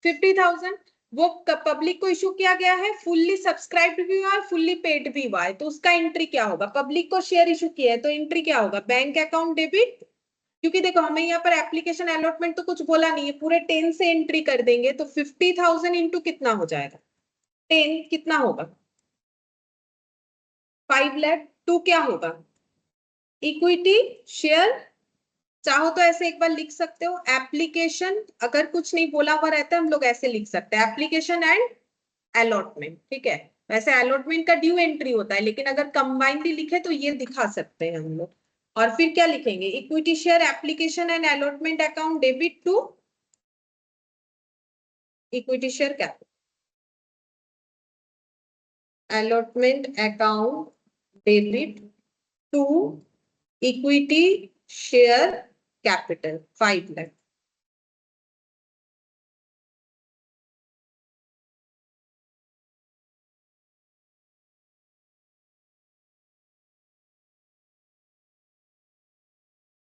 S2: 50,000। वो पब्लिक को इशू किया गया है, फुल्ली सब्सक्राइब्ड भी हुआ है, फुल्ली पेड भी हुआ है, तो उसका एंट्री क्या होगा, पब्लिक को शेयर इशू किया है तो एंट्री क्या होगा, बैंक अकाउंट डेबिट, क्योंकि देखो हमें यहाँ पर एप्लीकेशन अलॉटमेंट तो कुछ बोला नहीं है, पूरे 10 से एंट्री कर देंगे, तो 50,000 इंटू कितना हो जाएगा 10, कितना होगा 5 लाख। टू क्या होगा, इक्विटी शेयर, चाहो तो ऐसे एक बार लिख सकते हो, एप्लीकेशन, अगर कुछ नहीं बोला हुआ रहता है हम लोग ऐसे लिख सकते हैं, एप्लीकेशन एंड अलॉटमेंट। ठीक है, वैसे अलॉटमेंट का ड्यू एंट्री होता है, लेकिन अगर कंबाइंडली लिखे तो ये दिखा सकते हैं हम लोग। और फिर क्या लिखेंगे, equity share application and allotment account debit to equity share capital, allotment account debit to equity share capital 5 lakh.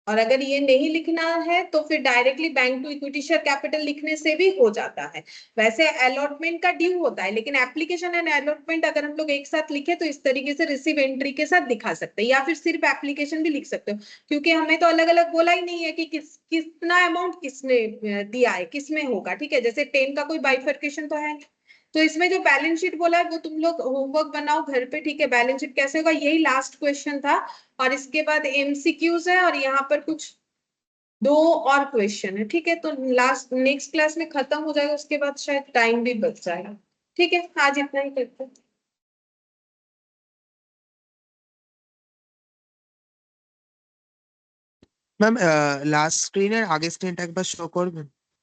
S2: और अगर ये नहीं लिखना है तो फिर directly bank to equity share capital लिखने से भी हो जाता है। वैसे अलॉटमेंट का ड्यू होता है, लेकिन एप्लीकेशन एंड अलॉटमेंट अगर हम लोग एक साथ लिखे तो इस तरीके से रिसीव एंट्री के साथ दिखा सकते हैं, या फिर सिर्फ एप्लीकेशन भी लिख सकते हो, क्योंकि हमें तो अलग अलग बोला ही नहीं है कि कितना अमाउंट किसने दिया है, किसमें होगा। ठीक है, जैसे 10 का कोई बाइफर्केशन तो है, तो इसमें जो बैलेंस शीट बोला है वो तुम लोग होमवर्क बनाओ घर पे, ठीक है। बैलेंस शीट कैसे होगा, यही लास्ट क्वेश्चन था, और इसके बाद एमसीक्यूज है, और यहाँ पर कुछ 2 और क्वेश्चन है, ठीक है। तो लास्ट नेक्स्ट क्लास में खत्म हो जाएगा, उसके बाद शायद टाइम भी बच जाएगा, ठीक है। आज इतना ही करते हैं।
S3: ম্যাম লাস্ট স্ক্রিনের আগের স্ক্রিনটা একবার শো করবেন?